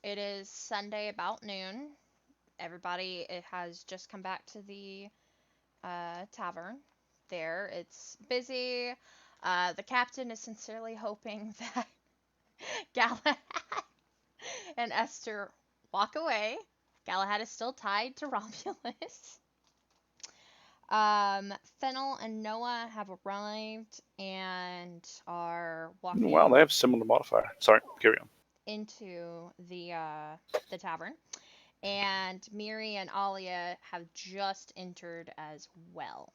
it is Sunday about noon. Everybody has just come back to the tavern. There, it's busy. The captain is sincerely hoping that Galahad and Esther walk away. Galahad is still tied to Romulus. Fennel and Noah have arrived and are walking. Well, they have similar modifier. Sorry, carry on. Into the tavern, and Miri and Alia have just entered as well.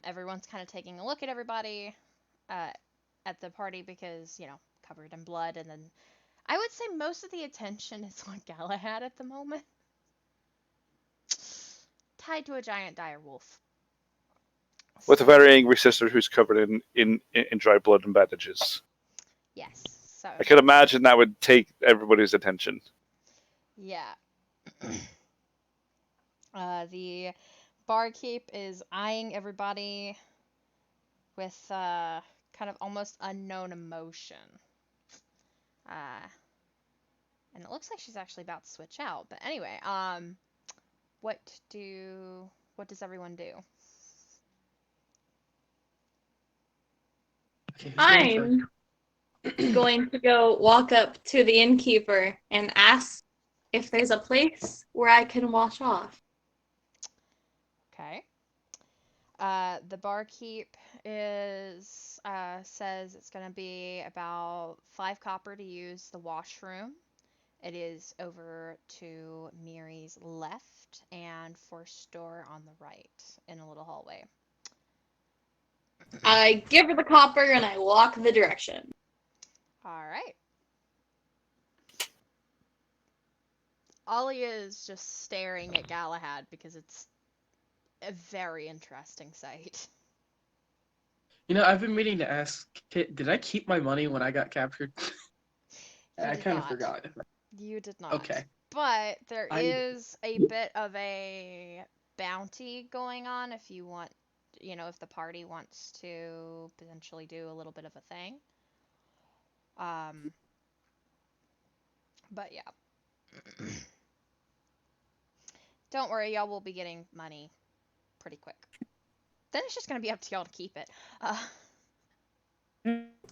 Everyone's kind of taking a look at everybody at the party because, covered in blood, and then I would say most of the attention is on Galahad at the moment. Tied to a giant dire wolf. With a very angry sister who's covered in dry blood and bandages. Yes. So I could imagine that would take everybody's attention. Yeah. The barkeep is eyeing everybody with kind of almost unknown emotion. And it looks like she's actually about to switch out. But anyway, what does everyone do? Okay, I'm going to go walk up to the innkeeper and ask if there's a place where I can wash off. Okay. The barkeep says it's going to be about 5 copper to use the washroom. It is over to Miri's left and first door on the right in a little hallway. I give her the copper and I walk the direction. All right. Alia is just staring at Galahad because it's a very interesting sight. I've been meaning to ask Kit, did I keep my money when I got captured? I kind of forgot. You did not. Okay. But there is a bit of a bounty going on if you want, if the party wants to potentially do a little bit of a thing. But yeah. Don't worry, y'all will be getting money pretty quick. Then it's just going to be up to y'all to keep it.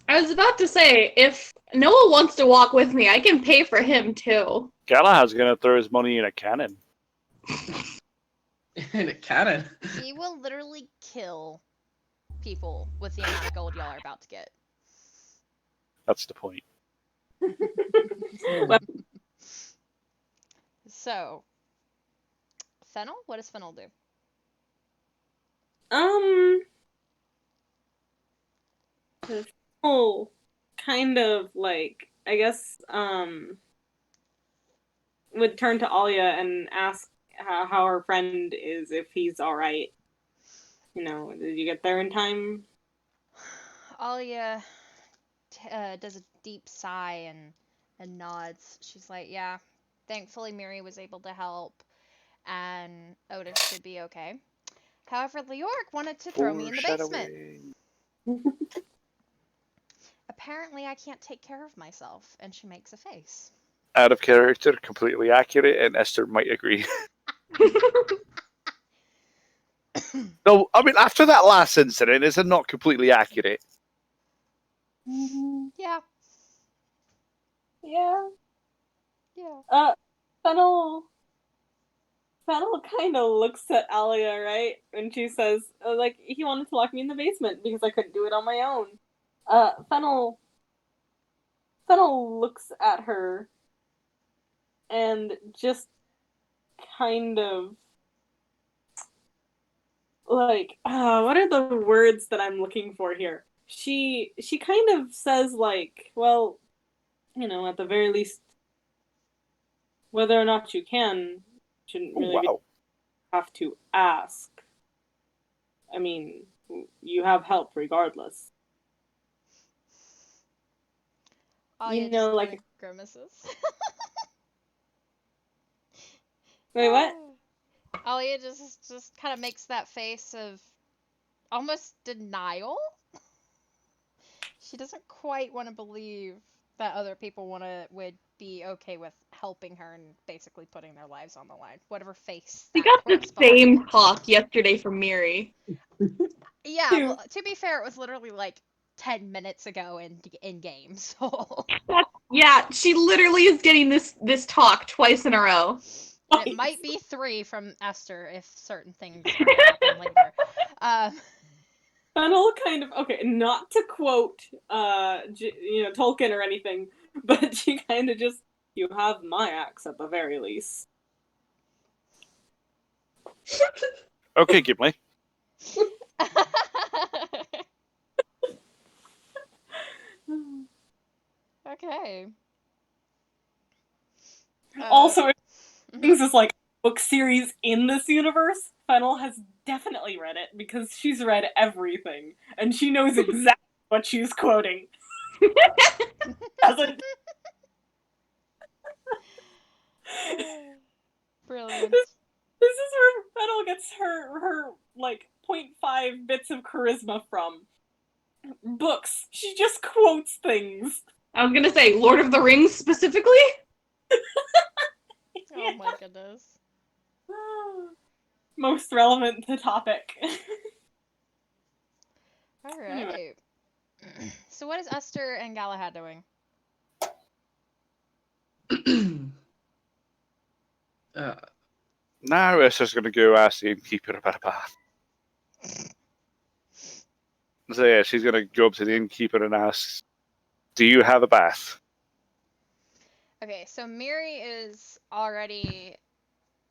I was about to say, if Noah wants to walk with me, I can pay for him too. Galahad's gonna throw his money in a cannon. In a cannon? He will literally kill people with the amount of gold y'all are about to get. That's the point. So, Fennel? What does Fennel do? Kind of like, I guess, would turn to Alia and ask how her friend is, if he's alright. Did you get there in time? Alia does a deep sigh and nods. She's like, yeah, thankfully Miri was able to help, and Otis should be okay. However, Leoric wanted to throw me in the basement. Apparently, I can't take care of myself, and she makes a face. Out of character, completely accurate, and Esther might agree. No, I mean, after that last incident, is it not completely accurate? Yeah. Yeah. Yeah. Fennel kind of looks at Alia, right? And she says, he wanted to lock me in the basement because I couldn't do it on my own. Fennel looks at her and just kind of what are the words that I'm looking for here? She kind of says well, at the very least, whether or not you can, shouldn't really have to ask. I mean, you have help regardless. Grimaces. Wait, what? Alia just kind of makes that face of almost denial. She doesn't quite want to believe that other people would be okay with helping her and basically putting their lives on the line. Whatever face We that got the corresponds. same talk yesterday from Miri. Yeah, Two. well, to be fair, it was literally like 10 minutes ago in game, so Yeah, she literally is getting this talk twice in a row. and it might be 3 from Esther if certain things are to happen later. Fennel kind of okay, not to quote Tolkien or anything, but she kind of just, you have my axe at the very least. Okay, Gimli. Okay. Also, if Mhm. things is like book series in this universe, Fennel has definitely read it because she's read everything and she knows exactly what she's quoting. Doesn't Brilliant. this is where Fennel gets her like 0.5 bits of charisma from. Books. She just quotes things. I was gonna say Lord of the Rings specifically. Oh my goodness. Most relevant to topic. All right. So what is Esther and Galahad doing? Now Esther's going to go ask the innkeeper about a bath. So yeah, she's going to go up to the innkeeper and ask, "Do you have a bath?" Okay, so Miri is already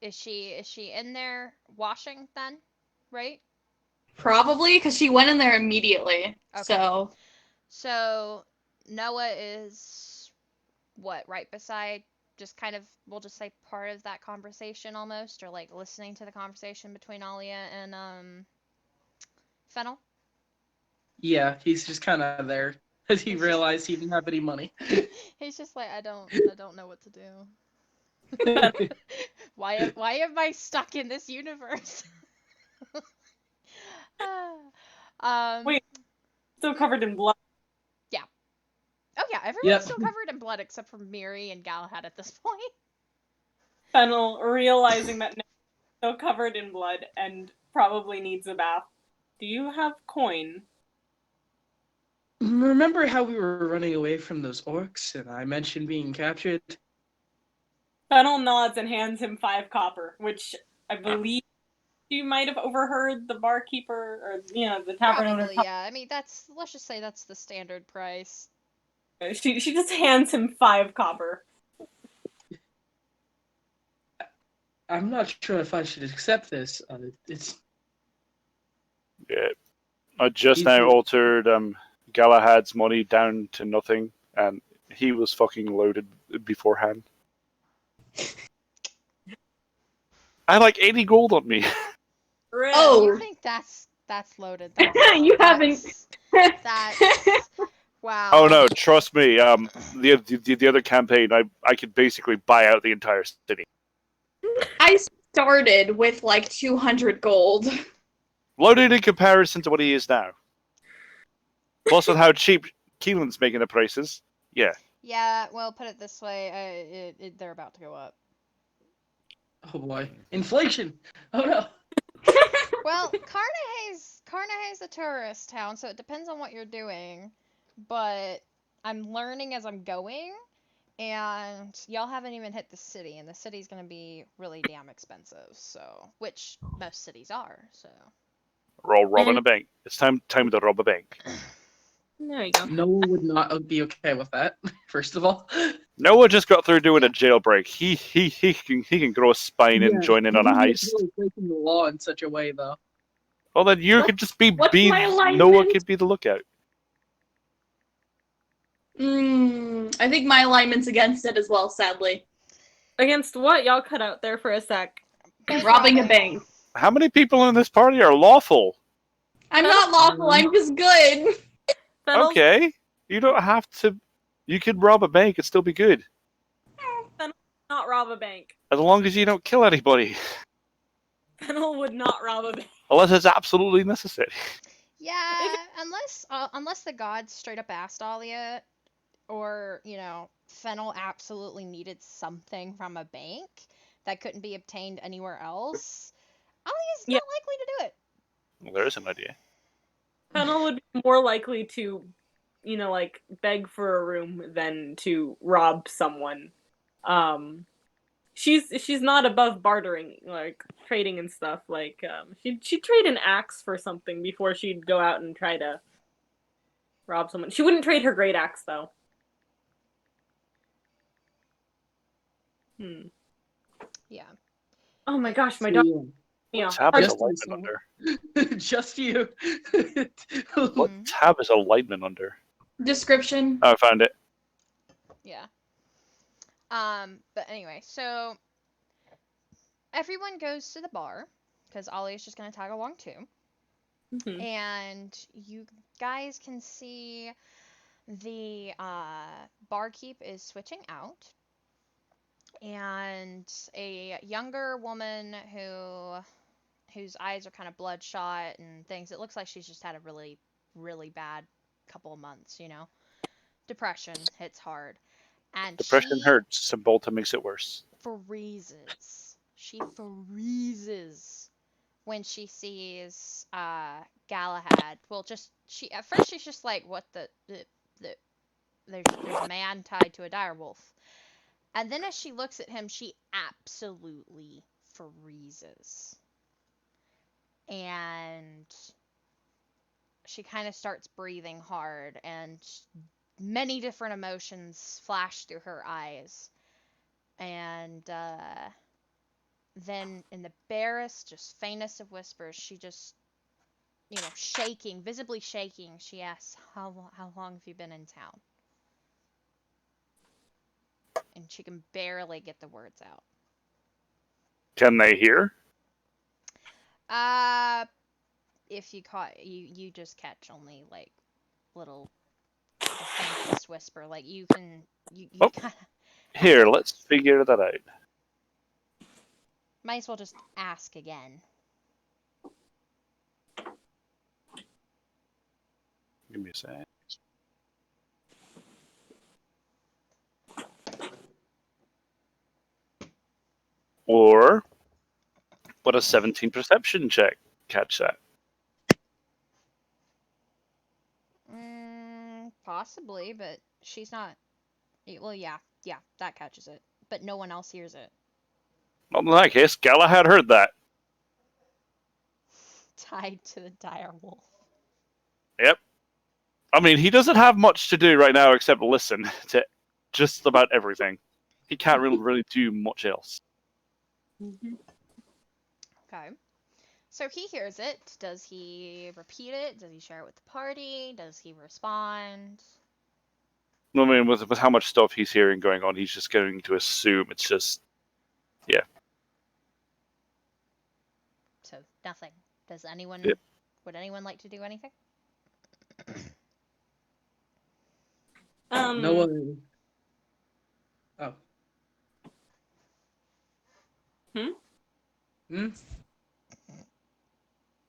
is she in there washing then? Right? Probably because she went in there immediately. Okay. So Noah is what, right beside, just kind of, we'll just say part of that conversation almost, or like listening to the conversation between Alia and Fennel. Yeah, he's just kind of there because he He's realized he didn't have any money. He's just like, I don't know what to do. Why am I stuck in this universe? Wait, still covered in blood. Oh yeah, everyone's Yep. still covered in blood except for Miri and Galahad at this point. Fennel realizing that Noah's still covered in blood and probably needs a bath. Do you have coin? Remember how we were running away from those orcs and I mentioned being captured? Fennel nods and hands him 5 copper, which I believe you might have overheard the barkeeper or the tavern owner. Probably, yeah. I mean, let's just say that's the standard price. She just hands him 5 copper. I'm not sure if I should accept this. It's Yeah. I just He's now the- altered Galahad's money down to nothing, and he was fucking loaded beforehand. I had like 80 gold on me. Oh. You think that's loaded? You haven't. That's wow. Oh no, trust me. The other campaign, I could basically buy out the entire city. I started with like 200 gold. Loaded in comparison to what he is now. Plus, with how cheap Keelan's making the prices, yeah. Yeah, well, put it this way, they're about to go up. Oh boy, inflation! Oh no. Well, Carnegie's a tourist town, so it depends on what you're doing. But I'm learning as I'm going, and y'all haven't even hit the city, and the city's gonna be really damn expensive. So, which most cities are. So. We're all robbing a bank. It's time to rob a bank. There you go. Noah would not be okay with that. First of all, Noah just got through doing a jailbreak. He can grow a spine and join in on a heist. He was breaking the law in such a way, though. Well, then you What- could just be what's my alignment? Noah could be the lookout. I think my alignment's against it as well, sadly. Against what? Y'all cut out there for a sec. Bank Robbing a robbing. bank. How many people in this party are lawful? I'm not lawful, I'm just good. Fennel's Okay, you don't have to. You could rob a bank and still be good, not rob a bank. as long as you don't kill anybody, Fennel would not rob a bank. unless it's absolutely necessary. Yeah, unless the gods straight up asked Alia, or, Fennel absolutely needed something from a bank that couldn't be obtained anywhere else, Ali's Yeah. not likely to do it. Well, there is an idea. Fennel would be more likely to, like, beg for a room than to rob someone. She's not above bartering, like trading and stuff. Like, she'd trade an axe for something before she'd go out and try to rob someone. She wouldn't trade her great axe though. Yeah. Oh my gosh, my dog. What tab is Just alignment you, under? Just you. What tab is alignment under? Description. Oh, I found it. Yeah. But anyway, so everyone goes to the bar because Ollie is just gonna tag along too. Mhm. And you guys can see the barkeep is switching out, and a younger woman whose eyes are kind of bloodshot and things. It looks like she's just had a really, really bad couple of months. Depression hits hard, and Depression she hurts. Cymbalta makes it worse. freezes. She freezes when she sees Galahad. Well, at first she's just like, what the there's a man tied to a dire wolf. And then as she looks at him, she absolutely freezes. And she kind of starts breathing hard, and many different emotions flash through her eyes. And then in the barest, just faintest of whispers, she just, shaking, visibly shaking, she asks, how long have you been in town? And she can barely get the words out. Can they hear? If you caught, you just catch only, like, little, the faintest whisper. Like, you can, you Oh. kind of... Here, let's figure that out. Might as well just ask again. Give me a sec. Or, what a 17 perception check. Catch that. Possibly, but she's not... Well, yeah, that catches it. But no one else hears it. Well, in that case, Galahad heard that. Tied to the dire wolf. Yep. I mean, he doesn't have much to do right now except listen to just about everything. He can't really do much else. Okay. So he hears it. Does he repeat it? Does he share it with the party? Does he respond? I mean, with how much stuff he's hearing going on, he's just going to assume it's just, yeah. So nothing. Does anyone? Yep. Would anyone like to do anything? No one. Oh.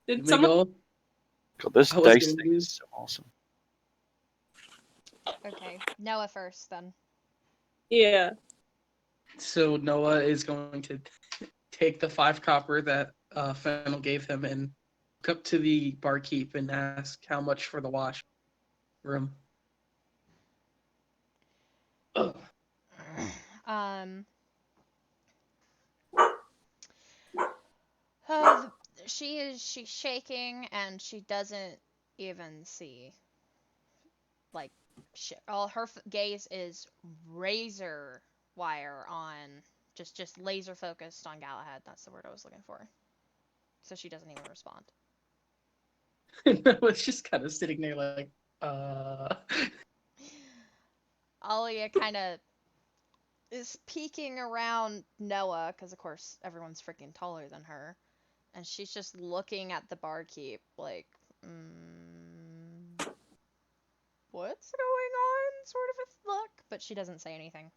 Did We someone? go? God, this I was dice gonna thing use- is so awesome. Okay, Noah first then. Yeah. So Noah is going to take the 5 copper that Fennel gave him and go up to the barkeep and ask how much for the wash room. Ugh. She's shaking, and she doesn't even see, like, all her gaze is razor wire on, just laser focused on Galahad. That's the word I was looking for. So she doesn't even respond. Noah's just kind of sitting there like, Alia kind of is peeking around Noah, because of course everyone's freaking taller than her, and she's just looking at the barkeep like, what's going on, sort of a look, but she doesn't say anything.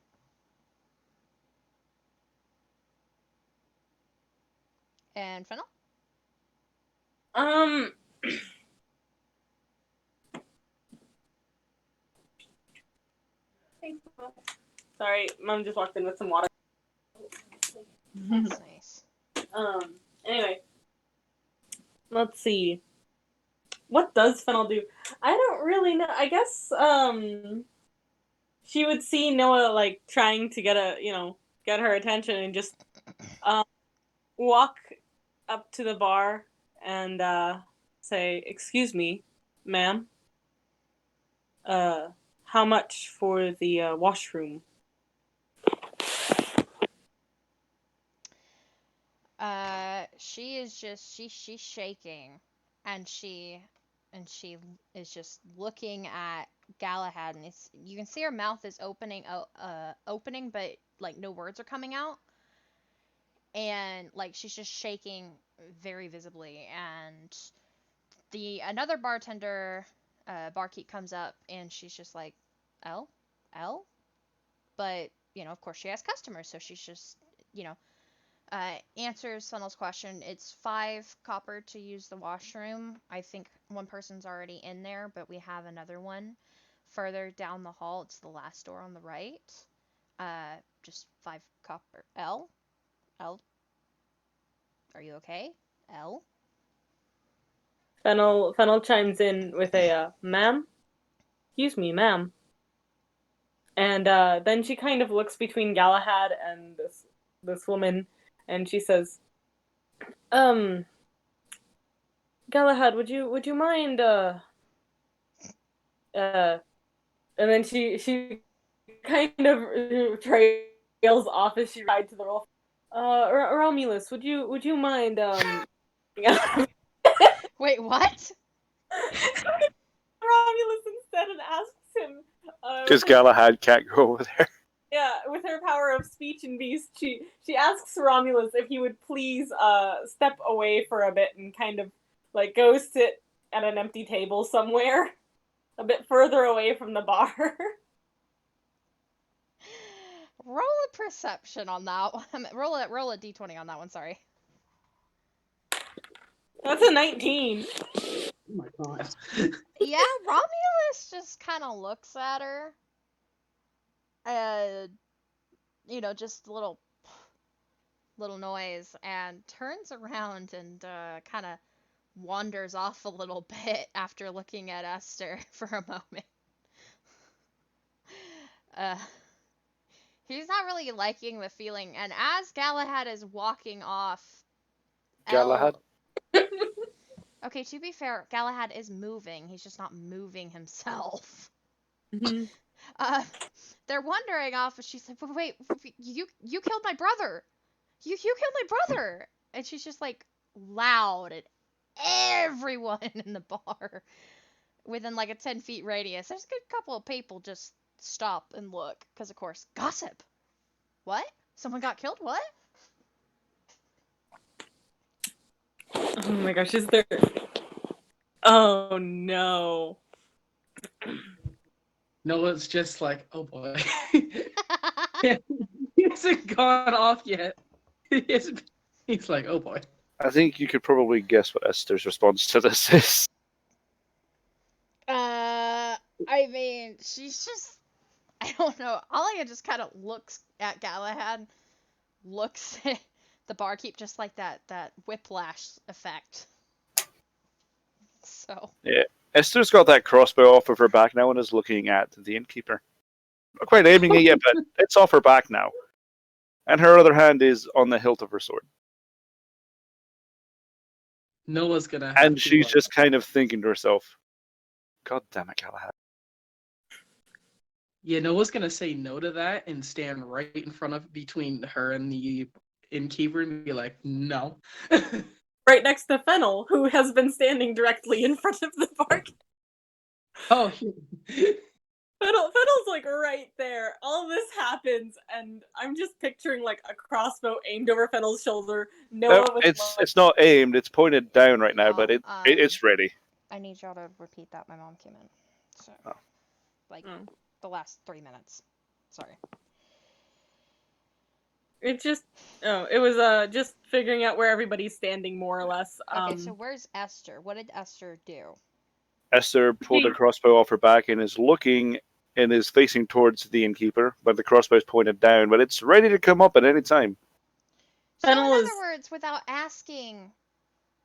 And Fennel? Sorry, Mom just walked in with some water. That's nice. Anyway. Let's see. What does Fennel do? I don't really know. I guess, she would see Noah, like, trying to get her attention and just, walk up to the bar and, say, "Excuse me, ma'am. How much for the, washroom?" She's shaking, and she is just looking at Galahad, and you can see her mouth is opening, but like no words are coming out, and like she's just shaking very visibly, and another barkeep comes up, and she's just like, L, but of course she has customers, so she's just answers Fennel's question. It's 5 copper to use the washroom. I think one person's already in there, but we have another one further down the hall. It's the last door on the right. Just 5 copper. L, are you okay? L. Fennel chimes in with a, "Ma'am? Excuse me, ma'am." And then she kind of looks between Galahad and this woman, and she says, "Galahad, would you mind and then she kind of trails off as she rides to the roll. Romulus, would you mind Wait, what? Romulus instead and asks him Because Galahad can't go over there. Yeah, with her power of speech and beast, she asks Romulus if he would please step away for a bit and kind of like go sit at an empty table somewhere, a bit further away from the bar. Roll a perception on that one. Roll a d20 on that one. Sorry. That's a 19. Oh my god. Yeah, Romulus just kind of looks at her. Just a little noise, and turns around and kind of wanders off a little bit after looking at Esther for a moment. He's not really liking the feeling, and as Galahad is walking off, Galahad? Okay, to be fair, Galahad is moving. He's just not moving himself. Mm-hmm. They're wandering off, and she's like, "Wait, you killed my brother! You killed my brother!" And she's just like loud at everyone in the bar within like a 10-foot radius. There's a good couple of people just stop and look, because of course, gossip. What? Someone got killed? What? Oh my gosh, is there... Oh no. Noah's just like, oh boy. He hasn't gone off yet. He's like, oh boy. I think you could probably guess what Esther's response to this is. I mean, she's just, I don't know. Alia just kind of looks at Galahad, looks at the barkeep, just like that whiplash effect. So. Yeah. Esther's got that crossbow off of her back now and is looking at the innkeeper. Not quite aiming it yet, but it's off her back now. And her other hand is on the hilt of her sword. Noah's gonna. And she's just kind of thinking to herself, God damn it, Galahad. Yeah, Noah's gonna say no to that and stand right in front of between her and the innkeeper and be like, no. Right next to Fennel, who has been standing directly in front of the bar. Oh, Fennel's like right there. All this happens, and I'm just picturing like a crossbow aimed over Fennel's shoulder. Noah with it's not aimed, it's pointed down right now, but it's ready. I need y'all to repeat that. My mom came in. So, the last 3 minutes. Sorry. It was just figuring out where everybody's standing more or less. Okay, so where's Esther? What did Esther do? Esther pulled her crossbow off her back and is looking and is facing towards the innkeeper, but the crossbow is pointed down, but it's ready to come up at any time. So in Fennel other is- words, without asking,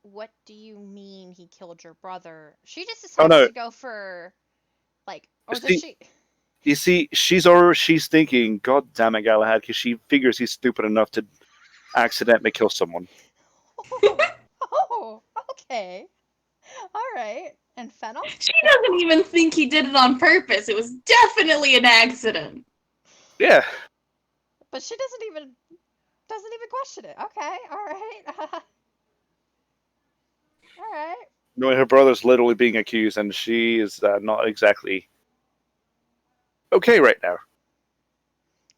what do you mean he killed your brother? She just Oh, decides no. to go for, like, or does See- she? You see, she's thinking, God damn it, Galahad, because she figures he's stupid enough to accidentally kill someone. Oh, okay. All right. And Fennel? She doesn't even think he did it on purpose. It was definitely an accident. Yeah. But she doesn't even question it. Okay, all right. All right. Knowing her brother's literally being accused, and she is not exactly okay right now.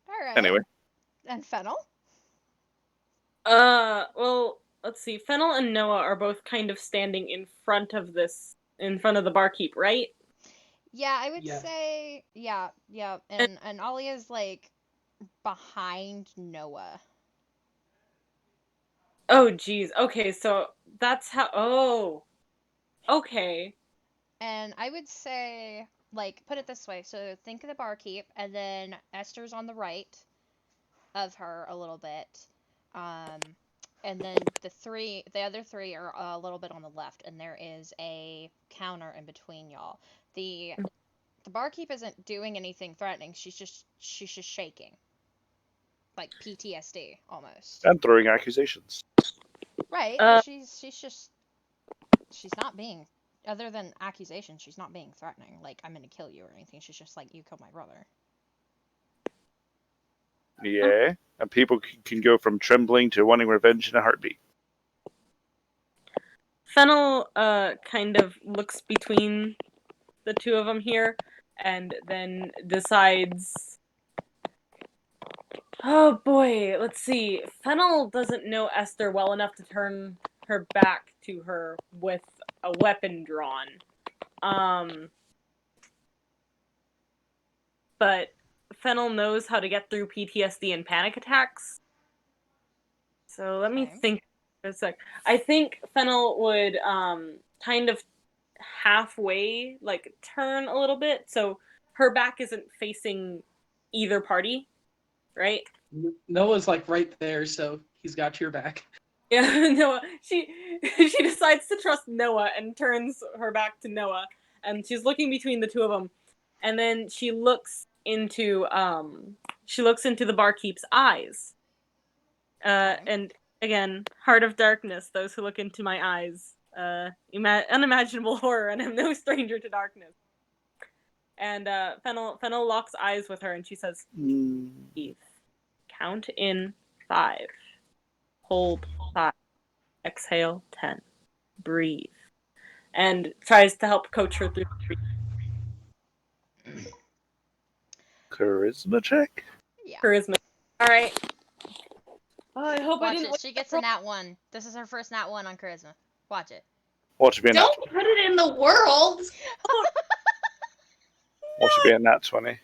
All right. Anyway. And Fennel? Well, let's see. Fennel and Noah are both kind of standing in front of the barkeep, right? Yeah, I would Yes. say yeah. And Alia's like behind Noah. Oh, geez. Okay, so that's how. Oh, okay. And I would say, like, put it this way. So think of the barkeep, and then Esther's on the right of her a little bit. And then the other three are a little bit on the left, and there is a counter in between y'all. The barkeep isn't doing anything threatening. She's just shaking, like PTSD almost. And throwing accusations. Right, Uh, but she's not being, other than accusation, she's not being threatening. Like, I'm gonna kill you or anything. She's just like, you killed my brother. Yeah. And people can go from trembling to wanting revenge in a heartbeat. Fennel kind of looks between the two of them here, and then decides. Oh boy, let's see. Fennel doesn't know Esther well enough to turn her back to her with a weapon drawn. But Fennel knows how to get through PTSD and panic attacks. So let me Okay. think for a sec. I think Fennel would kind of halfway like turn a little bit so her back isn't facing either party, right? Noah's like right there, so he's got your back. Yeah, Noah. She decides to trust Noah and turns her back to Noah, and she's looking between the two of them, and then she looks into the barkeep's eyes. Okay. And again, heart of darkness. Those who look into my eyes, unimaginable horror, and I'm no stranger to darkness. And Fennel locks eyes with her, and she says, "Breathe. Count in 5. Hold 5. Exhale 10. Breathe." And tries to help coach her through. Charisma check? Yeah. Charisma. All right. Oh, I hope I Watch didn't. it. She gets a nat 1. This is her first nat 1 on charisma. Watch it. Watch it be a nat Don't 20. put it in the world. Watch it be a nat 20.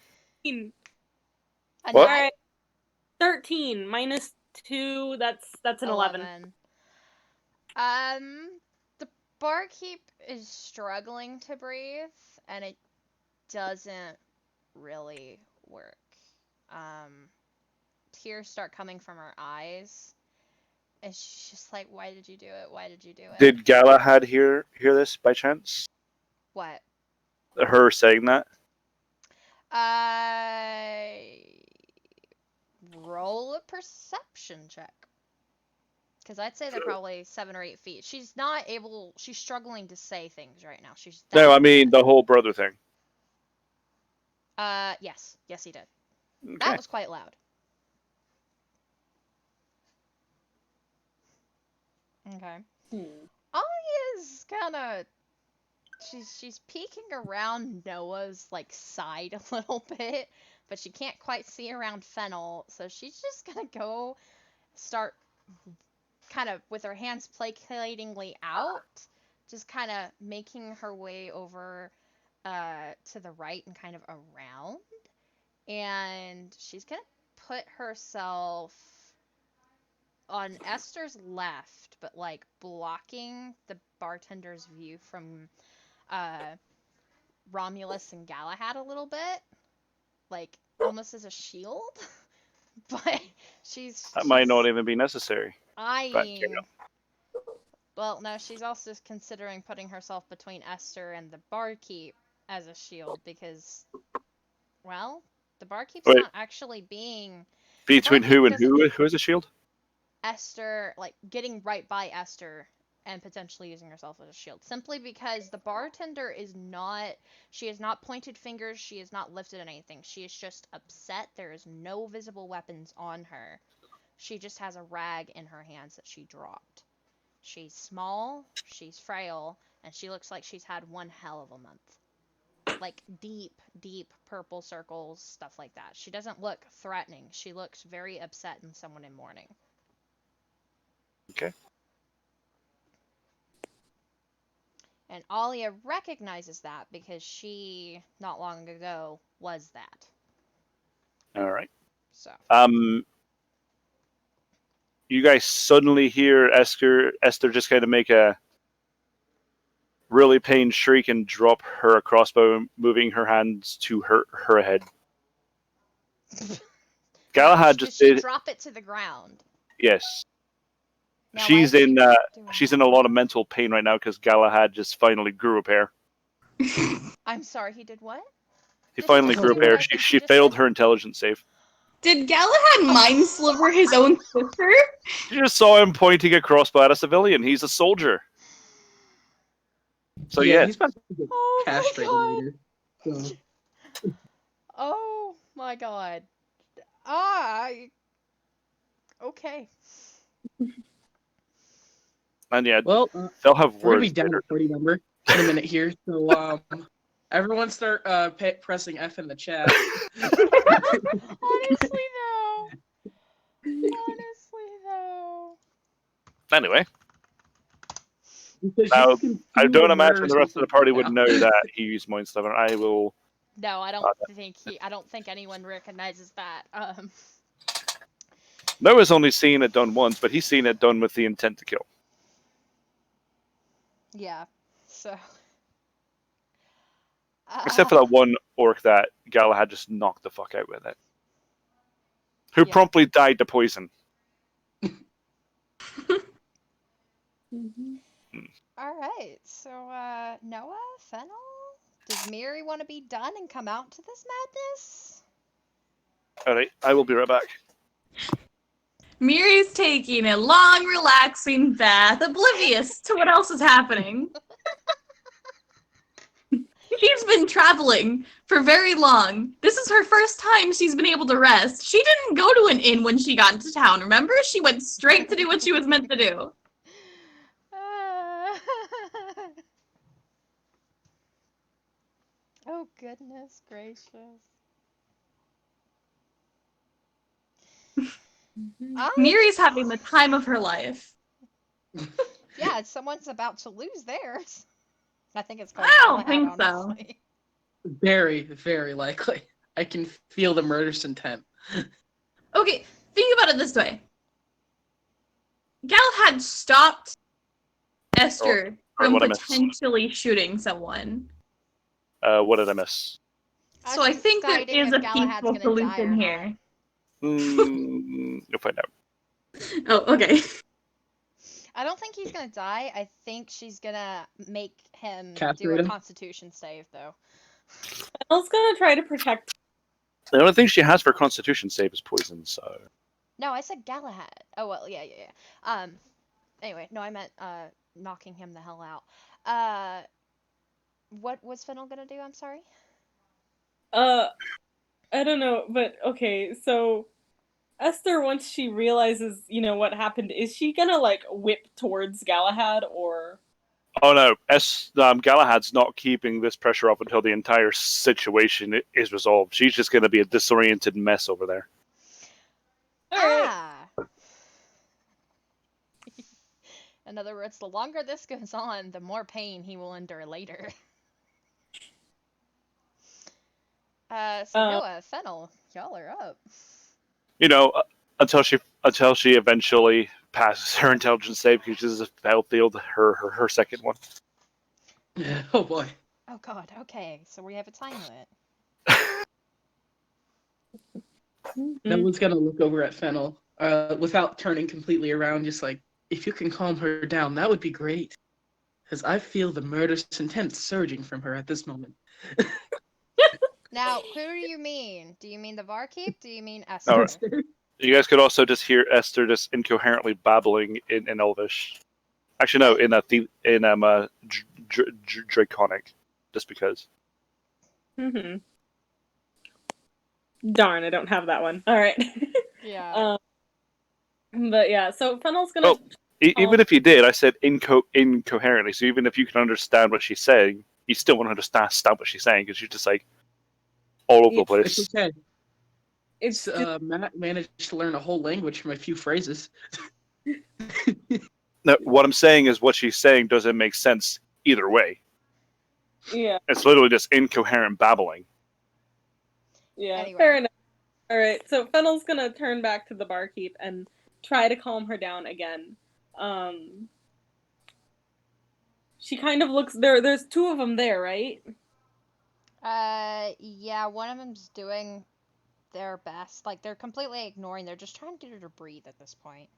A What? 9? Alright. 13 minus 2. That's an 11. The barkeep is struggling to breathe, and it doesn't really work. Tears start coming from her eyes, and she's just like, "Why did you do it? Why did you do it?" Did Galahad hear this by chance? What? Her saying that? Roll a perception check. Because I'd say they're probably 7 or 8 feet. She's struggling to say things right now. She's No, I that mean bad. the whole brother thing. Yes. Yes, he did. Okay. That was quite loud. Okay. Alia's kind of... She's peeking around Noah's, like, side a little bit, but she can't quite see around Fennel, so she's just gonna go start kind of with her hands placatingly out, just kind of making her way over to the right and kind of around. And she's going to put herself on Esther's left, but like blocking the bartender's view from Romulus and Galahad a little bit. like almost as a shield, but she's That might not even be necessary. eyeing. Well, no, she's also considering putting herself between Esther and the barkeep as a shield because, well, the barkeep's Wait. not actually being Between barkeep who and doesn't- who? Who is a shield? Esther, like getting right by Esther and potentially using herself as a shield, simply because the bartender she has not pointed fingers, she has not lifted anything. She is just upset. There is no visible weapons on her. She just has a rag in her hands that she dropped. She's small, she's frail, and she looks like she's had one hell of a month. Like deep, deep purple circles, stuff like that. She doesn't look threatening. She looks very upset and someone in mourning. Okay. And Alia recognizes that because she, not long ago, was that. All right. So. You guys suddenly hear Esther just kind of make a really pained shriek and drop her crossbow, moving her hands to her head. Galahad just Did she did. drop it to the ground? Yes. Now, She's why is in. she doing She's that? in a lot of mental pain right now because Galahad just finally grew a pair. I'm sorry, he did what? He Did finally just grew a do what pair. I think She you just failed said? her intelligence save. Did Galahad mind sliver his own sister? You just saw him pointing a crossbow at a civilian. He's a soldier. So yeah, yes. he's about to get Oh my castrated god! later. So. Oh my god. Okay. And yeah, Well, they'll have we're gonna be words down later. a party number in a minute here. So everyone start pressing F in the chat. Honestly, though. Anyway, Because now you can I feel don't the imagine the murderous rest of the intent party right would now. know that he used Mind Sliver. I will. No, I don't think anyone recognizes that. Noah's only seen it done once, but he's seen it done with the intent to kill. Yeah. So. Except for that one orc that Galahad just knocked the fuck out with it. Who Yeah. promptly died to poison. Alright, so, Noah, Fennel, does Miri want to be done and come out to this madness? Alright, I will be right back. Miri's taking a long, relaxing bath, oblivious to what else is happening. She's been traveling for very long. This is her first time she's been able to rest. She didn't go to an inn when she got into town, remember? She went straight to do what she was meant to do. Oh, goodness gracious. Miri's having the time of her life. Yeah, someone's about to lose theirs. I think it's called I don't Galahad, think so. honestly. Very, very likely. I can feel the murderous intent. Okay, think about it this way. Galahad stopped Esther from what I missed. potentially shooting someone. What did I miss? So I think there deciding is if a Galahad's peaceful gonna die solution or not. here. You'll find out. Oh, okay. I don't think he's gonna die. I think she's gonna make him do Castrate a him? Constitution save, though. Fennel's gonna try to protect. The only thing she has for Constitution save is poison, so... No, I said Galahad. Oh well, yeah. Anyway, no, I meant knocking him the hell out. What was Fennel gonna do? I'm sorry. I don't know, but okay, so Esther, once she realizes, what happened, is she gonna, whip towards Galahad, or... Oh no, Galahad's not keeping this pressure up until the entire situation is resolved. She's just going to be a disoriented mess over there. In other words, the longer this goes on, the more pain he will endure later. Noah, Fennel, y'all are up. Until she eventually passes her intelligence save, because this is failed her second one. Oh boy. Oh god, okay, so we have a time limit. Noah's gonna look over at Fennel, without turning completely around, just like, if you can calm her down, that would be great. Because I feel the murderous intent surging from her at this moment. Now, who do you mean? Do you mean the Barkeep? Do you mean No, Esther? you guys could also just hear Esther just incoherently babbling in Elvish. Actually, no, in Draconic, just because. Darn, I don't have that one. All right. Yeah. But yeah, so Fennel's gonna. Well, even if you did, I said incoherently. So even if you can understand what she's saying, you still won't understand what she's saying because you're just like all over the place. It's okay. It's just, Matt managed to learn a whole language from a few phrases. No, what I'm saying is what she's saying doesn't make sense either way. yeah, It's literally just incoherent babbling. yeah. Anyway. Fair enough. All right, so Fennel's gonna turn back to the barkeep and try to calm her down again. She kind of looks there. There's two of them there, right? Yeah, one of them's doing their best. Like, they're completely ignoring. They're just trying to get her to breathe at this point.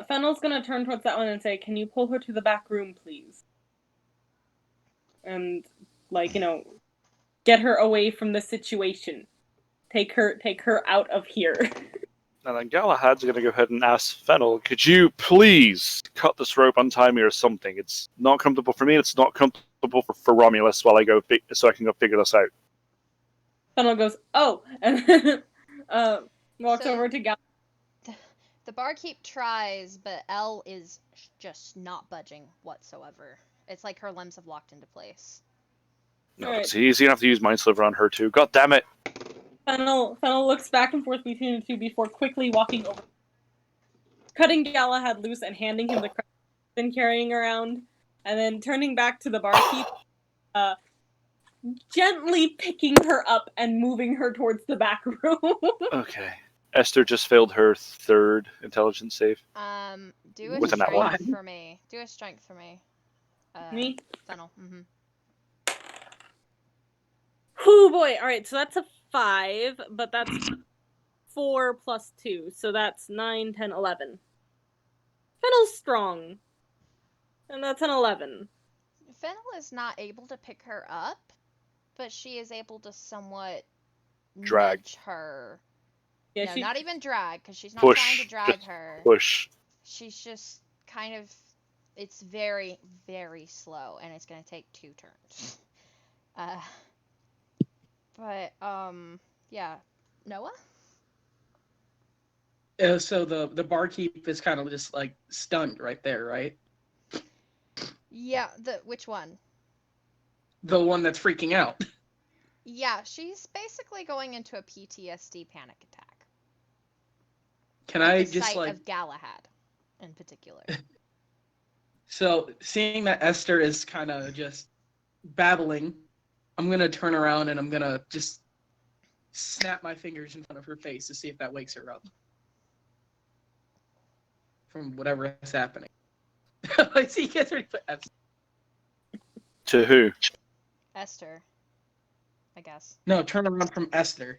Fennel's gonna turn towards that one and say, "Can you pull her to the back room, please?" And like, get her away from the situation. Take her out of here. And then Galahad's going to go ahead and ask Fennel, could you please cut this rope, untie me or something? It's not comfortable for me, it's not comfortable for Romulus while I go so I can go figure this out. Fennel goes, "Oh," and then walks So- over to Gal. The Barkeep tries, but Elle is just not budging whatsoever. It's like her limbs have locked into place. No, Alright. it's easy enough to use Mind Sliver on her too. God damn it! Fennel looks back and forth between the two before quickly walking over, cutting Galahad loose and handing him the crutch he's been carrying around, and then turning back to the barkeep, gently picking her up and moving her towards the back room. Okay. Esther just failed her third intelligence save. Do a With a nat one. strength for me. Do a strength for me. Me? Fennel. Mm-hmm. Oh boy! All right, so that's a 5, but that's 4 plus 2, so that's 9, 10, 11. Fennel's strong, and that's an 11. Fennel is not able to pick her up, but she is able to somewhat Drag. nudge her. Yeah, No, she. not even drag, because she's not Push. trying to drag Just her. Push. She's just kind of. It's very, very slow, and it's gonna take 2 turns. But yeah, Noah. So the barkeep is kind of just like stunned right there, right? Yeah, which one? The one that's freaking out. Yeah, she's basically going into a PTSD panic attack. Can At I the just sight like of Galahad, in particular. so seeing that Esther is kind of just babbling, I'm gonna turn around and I'm gonna just snap my fingers in front of her face to see if that wakes her up from whatever is happening. I see you guys already put Esther. To who? Esther, I guess. No, turn around from Esther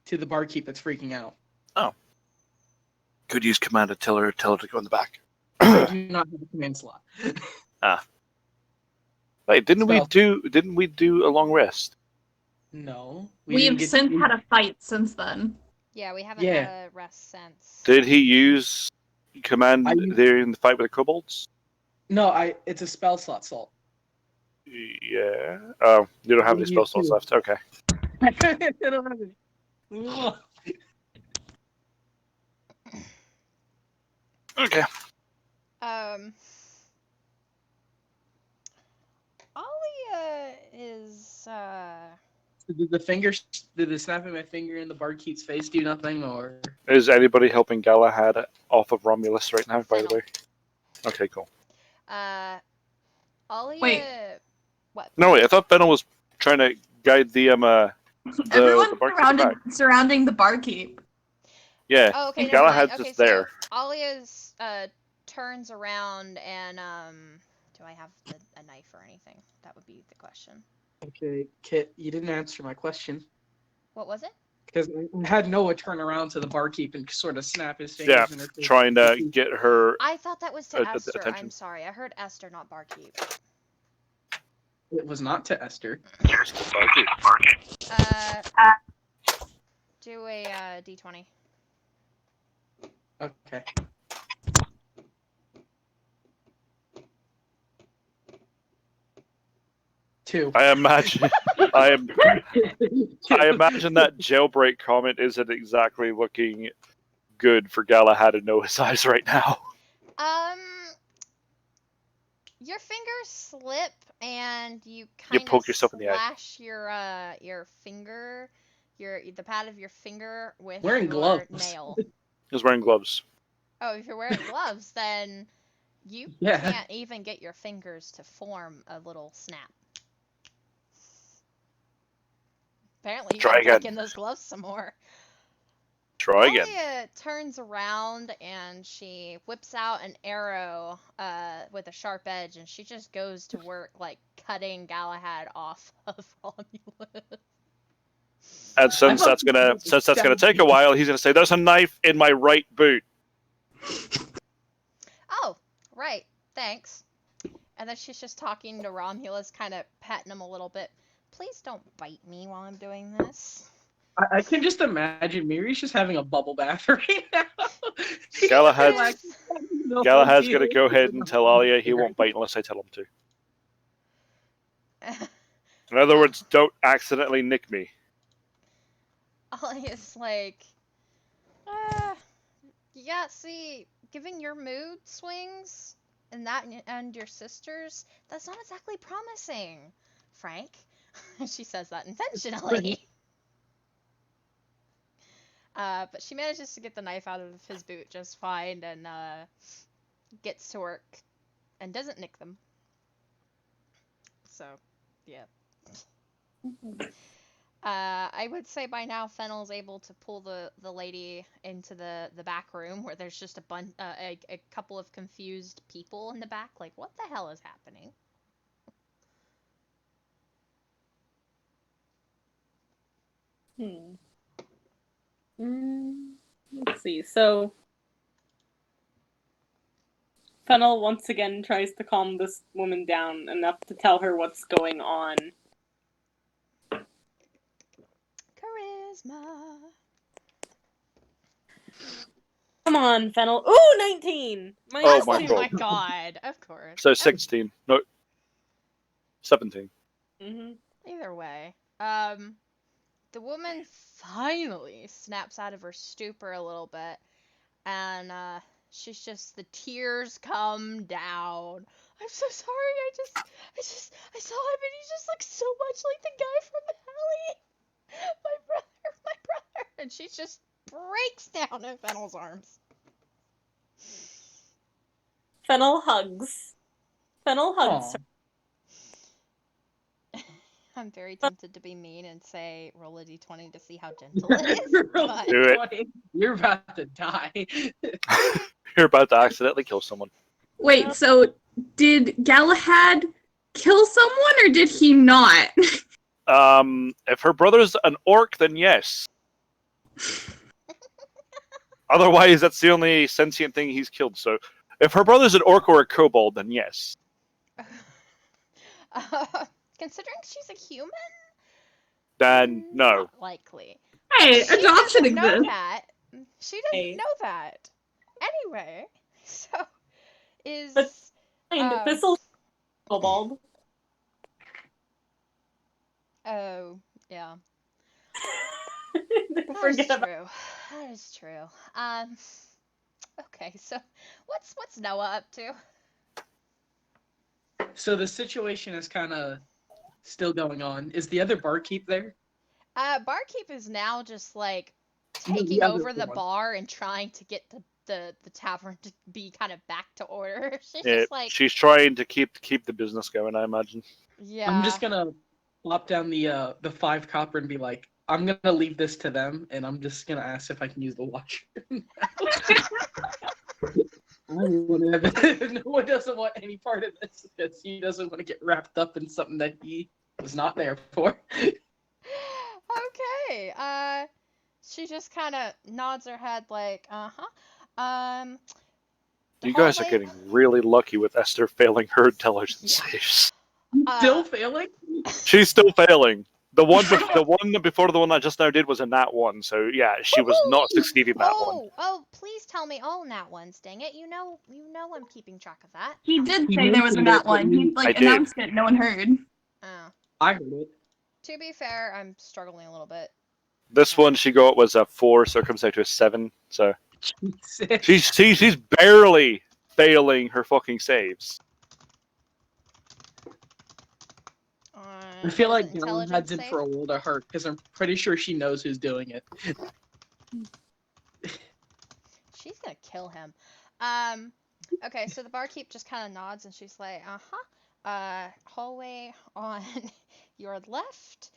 to the barkeep that's freaking out. Could use command to tell her to go in the back. I do not have a command slot. Wait, didn't Spell. we do a long rest? No, We've since had a fight since then. Yeah, we haven't Yeah. had a rest since. Did he use command there in the fight with the kobolds? No, it's a spell slot, Salt. Yeah. Oh, you don't have any spell slots left. Okay. I don't have any. Okay. Alia is Did the snap of my finger in the barkeep's face do nothing, or? Is anybody helping Galahad off of Romulus right now, by the Fennel. way? Okay, cool. Alia. Wait. What? No, wait, I thought Fennel was trying to guide the Everyone's barkeep back. surrounding the barkeep. Yeah, Oh, okay. and Never mind. Galahad's Okay, just there. so Alia's turns around and do I have a knife or anything? That would be the question. Okay, Kit, you didn't answer my question. What was it? Because I had Noah turn around to the barkeep and sort of snap his fingers Yeah, in her face. trying to get her I thought that was to Esther. attention. I'm sorry. I heard Esther, not barkeep. It was not to Esther. Do a d20. Okay. Two. I imagine that jailbreak comment isn't exactly looking good for Galahad and Noah's eyes right now. Your fingers slip and you You kind poke of yourself in the eye. slash your finger, the pad of your finger with Wearing your gloves. nail. He's wearing gloves. Oh, if you're wearing gloves, then you Yeah. can't even get your fingers to form a little snap. Apparently, you Try gotta break again. in those gloves some more. Try again. Talia turns around and she whips out an arrow with a sharp edge, and she just goes to work, like, cutting Galahad off of Romulus. And since that's gonna take a while, he's gonna say, "There's a knife in my right boot." Oh, right. Thanks. And then she's just talking to Romulus, kind of patting him a little bit. Please don't bite me while I'm doing this. I can just imagine Miri's just having a bubble bath right now. Galahad's gonna go ahead and tell Alia he won't bite unless I tell him to. In other words, don't accidentally nick me. Alia's like, yeah, see, giving your mood swings and your sister's, that's not exactly promising, Frank. She says that intentionally. But she manages to get the knife out of his boot just fine, and gets to work and doesn't nick them. So, yeah. I would say by now Fennel's able to pull the lady into the back room where there's just a couple of confused people in the back. Like, what the hell is happening? Let's see. So, Fennel once again tries to calm this woman down enough to tell her what's going on. Charisma. Come on, Fennel. Ooh, 19! Oh my Oh my god, of course. So 16. No. 17. Mm-hmm. Either way. The woman finally snaps out of her stupor a little bit, and she's just, the tears come down. I'm so sorry. I saw him, and he just looks so much like the guy from Valley. My brother. And she just breaks down in Fennel's arms. Fennel hugs. Fennel hugs her. I'm very tempted to be mean and say roll a d20 to see how gentle it is. But... Do it. You're about to die. You're about to accidentally kill someone. Wait, so did Galahad kill someone or did he not? If her brother's an orc, then yes. Otherwise, that's the only sentient thing he's killed. So, if her brother's an orc or a kobold, then yes. Considering she's a human? Then no. Not likely. Hey, She adoption doesn't know exists. that. She doesn't know that. Anyway, so is But Thistle kobold. oh yeah. Forget about True. That is true. Okay, so what's Noah up to? So the situation is kind of still going on. Is the other barkeep there? Barkeep is now just like The taking other over the one. bar and trying to get the tavern to be kind of back to order. She's Yeah, just like, she's trying to keep the business going, I imagine. yeah. I'm just gonna plop down the 5 copper and be like, I'm gonna leave this to them, and I'm just gonna ask if I can use the washroom. No one doesn't want any part of this because he doesn't want to get wrapped up in something that he was not there for. Okay. She just kind of nods her head like, the You guys are hallway. getting really lucky with Esther failing her intelligence Yeah. saves. Still failing? She's still failing. The one before the one I just now did was a nat 1, so yeah, she was not succeeding that one. Oh, please tell me all nat ones, dang it. You know I'm keeping track of that. He did He say there was a mentioned nat it, but one. He I did. announced it. No one heard. Oh. I heard it. To be fair, I'm struggling a little bit. This one she got was a 4, so it comes out to a 7. So Jesus. she's barely failing her fucking saves. I feel What is like it, Galahad's intelligence in save? for a world of hurt because I'm pretty sure she knows who's doing it. She's gonna kill him. Okay, so the barkeep just kind of nods and she's like, hallway on your left,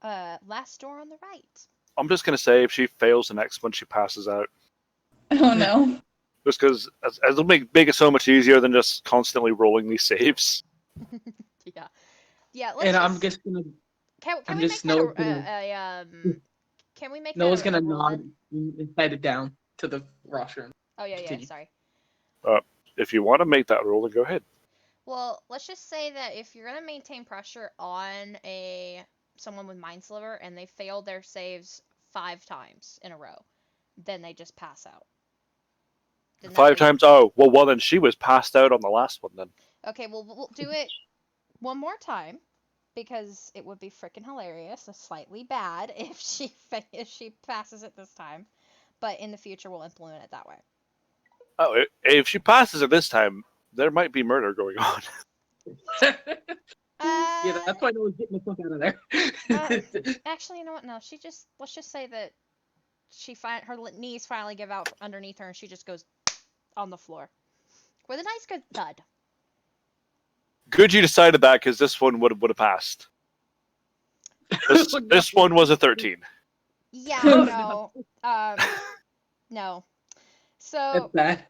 last door on the right. I'm just gonna say if she fails the next one, she passes out. Oh no. Just because it'll make it so much easier than just constantly rolling these saves. Yeah. Yeah, And I'm just gonna. Can I'm we just make that Noah's can we make Noah's that a gonna rule nod then? and head down to the rostrum. Oh yeah, Continue. sorry. If you want to make that roll, then go ahead. Well, let's just say that if you're gonna maintain pressure on someone with Mind Sliver and they fail their saves 5 times in a row, then they just pass out. Then that 5 way- times. Oh, well, then she was passed out on the last one then. Okay, well we'll do it one more time because it would be freaking hilarious and slightly bad if she passes it this time, but in the future we'll implement it that way. Oh, if she passes it this time, there might be murder going on. Yeah, that's why Noah's getting the fuck out of there. Actually, you know what? No, let's just say that her knees finally give out underneath her, and she just goes on the floor with a nice good thud. Good you decided that, because this one would have passed. This one was a 13. Yeah, Oh, no, no. That's So bad.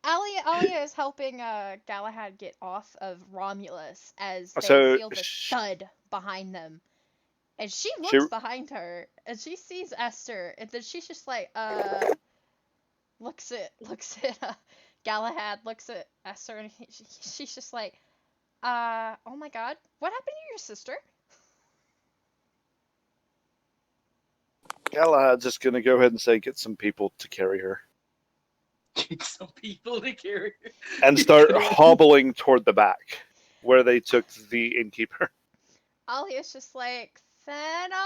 Alia is helping Galahad get off of Romulus as they So feel the thud behind them. And she looks She- behind her, and she sees Esther, and then she's just like, looks at Galahad, looks at Esther, and she's just like, oh my god, what happened to your sister? Galahad's just going to go ahead and say, get some people to carry her. Get some people to carry her. And start hobbling toward the back, where they took the innkeeper. Alia's just like, Fennel!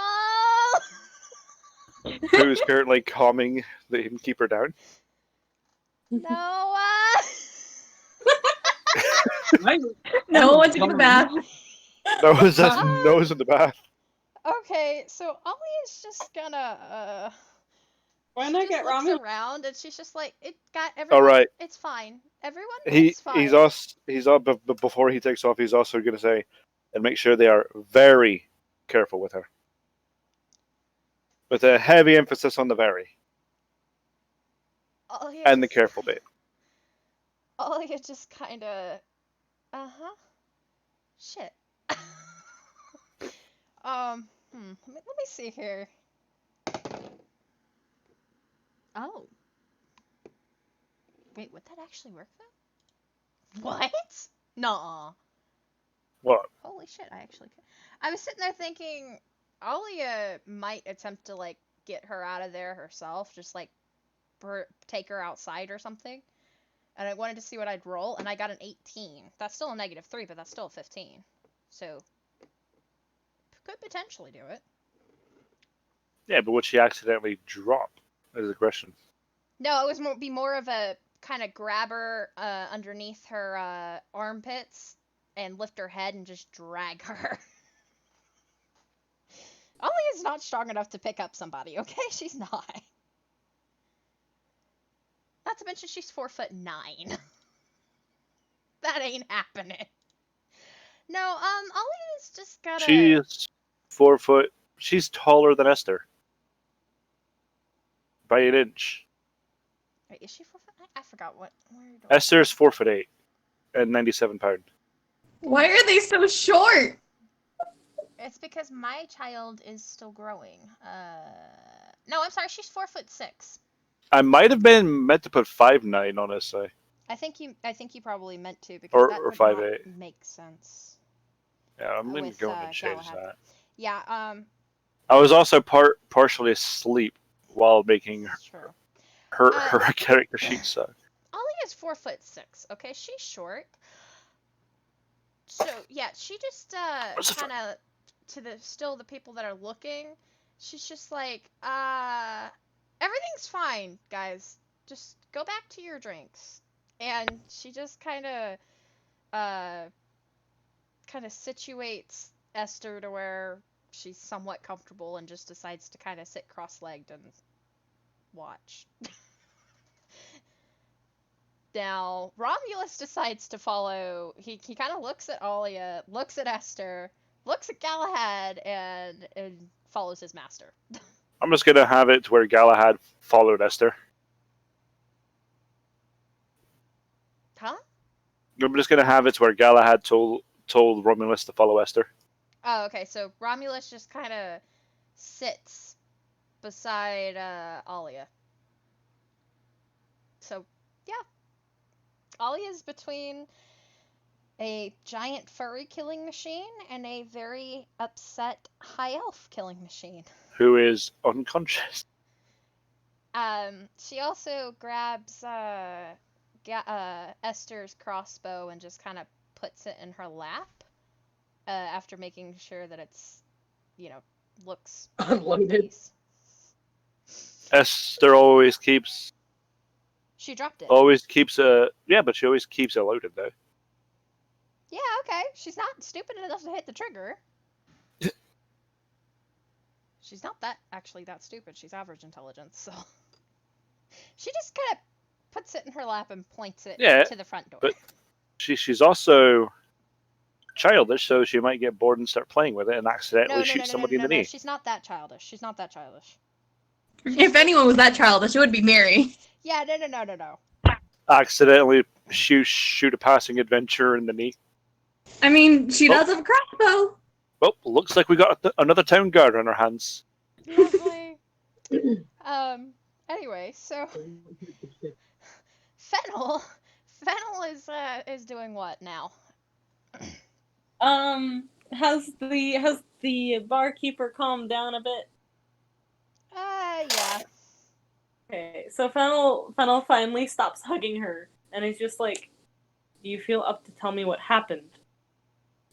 Who's currently calming the innkeeper down. Noah! No one took the bath. Noah's in the bath. Okay, so Alia's just gonna, Why she not just get looks Romulus? around, and she's just like, everyone, All right. it's fine. Everyone, it's fine. Before he takes off, he's also going to say, and make sure they are very careful with her. With a heavy emphasis on the very. Alia And the just- careful bit. Alia just kind of, shit. Let me see here. Oh. Wait, would that actually work though? What? Nuh-uh. What? Holy shit, I actually could. I was sitting there thinking Alia might attempt to like get her out of there herself, just like take her outside or something. And I wanted to see what I'd roll, and I got an 18. That's still a -3, but that's still a 15. So could potentially do it. Yeah, but would she accidentally drop? Is the question. No, it was be more of a kind of grab her underneath her armpits and lift her head and just drag her. Alia's not strong enough to pick up somebody, okay? She's not. Not to mention she's 4'9". That ain't happening. No, Alia's just gotta. She is 4 foot. She's taller than Esther. By an inch. Wait, is she 4'9"? I forgot what. Esther is 4'8" and 97 pounds. Why are they so short? It's because my child is still growing. No, I'm sorry. She's 4'6". I might have been meant to put 5'9" on this, I think you probably meant to because or that would 5'8". not make sense. Yeah, I'm gonna With go and change Galahad. that. Yeah. I was also partially asleep while making Sure. her character sheet. So Ollie is 4'6". Okay, she's short. So yeah, she just kind of to the people that are looking. She's just like, everything's fine, guys. Just go back to your drinks. And she just kind of situates Esther to where she's somewhat comfortable and just decides to kind of sit cross-legged and watch. Now, Romulus decides to follow. He kind of looks at Alia, looks at Esther, looks at Galahad, and follows his master. I'm just gonna have it where Galahad followed Esther. Huh? I'm just gonna have it where Galahad told Romulus to follow Esther. Oh, okay. So Romulus just kind of sits beside Alia. So, yeah. Alia's between a giant furry killing machine and a very upset high elf killing machine. Who is unconscious. She also grabs Esther's crossbow and just kind of puts it in her lap after making sure that it's, looks Unloaded. Esther always keeps. She dropped it. Always keeps but she always keeps it loaded though. Yeah, okay. She's not stupid enough to hit the trigger. She's not that stupid. She's average intelligence, so she just kind of puts it in her lap and points it to the front door. But she's also childish, so she might get bored and start playing with it and accidentally shoot somebody in the knee. She's not that childish. If anyone was that childish, it would be Miri. Yeah, no. Accidentally shoot a passing adventurer in the knee. I mean, she does have a crossbow. Well, looks like we got another town guard on our hands. Lovely. Anyway, so Fennel is doing what now? Has the barkeeper calmed down a bit? Yeah. Okay, so Fennel finally stops hugging her, and is just like, "Do you feel up to tell me what happened?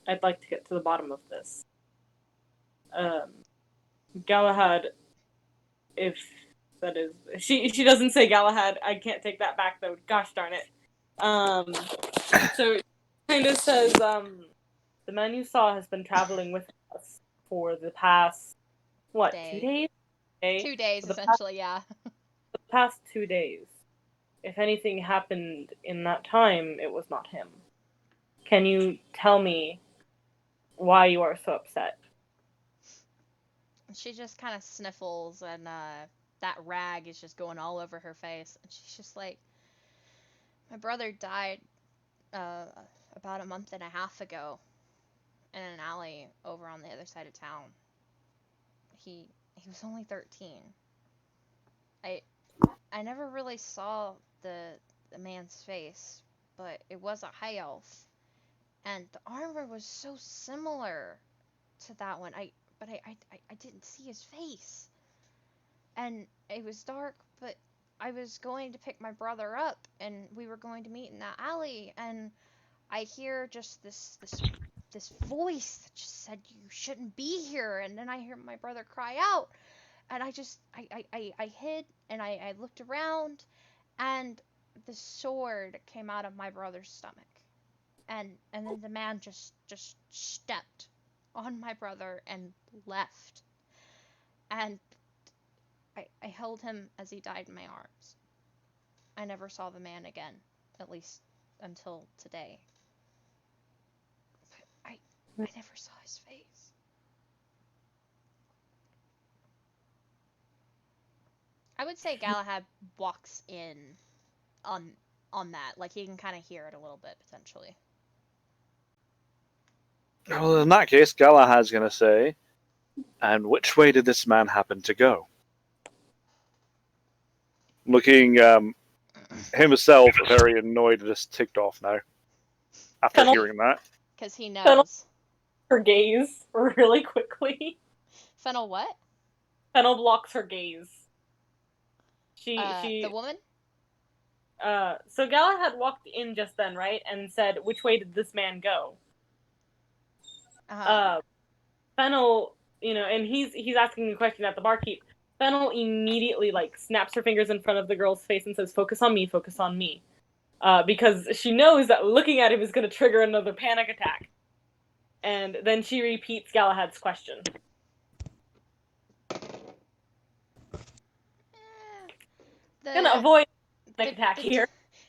I'd like to get to the bottom of this." Galahad, if that is, she doesn't say Galahad. I can't take that back though. Gosh darn it. So kind of says, the man you saw has been traveling with us for the past 2 days? 2 days, essentially, yeah. The past 2 days. If anything happened in that time, it was not him. Can you tell me why you are so upset? She just kind of sniffles, and that rag is just going all over her face, and she's just like, my brother died about a month and a half ago in an alley over on the other side of town. He was only 13. I never really saw the man's face, but it was a high elf, and the armor was so similar to that one. But I didn't see his face, and it was dark. But I was going to pick my brother up, and we were going to meet in that alley, and I hear just this voice that just said you shouldn't be here, and then I hear my brother cry out, and I hid, and I looked around, and the sword came out of my brother's stomach, and then the man just stepped on my brother and left, and I held him as he died in my arms. I never saw the man again, at least until today. But I never saw his face. I would say Galahad walks in on that. Like, he can kind of hear it a little bit, potentially. Well, in that case, Galahad's going to say, and which way did this man happen to go? Looking himself very annoyed and just ticked off now after Fennel- hearing that. Because he Fennel- knows. Her gaze really quickly. Fennel what? Fennel blocks her gaze. She The woman? So Galahad walked in just then, right? And said, "Which way did this man go?" Uh-huh. Fennel, and he's asking a question at the barkeep. Fennel immediately snaps her fingers in front of the girl's face and says, "Focus on me, focus on me," because she knows that looking at him is going to trigger another panic attack. And then she repeats Galahad's question. Gonna avoid panic attack here.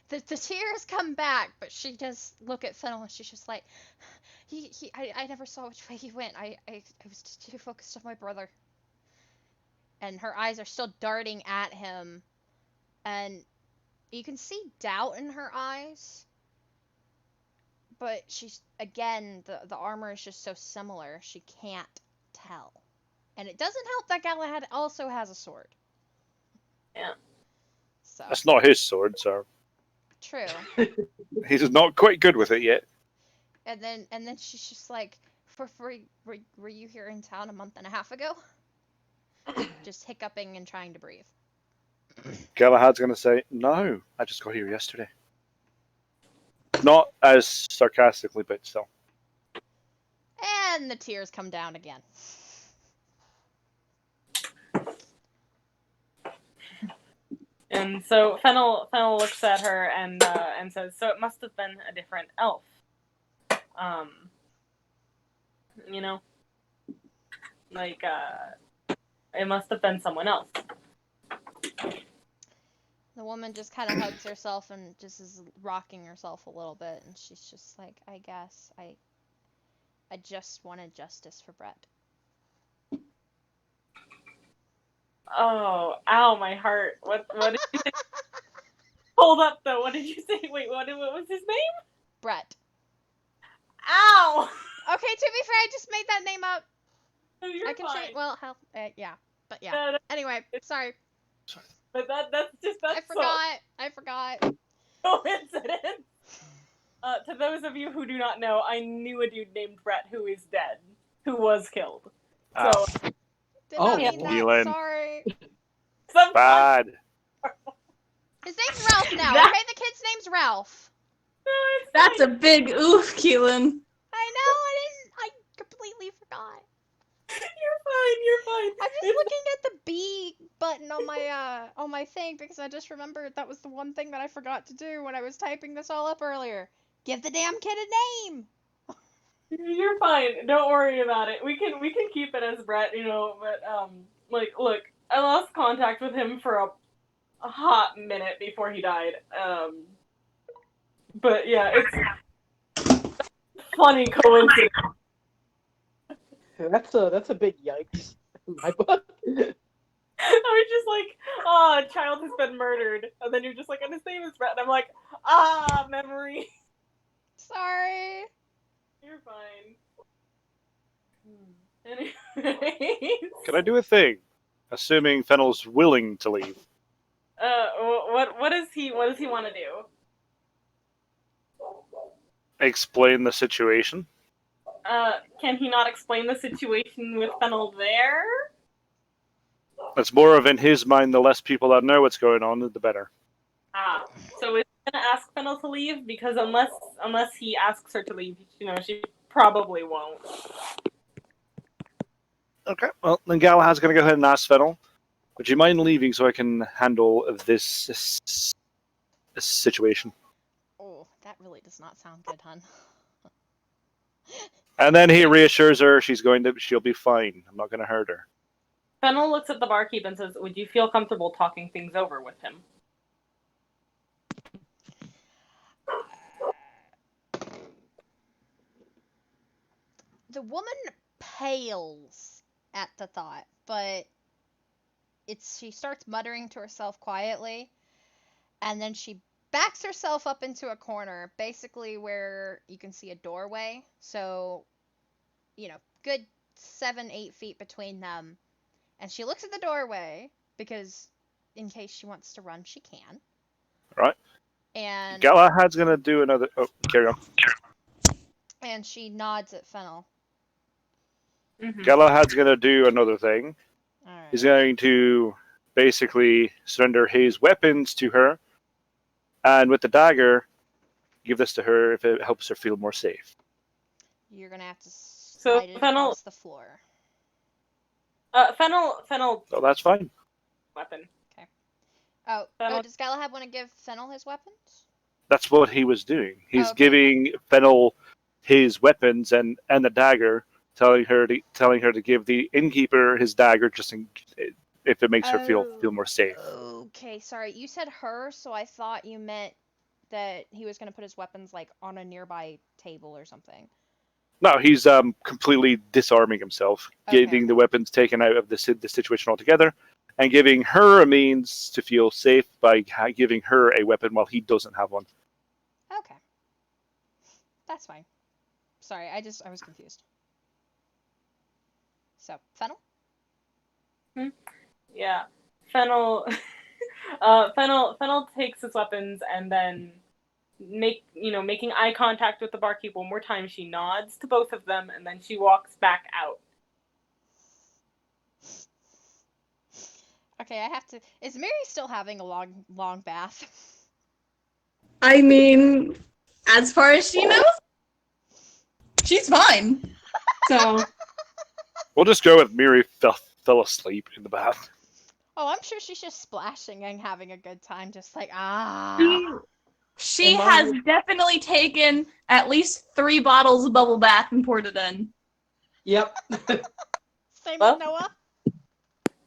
The tears come back, but she does look at Fennel and she's just like, I never saw which way he went. I was just too focused on my brother. And her eyes are still darting at him, and you can see doubt in her eyes. But she's, again, the armor is just so similar, she can't tell. And it doesn't help that Galahad also has a sword. Yeah. So. That's not his sword, so True. he's not quite good with it yet. And then she's just like, were you here in town a month and a half ago? Just hiccuping and trying to breathe. Galahad's going to say, "No, I just got here yesterday." Not as sarcastically, but still. And the tears come down again. And so Fennel looks at her and says, "So it must have been a different elf. It must have been someone else." The woman just kind of hugs herself and just is rocking herself a little bit, and she's just like, I guess I just wanted justice for Brett. Oh, ow, my heart. What did you say? Hold up, though. What did you say? Wait, what was his name? Brett. Ow! Okay, to be fair, I just made that name up. No, you're I can fine. change. Well, hell, yeah, but yeah. No, Anyway, sorry. but that's I forgot. Coincidence. To those of you who do not know, I knew a dude named Brett who is dead, who was killed. So Did not mean Elin. that. Sorry. sometimes Bad. His name's Ralph now. Okay, the kid's name's Ralph. That's a big oof, Keelan. I know. I completely forgot. You're fine. I'm just looking at the B button on my thing because I just remembered that was the one thing that I forgot to do when I was typing this all up earlier. Give the damn kid a name. You're fine. Don't worry about it. We can keep it as Brett, but look, I lost contact with him for a hot minute before he died. But yeah, it's funny coincidence. That's a big yikes in my book. I was just like, "Oh, a child has been murdered," and then you're just like, "And his name is Brett," and I'm like, memory. Sorry. You're fine. Anyways. Can I do a thing? Assuming Fennel's willing to leave. What does he want to do? Explain the situation. Can he not explain the situation with Fennel there? It's more of in his mind, the less people that know what's going on, the better. So is he gonna ask Fennel to leave? Because unless he asks her to leave, she probably won't. Okay, well, then Galahad's going to go ahead and ask Fennel, would you mind leaving so I can handle this situation? Oh, that really does not sound good, hun. And then he reassures her she'll be fine. I'm not going to hurt her. Fennel looks at the barkeep and says, "Would you feel comfortable talking things over with him?" The woman pales at the thought, but she starts muttering to herself quietly, and then she backs herself up into a corner, basically where you can see a doorway. So, good 7-8 feet between them. And she looks at the doorway because in case she wants to run, she can. Right. And Galahad's gonna do another. Oh, carry on. and she nods at Fennel. Mhm. Galahad's gonna do another thing. All right. He's going to basically surrender his weapons to her, and with the dagger, give this to her if it helps her feel more safe. You're gonna have to slide it Fennel- across the floor. Fennel So that's fine. weapon. Oh, Fennel- does Galahad want to give Fennel his weapons? That's what he was doing. He's Okay. giving Fennel his weapons and the dagger, telling her to give the innkeeper his dagger just if it makes her feel more safe. Okay, sorry. You said her, so I thought you meant that he was gonna put his weapons like on a nearby table or something. No, he's completely disarming himself, Okay, getting okay. the weapons taken out of the situation altogether, and giving her a means to feel safe by giving her a weapon while he doesn't have one. Okay. That's fine. Sorry, I was confused. So, Fennel? Yeah. Fennel Fennel takes his weapons and then making eye contact with the barkeep one more time, she nods to both of them and then she walks back out. Okay, I have to. Is Miri still having a long bath? I mean, as far as she knows, she's fine. So, We'll just go with Miri fell asleep in the bath. Oh, I'm sure she's just splashing and having a good time, just like, ah. she Am I- has definitely taken at least 3 bottles of bubble bath and poured it in. Yep. Same Well, with Noah?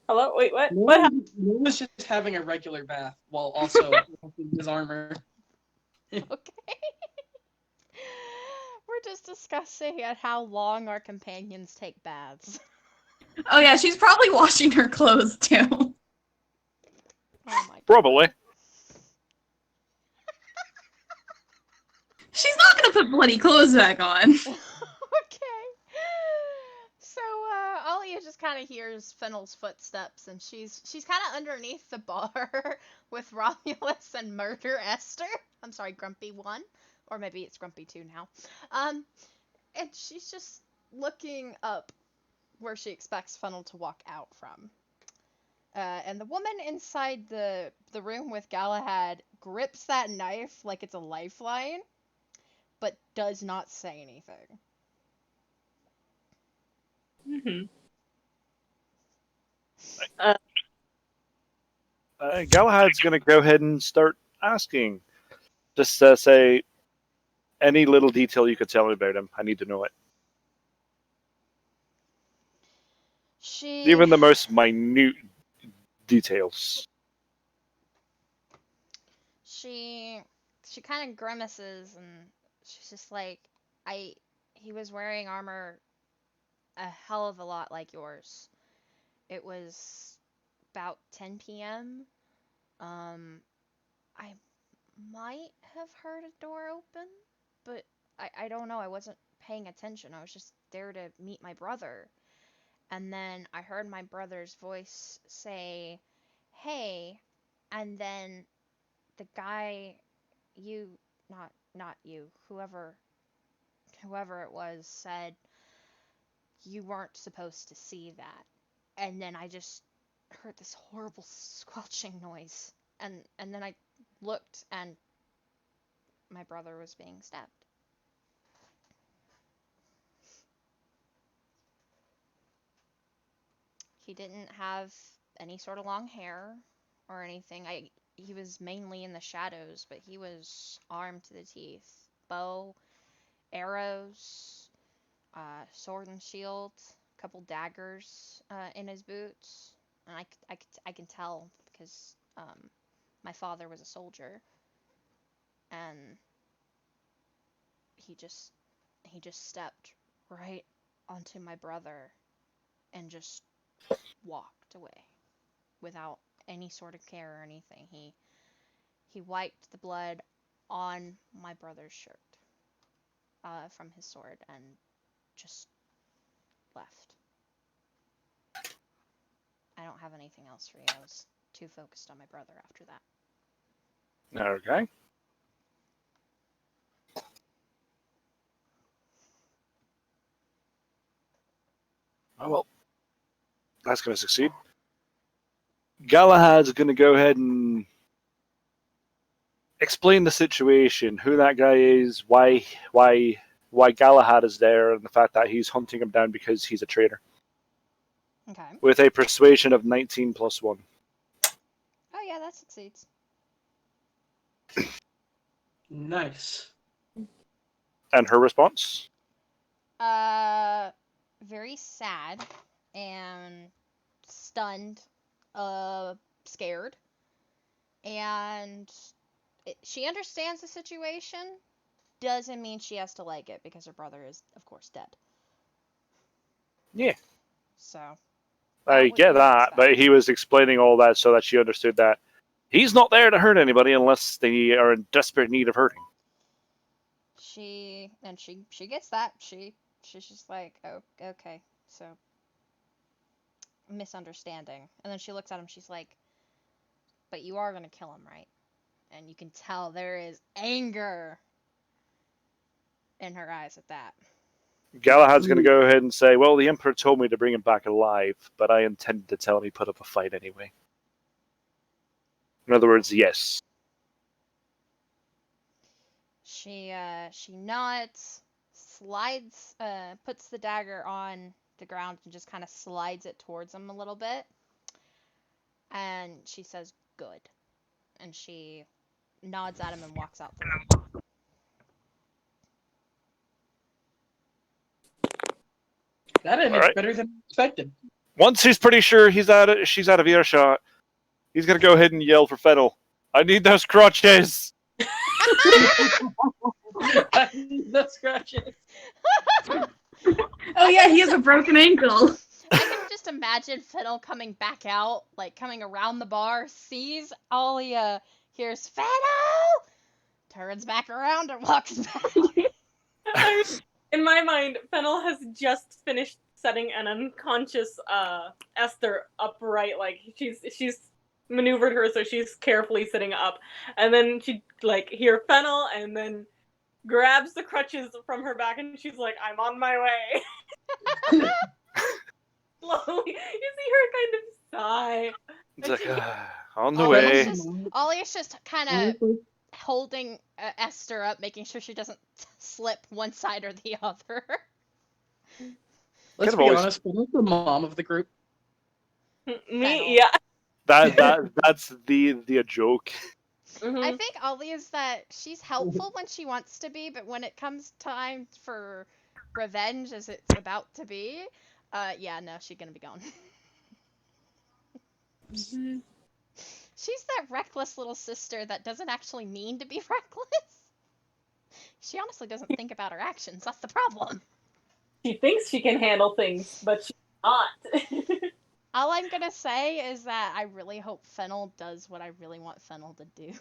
Hello? Wait, what? What happened? Noah's just having a regular bath while also walking his armor. Okay. We're just discussing at how long our companions take baths. Oh yeah, she's probably washing her clothes too. Oh my god. Probably. She's not gonna put bloody clothes back on. Okay. So Alia just kind of hears Fennel's footsteps, and she's kind of underneath the bar with Romulus and Murder Esther. I'm sorry, Grumpy 1, or maybe it's Grumpy 2 now. And she's just looking up where she expects Fennel to walk out from. And the woman inside the room with Galahad grips that knife like it's a lifeline, but does not say anything. Mm-hmm. Galahad's going to go ahead and start asking. Just say, any little detail you could tell me about him. I need to know it. Even the most minute details. She kind of grimaces, and she's just like, he was wearing armor a hell of a lot like yours. It was about 10 p.m. I might have heard a door open, but I don't know. I wasn't paying attention. I was just there to meet my brother. And then I heard my brother's voice say, "Hey," and then the guy, not you, whoever it was, said you weren't supposed to see that. And then I just heard this horrible squelching noise, and then I looked, and my brother was being stabbed. He didn't have any sort of long hair or anything. He was mainly in the shadows, but he was armed to the teeth. Bow, arrows, sword and shield, a couple daggers in his boots. And I can tell because my father was a soldier, and he just stepped right onto my brother and just walked away without any sort of care or anything. He wiped the blood on my brother's shirt from his sword and just left. I don't have anything else for you. too focused on my brother after that. Okay. Oh, well, that's going to succeed. Galahad's going to go ahead and explain the situation, who that guy is, why Galahad is there, and the fact that he's hunting him down because he's a traitor. Okay. With a persuasion of 19 plus 1. Oh yeah, that succeeds. Nice. And her response? Very sad and stunned, scared, and she understands the situation. Doesn't mean she has to like it because her brother is, of course, dead. Yeah. So. I get that, but he was explaining all that so that she understood that he's not there to hurt anybody unless they are in desperate need of hurting. She gets that. She's just like, oh, okay, so misunderstanding. And then she looks at him. She's like, but you are gonna kill him, right? And you can tell there is anger in her eyes at that. Galahad's going to go ahead and say, well, the Emperor told me to bring him back alive, but I intended to tell him he put up a fight anyway. In other words, yes. She nods, slides, puts the dagger on the ground and just kind of slides it towards him a little bit. And she says, good. And she nods at him and walks out the room. That ended better than expected. Once he's pretty sure she's out of earshot, he's going to go ahead and yell for Fennel. I need those crutches! I need those crutches. Oh yeah, he has a broken ankle. I can just imagine Fennel coming back out, like coming around the bar, sees Alia, hears Fennel, turns back around and walks back. In my mind, Fennel has just finished setting an unconscious Esther upright, like she's maneuvered her so she's carefully sitting up, and then she hear Fennel and then grabs the crutches from her back and she's like, I'm on my way. Slowly, you see her kind of sigh. It's like, on the way. Alia's just kind of holding Esther up, making sure she doesn't slip one side or the other. Let's be honest, Fennel's the mom of the group. Me, yeah. That's the joke. Mm-hmm. I think Alia's that she's helpful when she wants to be, but when it comes time for revenge, as it's about to be, yeah, no, she's gonna be gone. Mm-hmm. She's that reckless little sister that doesn't actually mean to be reckless. She honestly doesn't think about her actions. That's the problem. She thinks she can handle things, but she's not. All I'm gonna say is that I really hope Fennel does what I really want Fennel to do.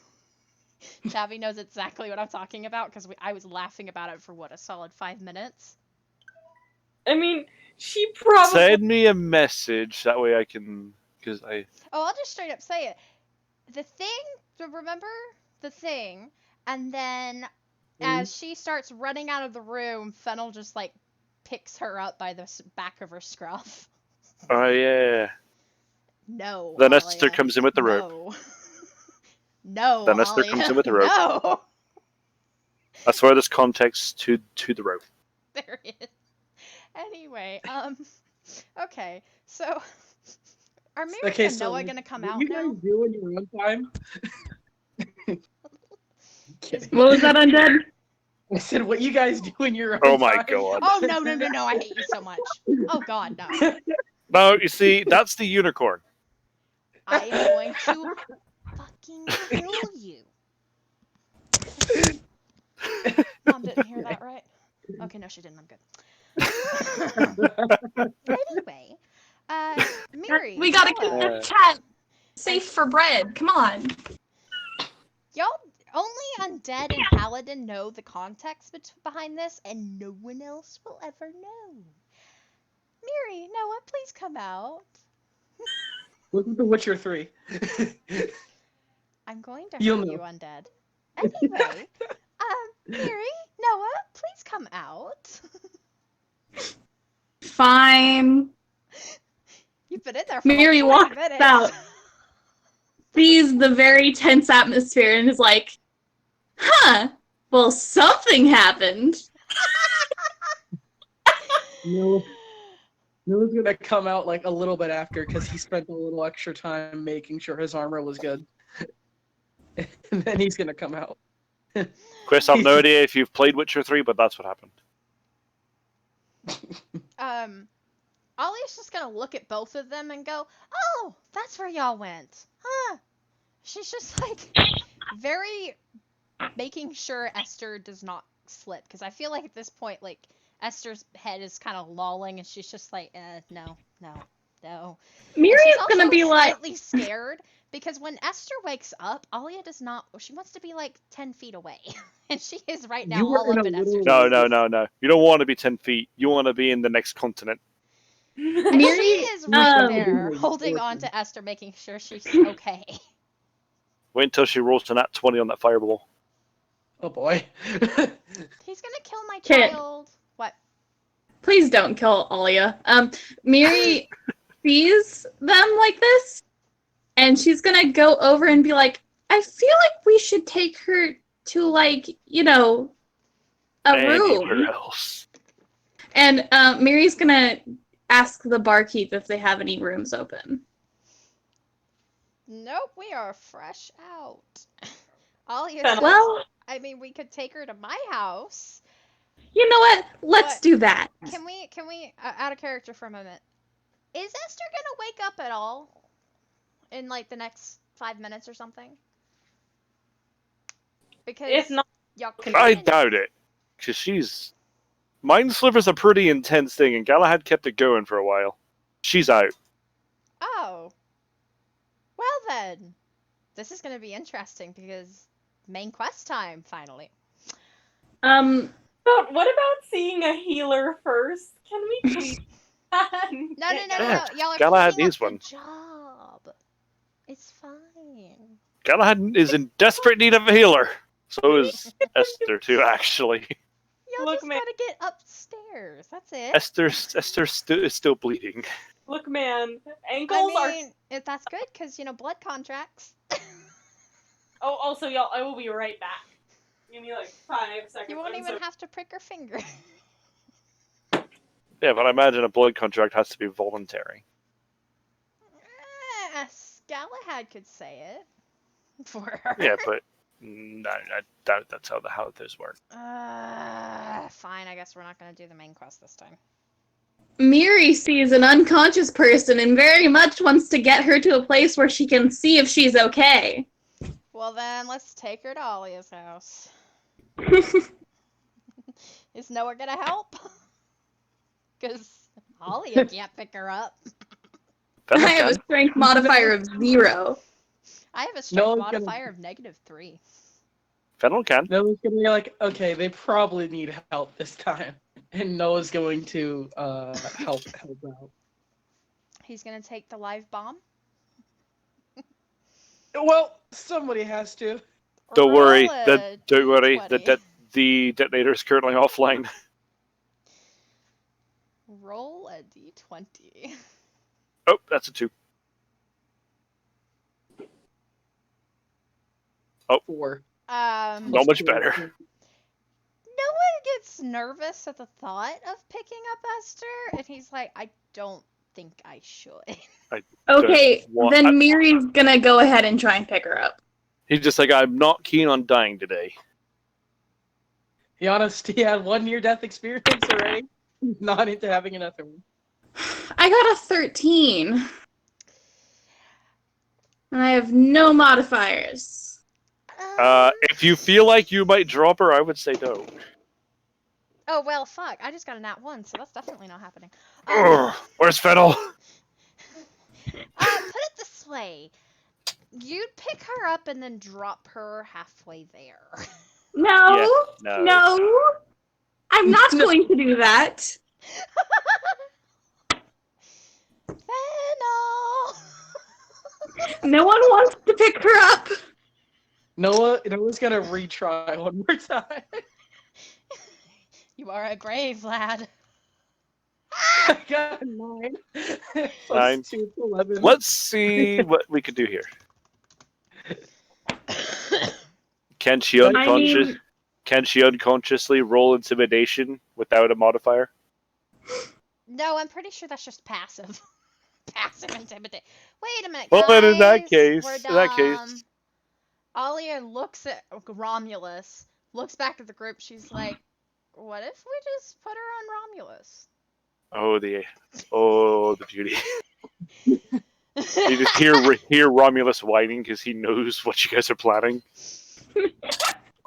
Chavi knows exactly what I'm talking about because I was laughing about it for a solid 5 minutes. I mean, she probably send me a message that way I can, because I. Oh, I'll just straight up say it. The thing, remember the thing, and then as she starts running out of the room, Fennel just picks her up by the back of her scruff. Oh yeah. No. Then Alia, Esther comes in with the rope. No. Then Esther Alia, comes in with the rope. No. That's why there's context to the rope. There is. Anyway, okay, so are Miri and Noah gonna come out you now? guys do in your own time? What was that, Undead? I said, what you guys do in your own Oh my time? god. Oh no! I hate you so much. Oh god, no. No, you see, that's the unicorn. I am going to fucking kill you. Mom didn't hear that, right? Okay, no, she didn't. I'm good. Anyway, Miri, We gotta Noah, keep the cat safe for bread. Come on. y'all, only Undead and Paladin know the context behind this, and no one else will ever know. Miri, Noah, please come out. Look at The Witcher 3. I'm going to You'll hurt know. you, Undead. Anyway, Miri, Noah, please come out. Fine. You've been in there for Miri like 20 walks minutes. out, sees the very tense atmosphere, and is like, huh, well, something happened. Noah's gonna come out like a little bit after because he spent a little extra time making sure his armor was good. And then he's gonna come out. Chris, I've no idea if you've played Witcher 3, but that's what happened. Ollie's just gonna look at both of them and go, "Oh, that's where y'all went, huh?" She's just like very making sure Esther does not slip, because I feel like at this point, like Esther's head is kind of lolling, and she's just like, no. Miri's She's gonna also be like, slightly scared because when Esther wakes up, Alia does not. She wants to be like 10 feet away, and she is right now You were all in up a in little- Esther's. No. You don't want to be 10 feet. You want to be in the next continent. And Miri, she is right um, there, holding on to Esther, making sure she's okay. Wait until she rolls a nat 20 on that fireball. Oh boy. He's gonna kill my Kit. child. What? please don't kill Alia. Miri sees them like this, and she's gonna go over and be like, I feel like we should take her to, like, a Anywhere room. else. And Miri's gonna ask the barkeep if they have any rooms open. Nope, we are fresh out. Alia Fennel. says, Well, I mean, we could take her to my house. you know what? Let's What? do that. Can we out of character for a moment? Is Esther gonna wake up at all in like the next 5 minutes or something? Because If not, y'all I couldn't- doubt it. Because she's... Mind Sliver's a pretty intense thing, and Galahad kept it going for a while. She's out. Oh. Well then. This is gonna be interesting because main quest time, finally. what about seeing a healer first? Can we please? No. Yeah, Y'all are Galahad picking up needs the one. job. It's fine. Galahad is in desperate need of a healer. So is Esther, too, actually. Y'all Look, just man. gotta get upstairs. That's it. Esther is still bleeding. Look, man, I ankles are. mean, if that's good, because, blood contracts. Oh, also, y'all, I will be right back. Give me like 5 seconds. You won't I'm even so- have to prick her finger. Yeah, but I imagine a blood contract has to be voluntary. Galahad could say it for her. Yeah, but no, I doubt that's how those work. Fine, I guess we're not gonna do the main quest this time. Miri sees an unconscious person and very much wants to get her to a place where she can see if she's okay. Well then, let's take her to Alia's house. Is Noah gonna help? Because Alia can't pick her up. Fennel I have a can. strength modifier of 0. I have a strength Noah's modifier of -3. Fennel can. Noah's gonna be like, okay, they probably need help this time. And Noah's going to help out. He's gonna take the live bomb. Well, somebody has to. Don't worry. Roll a Don't worry. D20. The detonator is currently offline. Roll a d20. Oh, that's a 2. 4. Not much better. Noah gets nervous at the thought of picking up Esther, and he's like, I don't think I should. Okay, What? then Miri's gonna go ahead and try and pick her up. He's just like, I'm not keen on dying today. He honestly had 1 near-death experience already. He's not into having another one. I got a 13. And I have no modifiers. If you feel like you might drop her, I would say no. Oh, well, fuck. I just got a nat 1, so that's definitely not happening. Ugh, where's Fennel? Put it this way. You'd pick her up and then drop her halfway there. No, Yeah, no. no. I'm not going to do that. Fennel! No one wants to pick her up. Noah's gonna retry one more time. You are a brave lad. I got a 9. 9. Plus 2 is 11. Let's see what we could do here. Can she unconsciously roll intimidation without a modifier? No, I'm pretty sure that's just passive. Passive intimidate. Wait a minute, Well, guys. then in that case, We're Alia looks at Romulus, looks back at the group. She's like, "What if we just put her on Romulus?" oh the beauty. You just hear Romulus whining because he knows what you guys are planning,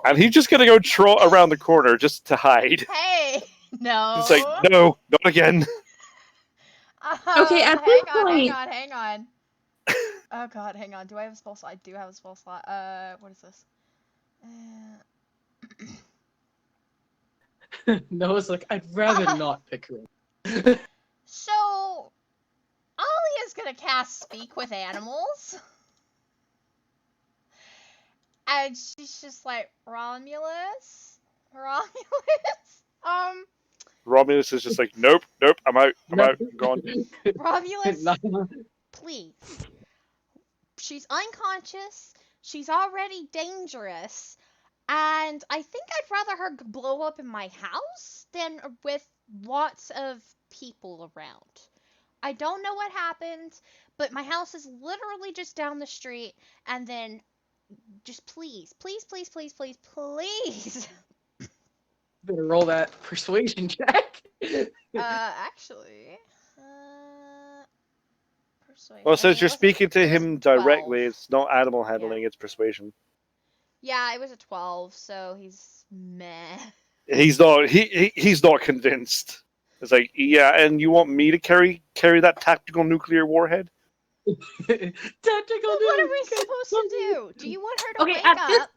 and he's just gonna go troll around the corner just to hide. Hey, no. It's like, no, not again. Okay, at this point- hang on. Oh god, hang on. Do I have a spell slot? I do have a spell slot. What is this? Noah's like, I'd rather not pick her up. So, Alia's gonna cast Speak with Animals. And she's just like, Romulus? Romulus is just like, nope, I'm out, I'm gone. Romulus, No. please. She's unconscious. She's already dangerous. And I think I'd rather her blow up in my house than with lots of people around. I don't know what happened, but my house is literally just down the street. And then, just please. Better roll that persuasion check. Actually, persuasion. Well, since I mean, you're it was- speaking to it was him directly, 12. it's not animal handling, it's persuasion. Yeah, it was a 12, so he's meh. He's not convinced. It's like, yeah, and you want me to carry that tactical nuclear warhead? Tactical. What are we supposed to do? Do you want her to Okay, wake at this- up?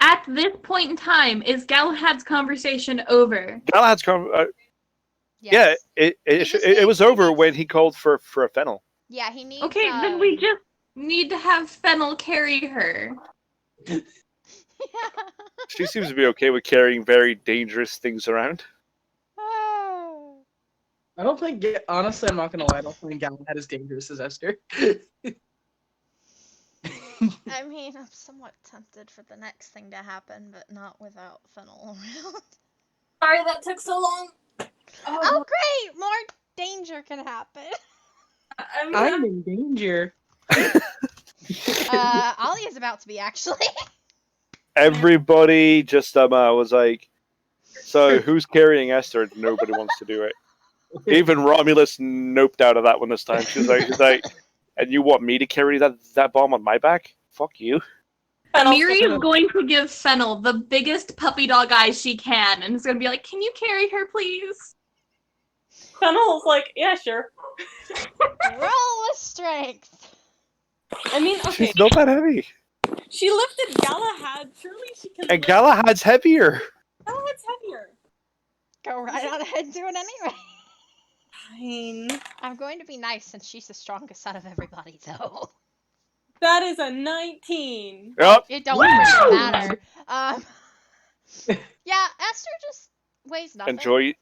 At this point in time, is Galahad's conversation over? Galahad's Yes. yeah, just it was needs- over when he called for a Fennel. Yeah, he needs. Okay, then we just need to have Fennel carry her. She seems to be okay with carrying very dangerous things around. I don't think, honestly, I'm not gonna lie, I don't think Galahad is dangerous as Esther. I mean, I'm somewhat tempted for the next thing to happen, but not without Fennel around. Sorry that took so long. Oh, great! More danger can happen. I mean, I'm in danger. Alia's about to be, actually. Everybody just was like, so who's carrying Esther? Nobody wants to do it. Even Romulus noped out of that one this time. She's like, and you want me to carry that bomb on my back? Fuck you. Miri is going to give Fennel the biggest puppy dog eyes she can, and is going to be like, "Can you carry her, please?" Fennel's like, yeah, sure. Roll with strength. I mean, okay, She's not that heavy. she lifted Galahad. Surely she can. And Galahad's heavier. Galahad's heavier. Go right on ahead and do it anyway. Fine. I'm going to be nice since she's the strongest out of everybody, though. That is a 19. Yep. It don't freaking matter. Yeah, Esther just weighs nothing. Enjoy.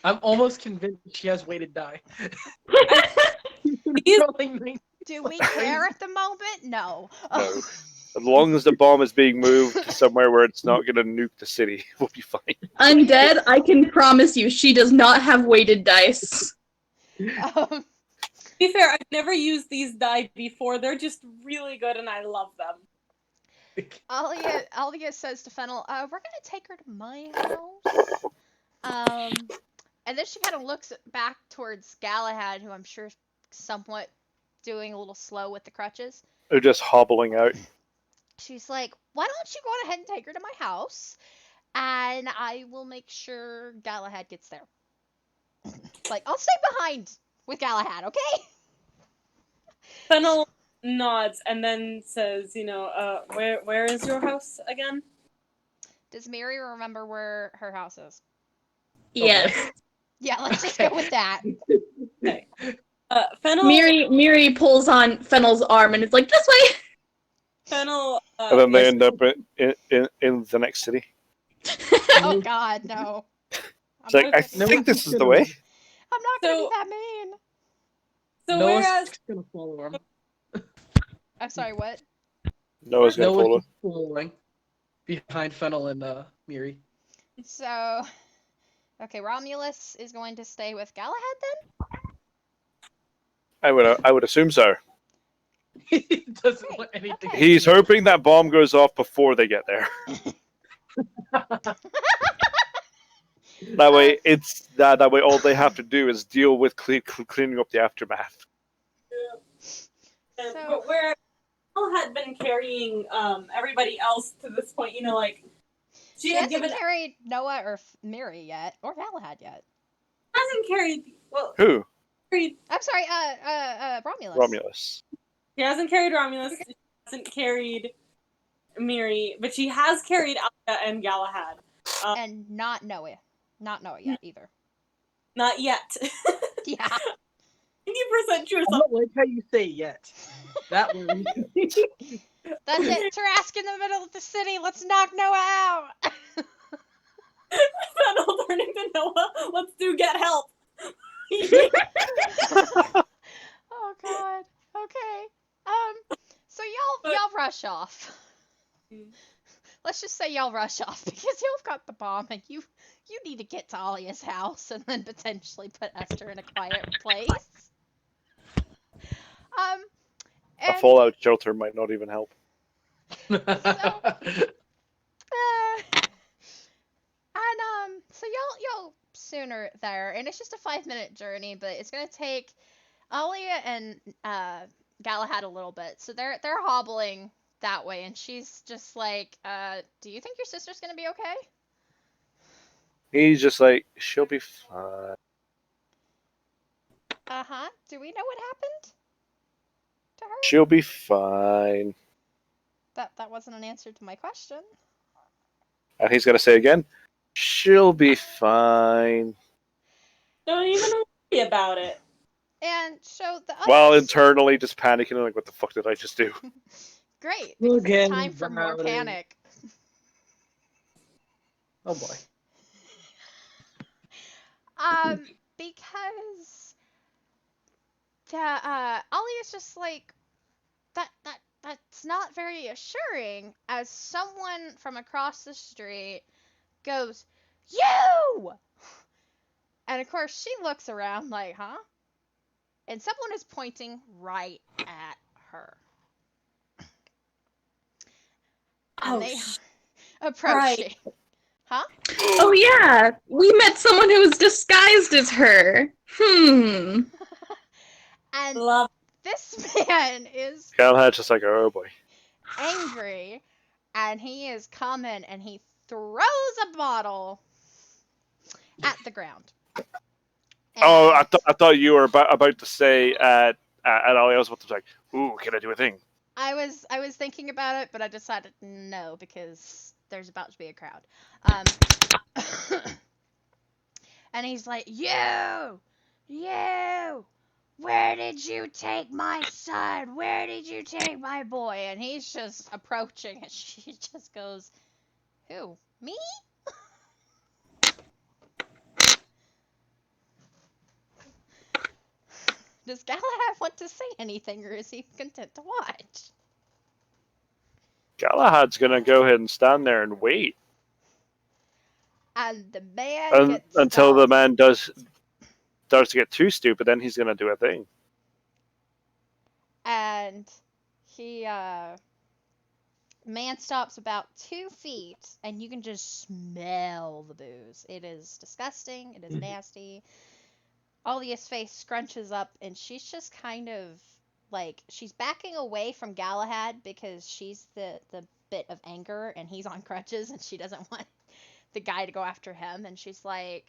I'm almost convinced she has weighted die. He's- Do we care at the moment? No. No. As long as the bomb is being moved to somewhere where it's not going to nuke the city, we'll be fine. Undead, I can promise you, she does not have weighted dice. Um, To be fair, I've never used these die before. They're just really good and I love them. Alia says to Fennel, we're gonna take her to my house. And then she kind of looks back towards Galahad, who I'm sure is somewhat doing a little slow with the crutches. They're just hobbling out. She's like, why don't you go ahead and take her to my house, and I will make sure Galahad gets there. Like, I'll stay behind with Galahad, okay? Fennel nods and then says, where is your house again? Does Miri remember where her house is? Yes. Yeah, let's just go with that. Okay. Fennel. Miri pulls on Fennel's arm and it's like, this way! Fennel. And then they yes. end up in the next city. Oh God, no. It's like, I No, think this is the way. I'm not gonna So- be that mean. So Noah's whereas gonna follow him. I'm sorry, what? Noah's gonna Noah's follow. just following behind Fennel and Miri. So, okay, Romulus is going to stay with Galahad then? I would assume so. He doesn't Great, want anything. okay. He's hoping that bomb goes off before they get there. That way, that way. All they have to do is deal with cleaning up the aftermath. So, but where Fennel had been carrying everybody else to this point, like she hasn't carried Noah or Miri yet, or Galahad yet. hasn't carried. Well, Who? carried. I'm sorry, Romulus. Romulus. She hasn't carried Romulus. She hasn't carried Miri, but she has carried Alka and Galahad. And not Noah. Not Noah yet either. Not yet. Yeah. 90% sure. I don't like how you say yet. That one. That's it. Trask in the middle of the city. Let's knock Noah out. Fennel turning to Noah. Let's do get help. Oh God. Okay. So y'all rush off. Let's just say y'all rush off because y'all got the bomb and you need to get to Alia's house and then potentially put Esther in a quiet place. A And, fallout shelter might not even help. so y'all sooner there, and it's just a 5-minute journey, but it's gonna take Alia and Galahad a little bit. So they're hobbling that way, and she's just like, do you think your sister's gonna be okay? He's just like, she'll be fine. Uh-huh. Do we know what happened to her? She'll be fine. That wasn't an answer to my question. And he's gonna say again, she'll be fine. Don't even worry about it. And so the While others... internally just panicking, like, what the fuck did I just do? Great, because Okay, it's time for more about it. panic. Oh boy. Because Ali's just like that's not very assuring as someone from across the street goes, "You!" And of course she looks around like, "Huh?" And someone is pointing right at her. And they approach right. it. Huh? Oh yeah, we met someone who was disguised as her. And Love. this man is Galahad's just like, oh boy. angry, and he is coming, and he throws a bottle at the ground. Oh, And I thought you were about to say at Ali. I was about to be like, ooh, can I do a thing? I was thinking about it, but I decided no because there's about to be a crowd. And he's like, "You, where did you take my son? Where did you take my boy?" And he's just approaching, and she just goes, "Who? Me?" Does Galahad want to say anything, or is he content to watch? Galahad's gonna go ahead and stand there and wait And the man gets until the stopped. man starts to get too stupid. Then he's gonna do a thing. And he man stops about 2 feet, and you can just smell the booze. It is disgusting. It is nasty. Alia's face scrunches up, and she's just kind of like she's backing away from Galahad because she's the bit of anger, and he's on crutches, and she doesn't want the guy to go after him. And she's like,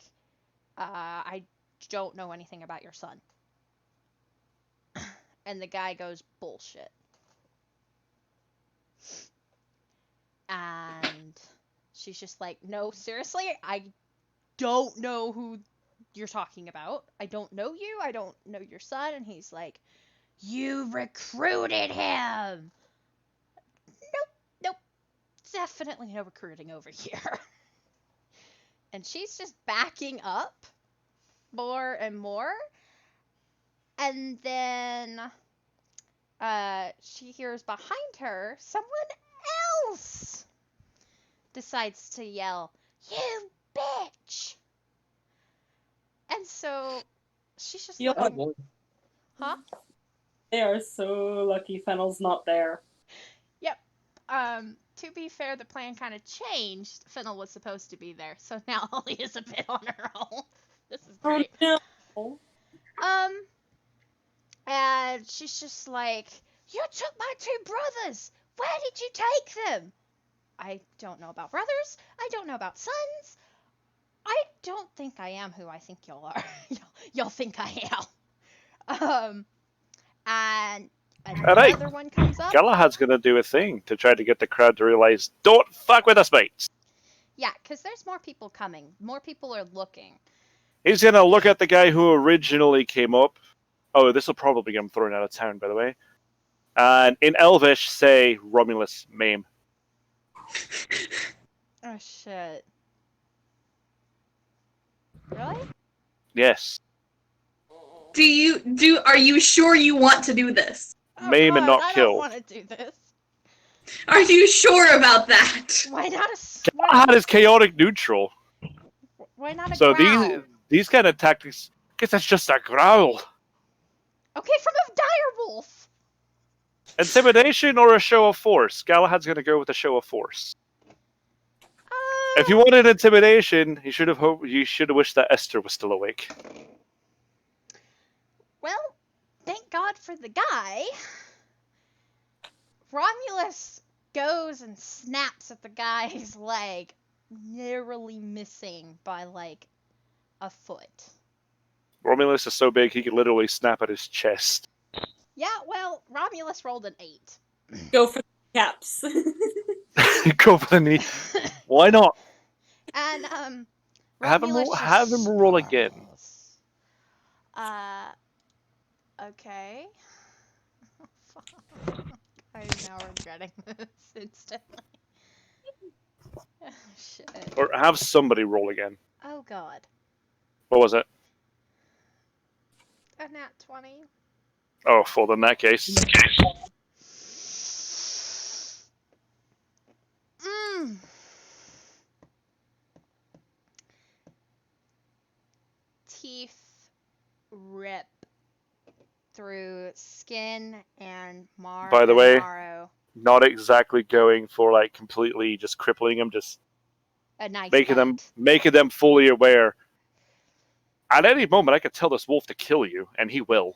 I don't know anything about your son. And the guy goes, bullshit. And she's just like, no, seriously, I don't know who you're talking about. I don't know you. I don't know your son. And he's like, you recruited him. Nope. Definitely no recruiting over here. And she's just backing up more and more. And then she hears behind her someone else decides to yell, you bitch! And so she's just You're looking, Oh, huh? They are so lucky Fennel's not there. Yep. To be fair, the plan kind of changed. Fennel was supposed to be there, so now Ollie is a bit on her own. This is great. Oh no. And she's just like, you took my two brothers! Where did you take them? I don't know about brothers. I don't know about sons. I don't think I am who I think y'all are. Y'all think I am. And Alright. another one comes up. Galahad's gonna do a thing to try to get the crowd to realize, don't fuck with us, mates. Yeah, because there's more people coming. More people are looking. He's gonna look at the guy who originally came up. Oh, this will probably get him thrown out of town, by the way. And in Elvish, say Romulus Mame. Oh shit. Really? Yes. Are you sure you want to do this? Oh, Maim and God, not I kill. don't want to do this. Are you sure about that? Why not Galahad is chaotic neutral. Why not a So growl? these kind of tactics, I guess that's just a growl. Okay, from a dire wolf. Intimidation or a show of force? Galahad's gonna go with a show of force. If you wanted intimidation, you should have wished that Esther was still awake. Well, thank God for the guy. Romulus goes and snaps at the guy's leg, narrowly missing by like a foot. Romulus is so big he could literally snap at his chest. Yeah, well, Romulus rolled an 8. Go for the caps. Go for the knee. Why not? And Have him Romulus have him roll again. snarls. Okay. Fuck. I'm now regretting this instantly. Oh, shit. Or have somebody roll again. Oh, God. What was it? A nat 20. Oh, well, in that case. Mm. Teeth rip through skin and By the way, marrow. Not exactly going for like completely just crippling them, just A nice making them fully aware. At any moment, I could tell this wolf to kill you, and he will.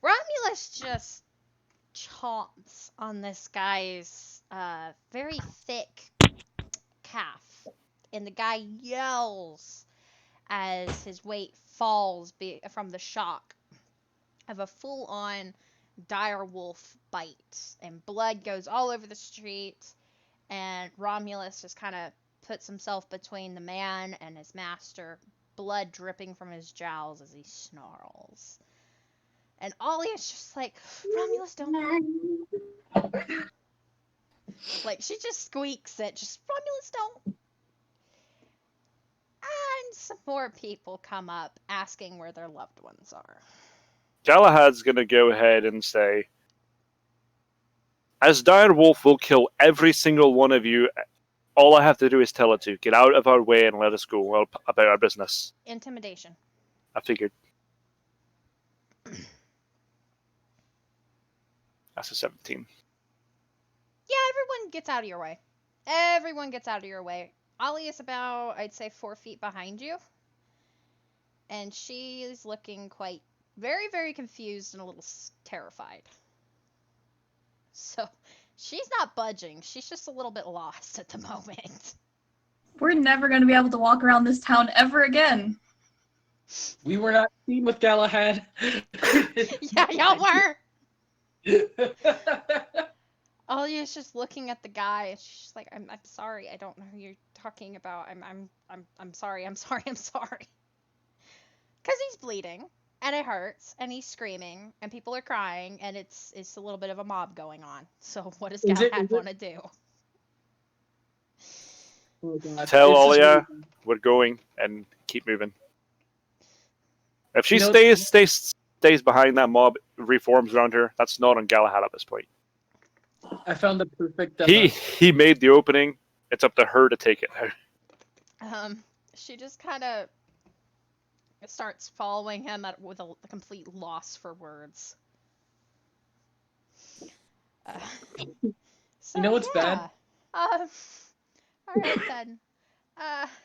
Romulus just chomps on this guy's very thick calf, and the guy yells as his weight falls from the shock of a full-on dire wolf bite, and blood goes all over the street, and Romulus just kind of puts himself between the man and his master, blood dripping from his jowls as he snarls. And Ollie is just like, Romulus, don't. Like, she just squeaks it, just, Romulus, don't. And some more people come up asking where their loved ones are. Galahad's gonna go ahead and say, as Direwolf will kill every single one of you, all I have to do is tell it to get out of our way and let us go about our business. Intimidation. I figured. That's a 17. Yeah, everyone gets out of your way. Everyone gets out of your way. Ollie is about, I'd say, 4 feet behind you. And she is looking quite, very, very confused and a little terrified. So, she's not budging. She's just a little bit lost at the moment. We're never going to be able to walk around this town ever again. We were not seen with Galahad. Yeah, y'all were. Alia's just looking at the guy, and she's just like, I'm sorry, I don't know who you're talking about. I'm sorry, I'm sorry, I'm sorry. Because he's bleeding, and it hurts, and he's screaming, and people are crying, and it's a little bit of a mob going on. So what does Galahad want to do? Oh, God. Tell This is Alia really- we're going and keep moving. If she You know- stays behind that mob, reforms around her, that's not on Galahad at this point. I found the perfect. He made the opening. It's up to her to take it now. She just kind of starts following him with a complete loss for words. So, You know what's bad? All right then.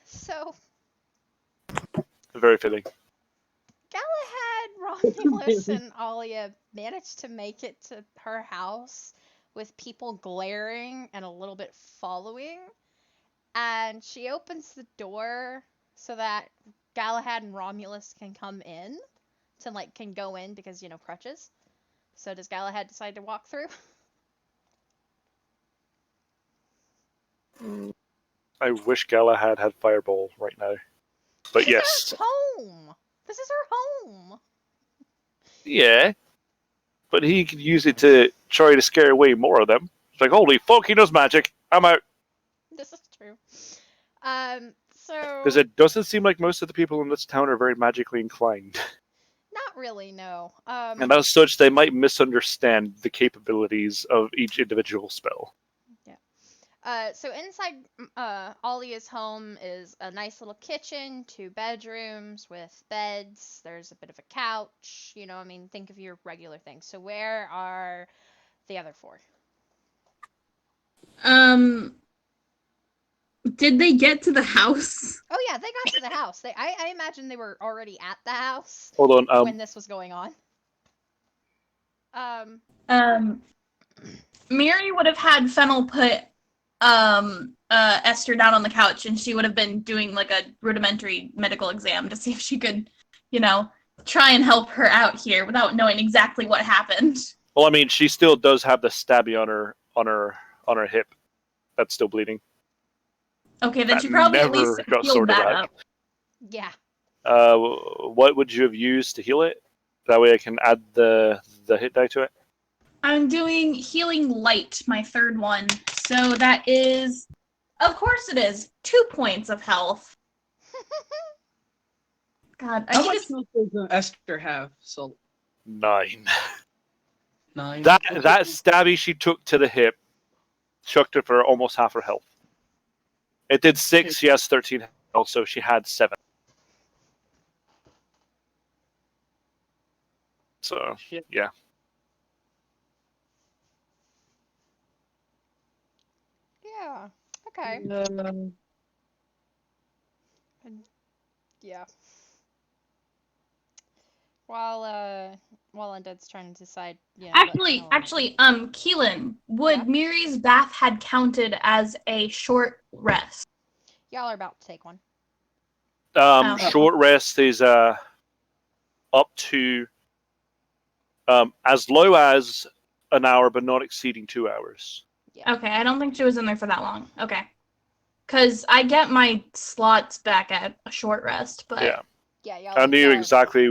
So Very fitting. Galahad, Romulus, and Alia managed to make it to her house with people glaring and a little bit following. And she opens the door so that Galahad and Romulus can come in, can go in because, crutches. So does Galahad decide to walk through? I wish Galahad had Fireball right now. But This yes. is her home! This is her home! Yeah. But he could use it to try to scare away more of them. It's like, holy fuck, he knows magic. I'm out. This is true. Because it doesn't seem like most of the people in this town are very magically inclined. Not really, no. And as such, they might misunderstand the capabilities of each individual spell. So inside Alia's home is a nice little kitchen, 2 bedrooms with beds. There's a bit of a couch. Think of your regular things. So where are the other 4? Did they get to the house? Oh yeah, they got to the house. I imagine they were already at the house Hold on. when this was going on. Miri would have had Fennel put Esther down on the couch, and she would have been doing like a rudimentary medical exam to see if she could, try and help her out here without knowing exactly what happened. Well, I mean, she still does have the stabby on her hip. That's still bleeding. Okay, then That she probably at never least got healed sorted that out. up. Yeah. What would you have used to heal it? That way I can add the hit die to it. I'm doing Healing Light, my 3rd one. So that is, of course it is, 2 points of health. God, How much health does Esther have? So 9. 9. That Okay. stabby she took to the hip chucked her for almost half her health. It did 6, she has 13 health, so she had 7. So, Shit. yeah. Yeah. Okay. Yeah. While Undead's trying to decide, Actually, Keelan, would Miri's bath had counted as a short rest? y'all are about to take one. Short rest is up to as low as an hour, but not exceeding 2 hours. Yeah. Okay, I don't think she was in there for that long. Okay. Because I get my slots back at a short rest, but... Yeah. Yeah, y'all. I knew exactly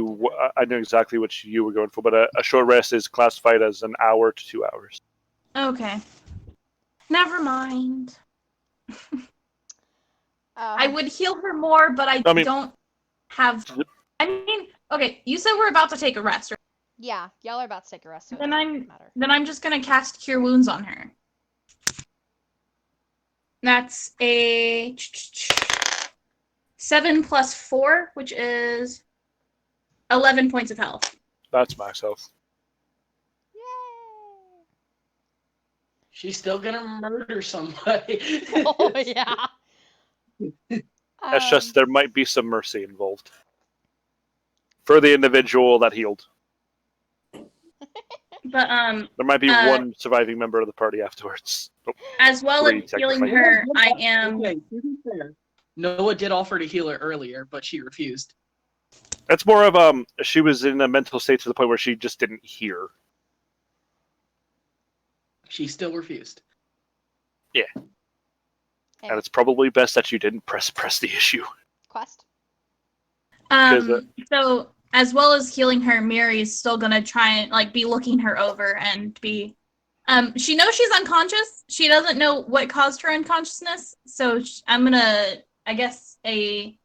what you were going for, but a short rest is classified as an hour to 2 hours. Okay. Never mind. I would heal her more, but I don't have... I mean, okay, you said we're about to take a rest, right? Yeah, y'all are about to take a rest. So Then it doesn't matter. Then I'm just gonna cast Cure Wounds on her. That's a 7 plus 4, which is 11 points of health. That's max health. Yay! She's still gonna murder somebody. Oh yeah. It's just there might be some mercy involved for the individual that healed. But There might be one surviving member of the party afterwards. Oh, as well 3 as healing technically. her, I am. Okay, to be fair, Noah did offer to heal her earlier, but she refused. It's more of she was in a mental state to the point where she just didn't hear. She still refused. And it's probably best that you didn't press the issue. Quest. 'Cause, So as well as healing her, Miri's still gonna try and like be looking her over and be. She knows she's unconscious. She doesn't know what caused her unconsciousness. So I'm gonna, I guess, a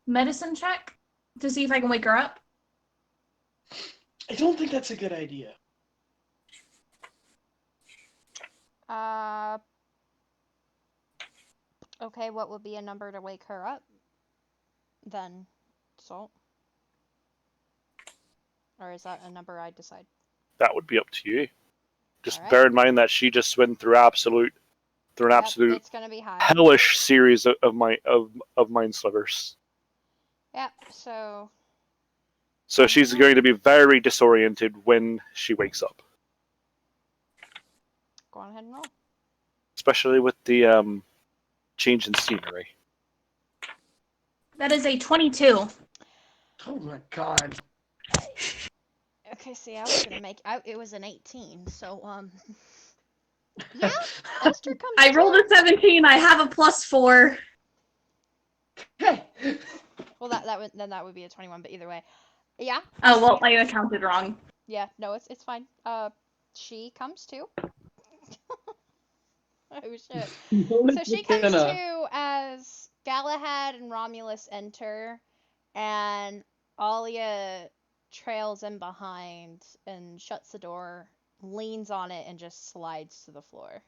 medicine check to see if I can wake her up. I don't think that's a good idea. Okay, what would be a number to wake her up? Then, Salt? Or is that a number I decide? that would be up to you. Just Alright. bear in mind that she just went through an absolute It's gonna be high. hellish series of mind slivers. Yep, so... So she's going to be very disoriented when she wakes up. Go on ahead and roll. Especially with the change in scenery. That is a 22. Oh my god. Okay, see, I was gonna make... it was an 18, so, yeah, Esther comes I rolled to. a 17. I have a +4. Hey. Well, that would be a 21, but either way. Yeah. Oh, well, I counted wrong. Yeah, no, it's fine. She comes to. Oh, shit. So she comes to as Galahad and Romulus enter, and Alia trails in behind and shuts the door, leans on it, and just slides to the floor.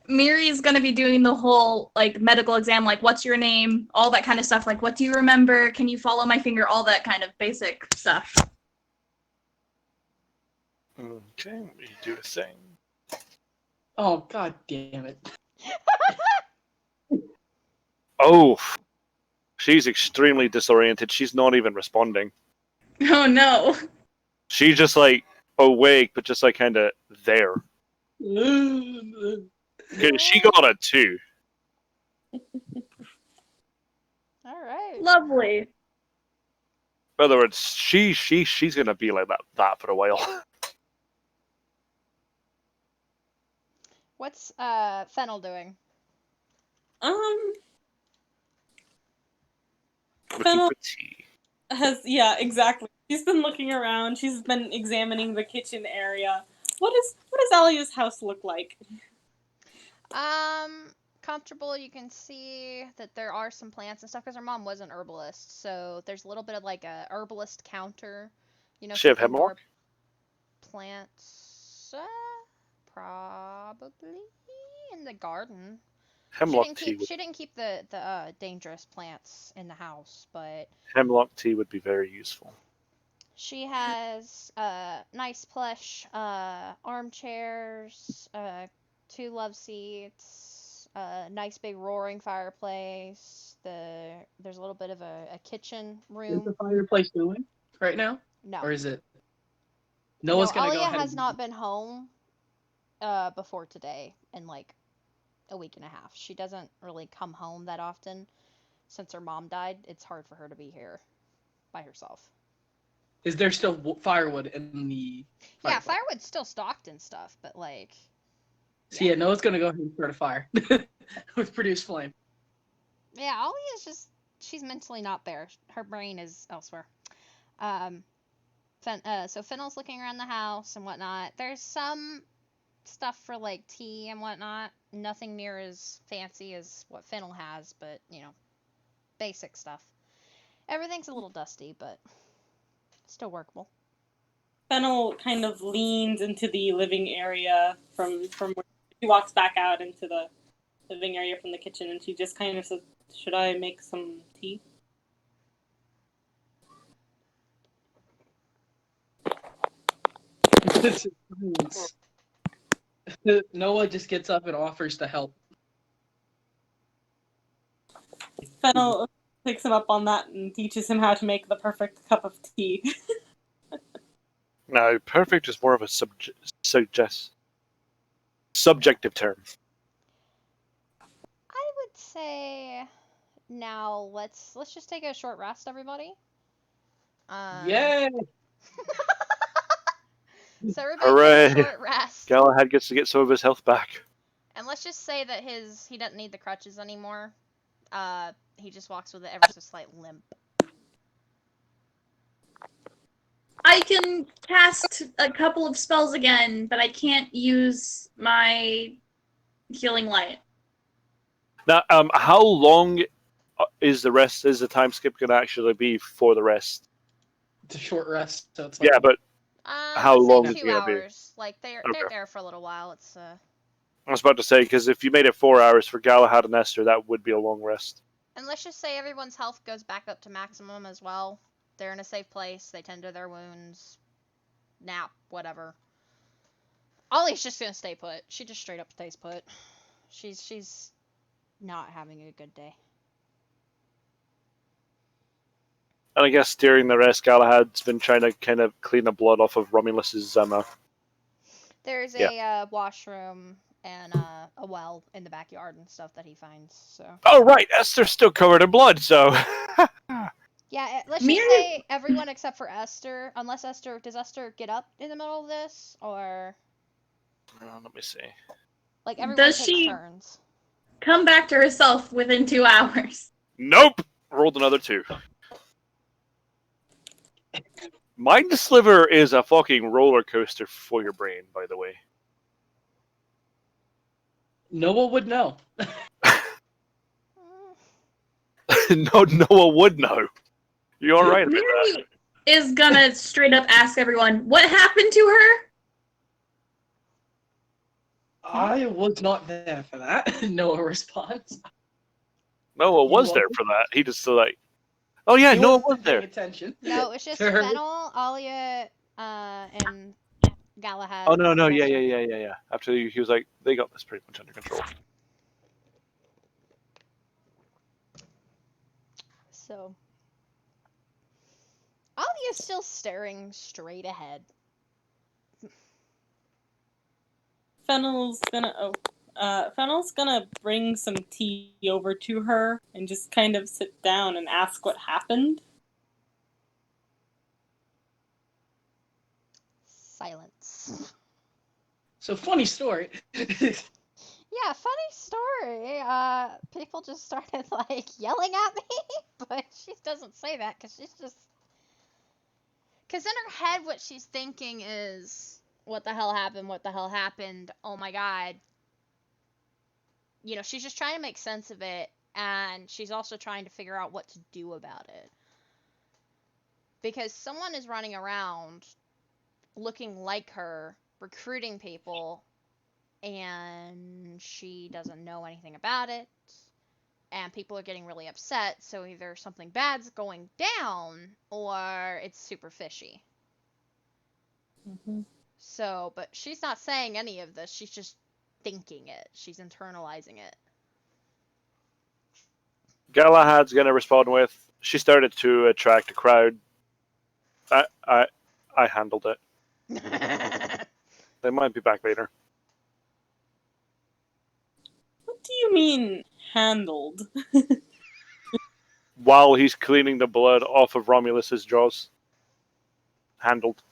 Miri's gonna be doing the whole like medical exam, like what's your name, all that kind of stuff, like what do you remember, can you follow my finger, all that kind of basic stuff. Okay, we do the same. Oh god damn it. Oh, she's extremely disoriented. She's not even responding. Oh no. She's just like awake, but just like kind of there. She got a 2. All right. Lovely. In other words, she's gonna be like that for a while. What's Fennel doing? Looking Fennel for tea. yeah, exactly. She's been looking around. She's been examining the kitchen area. What does Alia's house look like? Comfortable. You can see that there are some plants and stuff because her mom was an herbalist, so there's a little bit of like a herbalist counter. You know, She have some indoor hemlock? plants. Probably in the garden. Hemlock tea. She didn't keep the dangerous plants in the house, but Hemlock tea would be very useful. she has nice plush armchairs, 2 love seats, nice big roaring fireplace. There's a little bit of a kitchen Is room. the fireplace doing right now? No. Or is it? Noah's gonna Alia go ahead. has not been home before today in like a week and a half. She doesn't really come home that often. Since her mom died, it's hard for her to be here by herself. Is there still firewood in the Yeah, fireplace? firewood's still stocked and stuff, but like... So yeah, Noah's gonna go ahead and start a fire with produce flame. Yeah, Alia's just... she's mentally not there. Her brain is elsewhere. So Fennel's looking around the house and whatnot. There's some stuff for like tea and whatnot. Nothing near as fancy as what Fennel has, but you know, basic stuff. Everything's a little dusty, but still workable. Fennel kind of leans into the living area from where she walks back out into the living area from the kitchen, and she just kind of says, "Should I make some tea?" Noah just gets up and offers to help. Fennel picks him up on that and teaches him how to make the perfect cup of tea. No, perfect is more of a subjective term. I would say now let's just take a short rest, everybody. Yay! So everybody Hooray! gets a short rest. Galahad gets to get some of his health back. And let's just say that he doesn't need the crutches anymore. He just walks with an ever so slight limp. I can cast a couple of spells again, but I can't use my healing light. Now, how long is the time skip going to actually be for the rest? It's a short rest, so it's like Yeah, but how Let's long say is it 2 gonna be? hours. Like they're Okay. there for a little while. It's I was about to say, because if you made it 4 hours for Galahad and Esther, that would be a long rest. And let's just say everyone's health goes back up to maximum as well. They're in a safe place. They tend to their wounds. Nap, whatever. Ollie's just gonna stay put. She just straight up stays put. She's not having a good day. And I guess during the rest, Galahad's been trying to kind of clean the blood off of Romulus's There's a washroom and a well in the backyard and stuff that he finds. So. Oh right, Esther's still covered in blood, so. Yeah, let's just Miri- say everyone except for Esther. Unless does Esther get up in the middle of this, or Let me see. like everyone Does takes she- turns? Come back to herself within 2 hours. Nope. Rolled another 2. Mind Sliver is a fucking roller coaster for your brain, by the way. Noah would know. No, Noah would know. You all right about that? Miri is gonna straight up ask everyone, what happened to her? I was not there for that. Noah responds. Noah was You there want- for that. He just like, oh yeah, He Noah wasn't was paying there. Attention. No, it's just To her. Fennel, Alia, and Galahad. Oh no, and yeah. Esther. After he was like, they got this pretty much under control. So, Alia's still staring straight ahead. Fennel's gonna bring some tea over to her and just kind of sit down and ask what happened. Silence. So funny story. Yeah, funny story. People just started like yelling at me, but she doesn't say that because because in her head, what she's thinking is, "What the hell happened? What the hell happened? Oh my god!" You know, she's just trying to make sense of it, and she's also trying to figure out what to do about it because someone is running around, looking like her, recruiting people. And she doesn't know anything about it, and people are getting really upset, so either something bad's going down, or it's super fishy. Mm-hmm. So, but she's not saying any of this, she's just thinking it. She's internalizing it. Galahad's gonna respond with, she started to attract a crowd. I handled it. They might be back later. What do you mean, handled? While he's cleaning the blood off of Romulus's jaws. Handled.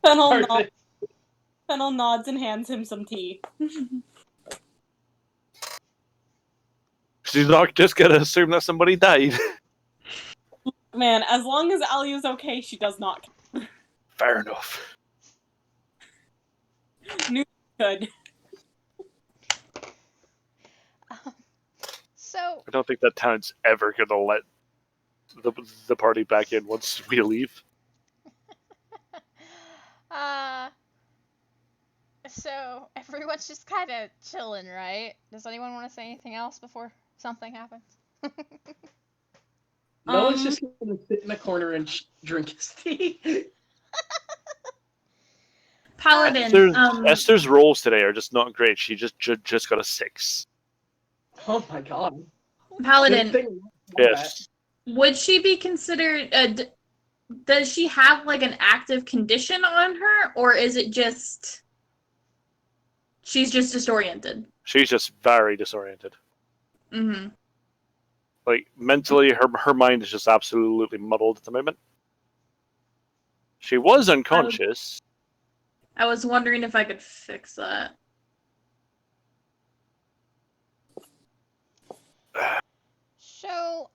Fennel nods and hands him some tea. She's not just gonna assume that somebody died. Man, as long as Alia's okay, she does not care. Fair enough. Good. So, I don't think that town's ever gonna let the party back in once we leave. so everyone's just kind of chilling, right? Does anyone want to say anything else before something happens? Noah's just gonna sit in a corner and drink his tea. Paladin, Esther's rolls today are just not great. She just got a 6. Oh my god. Paladin, Good thing. Yes. would she be considered, does she have like an active condition on her, or is it just, she's just disoriented? She's just very disoriented. Mm-hmm. Like mentally, her mind is just absolutely muddled at the moment. She was unconscious. I was wondering if I could fix that. So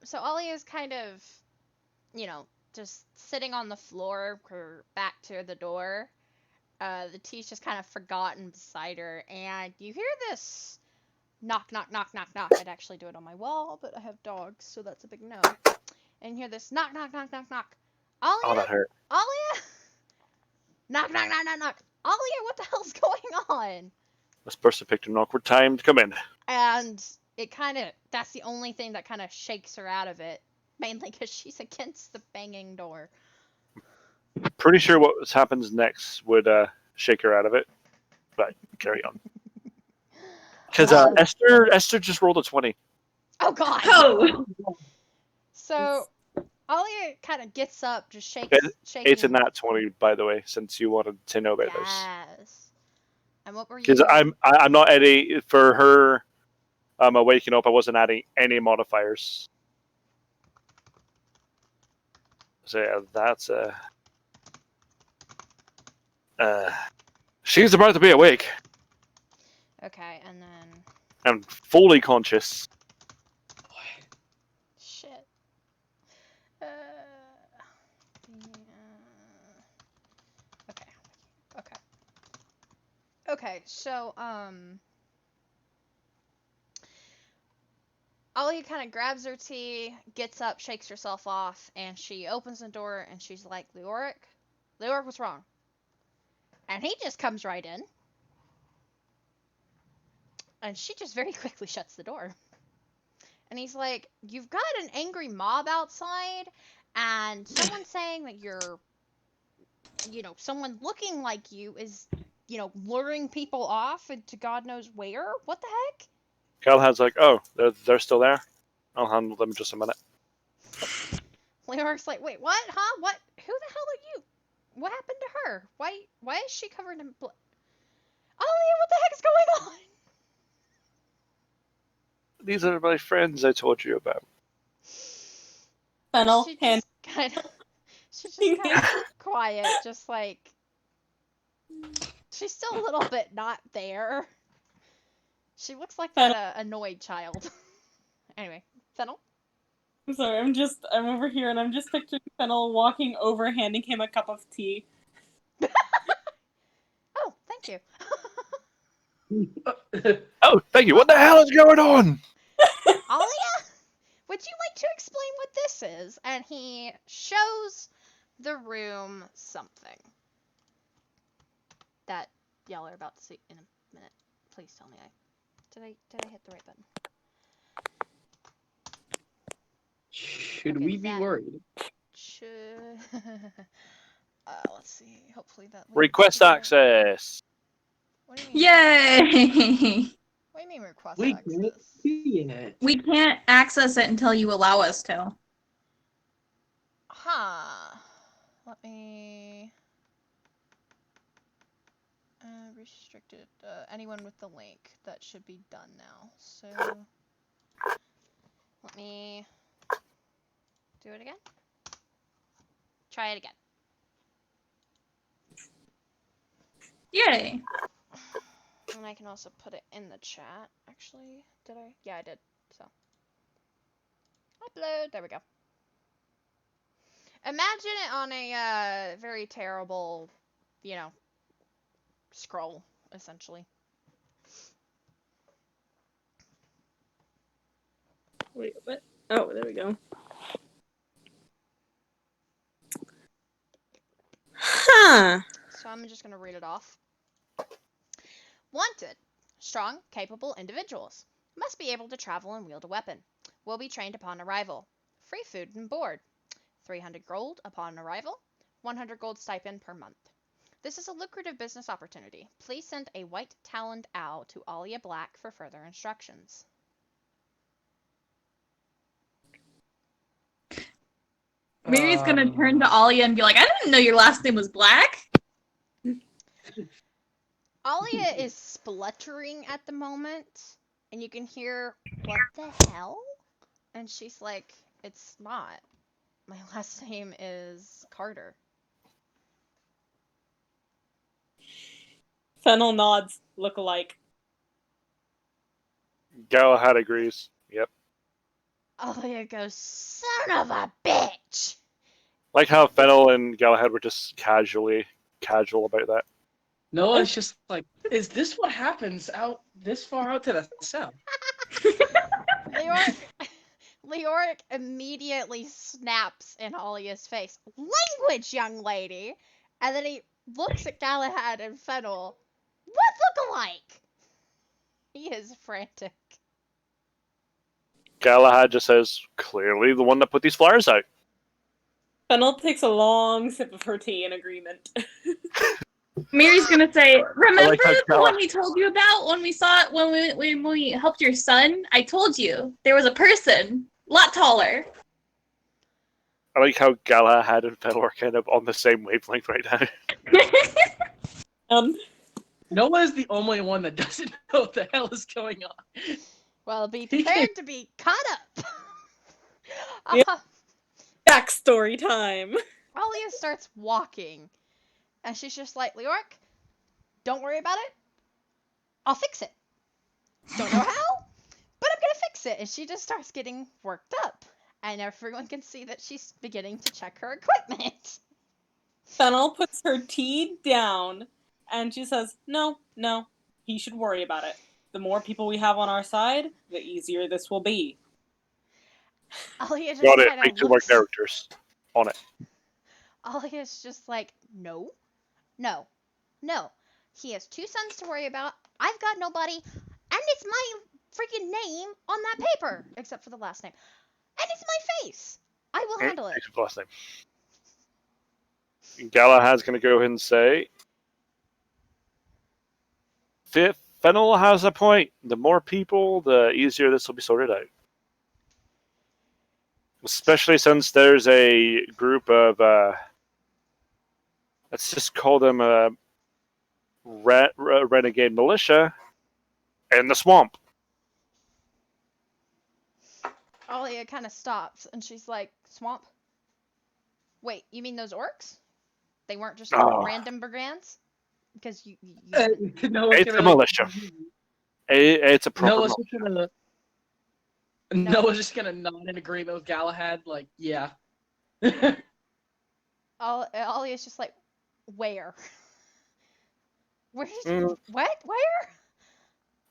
so Ollie is kind of, just sitting on the floor, her back to the door. The tea's just kind of forgotten beside her, and you hear this knock, knock, knock, knock, knock. I'd actually do it on my wall, but I have dogs, so that's a big no. And you hear this knock, knock, knock, knock, knock. Oh, Alia? that hurt. Alia? Knock, knock, knock, knock, knock. Alia, what the hell's going on? This person picked an awkward time to come in. And that's the only thing that kind of shakes her out of it. Mainly because she's against the banging door. Pretty sure what happens next would shake her out of it. But carry on. Because Esther just rolled a 20. Oh, God. Oh! So, Alia kind of gets up, just shaking. It's in that 20, by the way, since you wanted to know about this. Yes. And what were you? Because I'm not adding, for her waking up, I wasn't adding any modifiers. So yeah, that's she's about to be awake. Okay, and then... And fully conscious. Shit. Okay. Okay, so, Ollie kind of grabs her tea, gets up, shakes herself off, and she opens the door, and she's like, Leoric, what's wrong? And he just comes right in. And she just very quickly shuts the door. And he's like, you've got an angry mob outside, and someone saying that you're, someone looking like you is, luring people off into God knows where? What the heck? Galahad's like, oh, they're still there? I'll handle them in just a minute. Leoric's like, wait, what? Huh? What? Who the hell are you? What happened to her? Why is she covered in blood? Ollie, what the heck's going on? These are my friends I told you about. Fennel, She's just kind of quiet, just like, she's still a little bit not there. She looks like that annoyed child. Anyway, Fennel? I'm sorry, I'm over here and I'm just picturing Fennel walking over, handing him a cup of tea. Oh, thank you. Oh, thank you. What the hell is going on? Alia, would you like to explain what this is? And he shows the room something that y'all are about to see in a minute. Please tell me did I hit the right button? Should Okay, we be worried? Let's see. Hopefully that. Request access. What do you mean? Yay! What do you mean request We access? can't see it. We can't access it until you allow us to. Huh. Let me. Restricted. Anyone with the link. That should be done now. So. Let me. Do it again? Try it again. Yay! And I can also put it in the chat, actually. Did I? Yeah, I did. So. Upload. There we go. Imagine it on a very terrible, scroll, essentially. Wait, what? Oh, there we go. Huh. So I'm just going to read it off. Wanted. Strong, capable individuals. Must be able to travel and wield a weapon. Will be trained upon arrival. Free food and board. 300 gold upon arrival. 100 gold stipend per month. This is a lucrative business opportunity. Please send a white-taloned owl to Alia Black for further instructions. Miri's gonna turn to Alia and be like, I didn't know your last name was Black. Alia is spluttering at the moment, and you can hear, what the hell? And she's like, it's not My last name is Carter. Fennel nods, look alike. Galahad agrees. Yep. Alia goes, son of a bitch! Like how Fennel and Galahad were just casual about that. Noah's just like, is this what happens out this far out to the south? Leoric immediately snaps in Alia's face. Language, young lady! And then he looks at Galahad and Fennel. What look alike? He is frantic. Galahad just says, clearly the one that put these flyers out. Fennel takes a long sip of her tea in agreement. Miri's gonna say, remember how the one we told you about when we saw it when we helped your son? I told you there was a person, a lot taller. I like how Galahad and Fennel are kind of on the same wavelength right now. Noah is the only one that doesn't know what the hell is going on. Well, be prepared to be caught up. Yeah. Backstory time. Alia starts walking. And she's just like, Leoric, don't worry about it. I'll fix it. Don't know how, but I'm gonna fix it. And she just starts getting worked up. And everyone can see that she's beginning to check her equipment. Fennel puts her tea down and she says, no, he should worry about it. The more people we have on our side, the easier this will be. Alia just Got it. kinda Make 2 more looks- characters on it. Alia's just like, no. He has 2 sons to worry about. I've got nobody. And it's my freaking name on that paper. Except for the last name. And it's my face. I will handle it. Except for the last name. Galahad's going to go ahead and say, Fennel has a point. The more people, the easier this will be sorted out. Especially since there's a group of, let's just call them a renegade militia in the swamp. Alia kind of stops and she's like, swamp? Wait, you mean those orcs? They weren't just random brigands? Because you It's a militia. It's a proper militia. Noah's just gonna nod in agreement with Galahad, like, yeah. Alia's just like, where? What?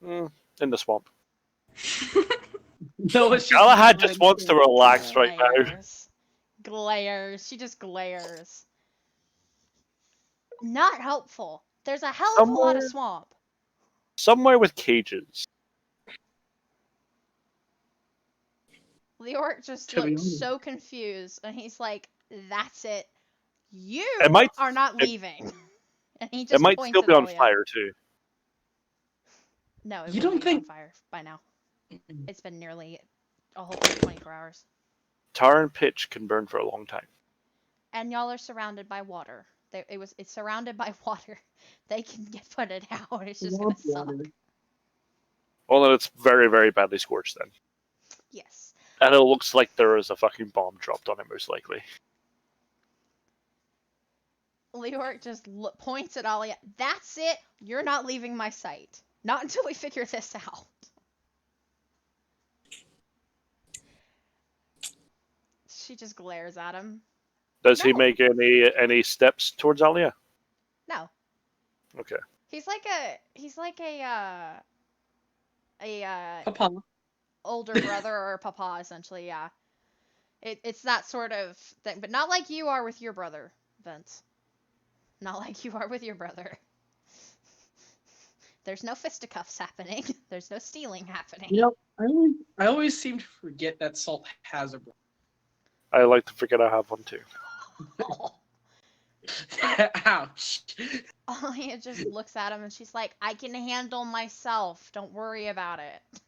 Where? In the swamp. Noah's Galahad just wants to relax right now. Glares. She just glares. Not helpful. There's a hell of a lot of swamp. Somewhere with cages. Leoric just looks so confused, and he's like, that's it. You are not leaving. And he just it might points still at be on Alia. fire, too. No, it You wouldn't don't be think- on fire by now. It's been nearly a whole 24 hours. Tar and pitch can burn for a long time. And y'all are surrounded by water. It's surrounded by water. They can put it out. It's just gonna suck. Well, then it's very, very badly scorched then. Yes. And it looks like there is a fucking bomb dropped on it, most likely. Leoric just points at Alia. That's it. You're not leaving my sight. Not until we figure this out. She just glares at him. Does he No. make any steps towards Alia? No. Okay. He's like a Papa. older brother or papa, essentially, yeah. It's that sort of thing, but not like you are with your brother, Vince. Not like you are with your brother. There's no fisticuffs happening. There's no stealing happening. You know, I always seem to forget that Salt has a brother. I like to forget I have one too. Ouch. Alia just looks at him and she's like, I can handle myself. Don't worry about it.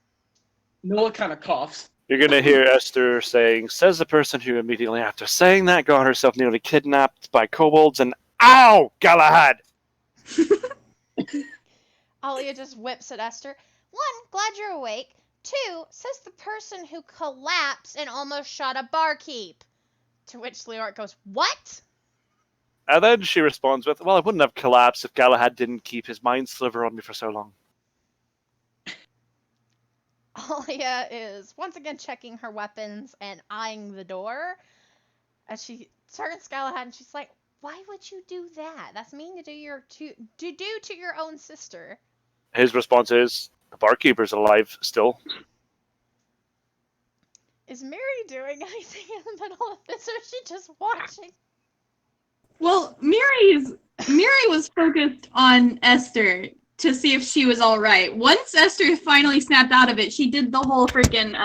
Noah kind of coughs. You're going to hear Esther saying, says the person who immediately after saying that got herself nearly kidnapped by kobolds and ow, Galahad! Alia just whips at Esther. 1, glad you're awake. 2, says the person who collapsed and almost shot a barkeep. To which Leoric goes, "What?" And then she responds with, "Well, I wouldn't have collapsed if Galahad didn't keep his mind sliver on me for so long." Alia is once again checking her weapons and eyeing the door. As she turns Galahad and she's like, "Why would you do that? That's mean to do to your own sister." His response is, "The barkeeper's alive still." Is Miri doing anything in the middle of this, or is she just watching? Well, Miri was focused on Esther to see if she was all right. Once Esther finally snapped out of it, she did the whole freaking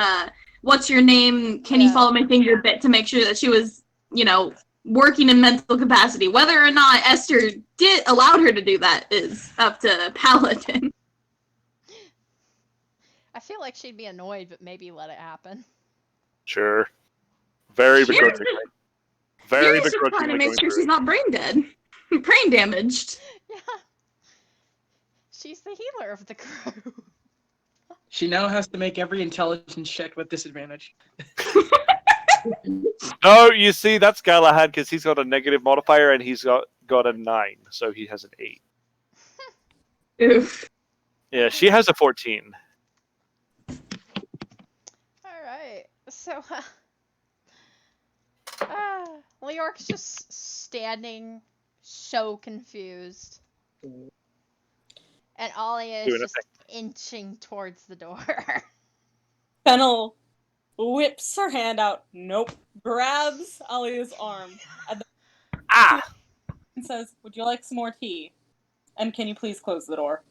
"What's your name? Can you follow my finger?" bit to make sure that she was, working in mental capacity. Whether or not Esther allowed her to do that is up to Paladin. I feel like she'd be annoyed, but maybe let it happen. Sure. Very begrudgingly. Very Miri's just trying to begrudgingly make going sure through she's it. not brain dead. Brain damaged. Yeah. She's the healer of the crew. She now has to make every intelligence check with disadvantage. No, you see, that's Galahad because he's got a negative modifier and he's got a 9, so he has an 8. Oof. Yeah, she has a 14. Alright, so, Leoric's just standing so confused. And Alia is Doing a just inching towards the door. Fennel whips her hand out. Nope. Grabs Alia's arm and says, "Would you like some more tea? And can you please close the door?"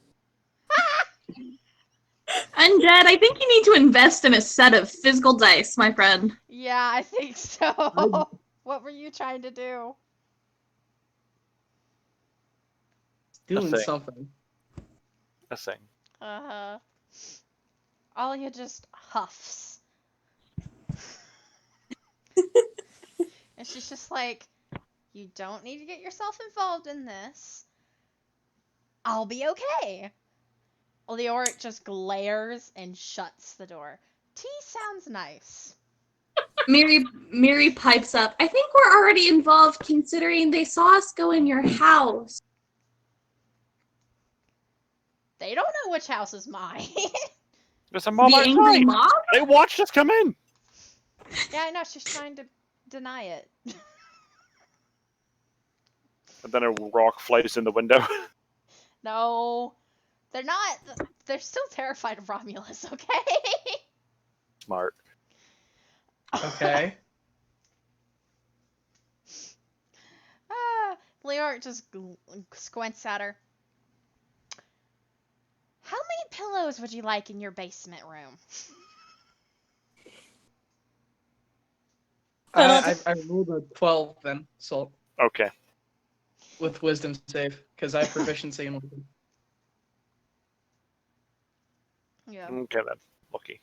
Undead, I think you need to invest in a set of physical dice, my friend. Yeah, I think so. What were you trying to do? Doing thing. something. A thing. Uh-huh. Alia just huffs. And she's just like, "You don't need to get yourself involved in this. I'll be okay." Leoric just glares and shuts the door. Tea sounds nice. Miri pipes up. I think we're already involved considering they saw us go in your house. They don't know which house is mine. There's a mob The angry outside. mob? They watched us come in. Yeah, I know. She's trying to deny it. And then a rock flies in the window. No. They're not. They're still terrified of Romulus, okay? Smart. Okay. Leoric just squints at her. "How many pillows would you like in your basement room?" I rolled a 12 then, so Okay. with wisdom save, because I have proficiency in wisdom. Yeah. Okay then. Lucky.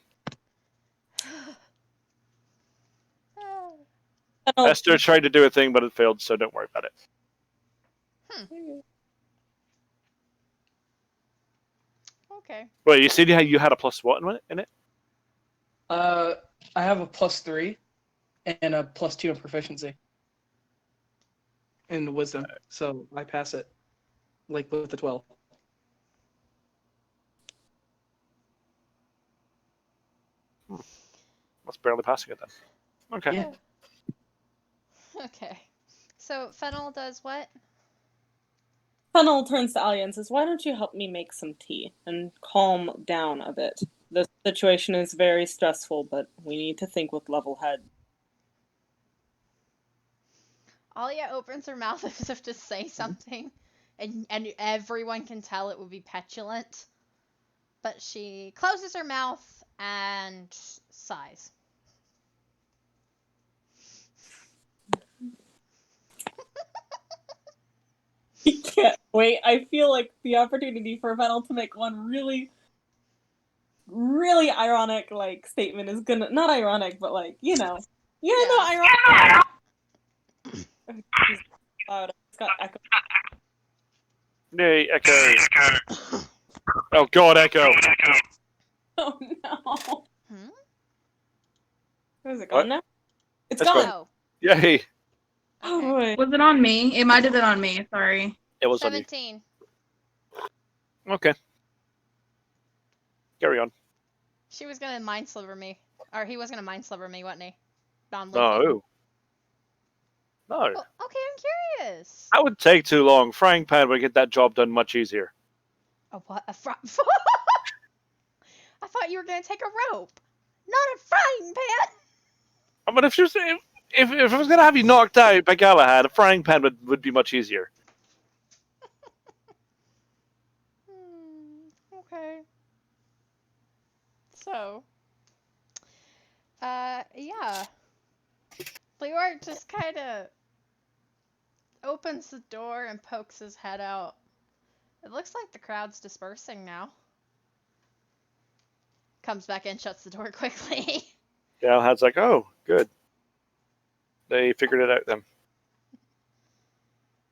Fennel, Esther tried to do a thing, but it failed, so don't worry about it. Okay. Wait, you said you had a plus what in it? I have a +3 and a +2 in proficiency in wisdom, so I pass it, like with the 12. That's barely passing it then. Okay. Yeah. Okay. So Fennel does what? Fennel turns to Alia and says, "Why don't you help me make some tea and calm down a bit? The situation is very stressful, but we need to think with level head." Alia opens her mouth as if to say something, and everyone can tell it would be petulant. But she closes her mouth and sighs. I can't wait. I feel like the opportunity for Fennel to make one really, really ironic statement is gonna not ironic, but ironic. She's loud. It's got echo. Yay, Echo. Oh god, Echo. Oh no. Hmm? Where is it What? gone now? It's Let's gone. go. Oh. Yay! Oh Okay. boy. Was it on me? It might have been on me. Sorry. It was on you. 17. Okay. Carry on. She was gonna mind sliver me. Or he was gonna mind sliver me, wasn't he? Non-lethal. No. No. Oh, okay, I'm curious. That would take too long. Frying pan would get that job done much easier. A what? A I thought you were gonna take a rope, not a frying pan. I mean, if I was gonna have you knocked out by Galahad, a frying pan would be much easier. Okay. So, yeah. Leor just kind of opens the door and pokes his head out. It looks like the crowd's dispersing now. Comes back in, shuts the door quickly. Galahad's like, oh, good. They figured it out then.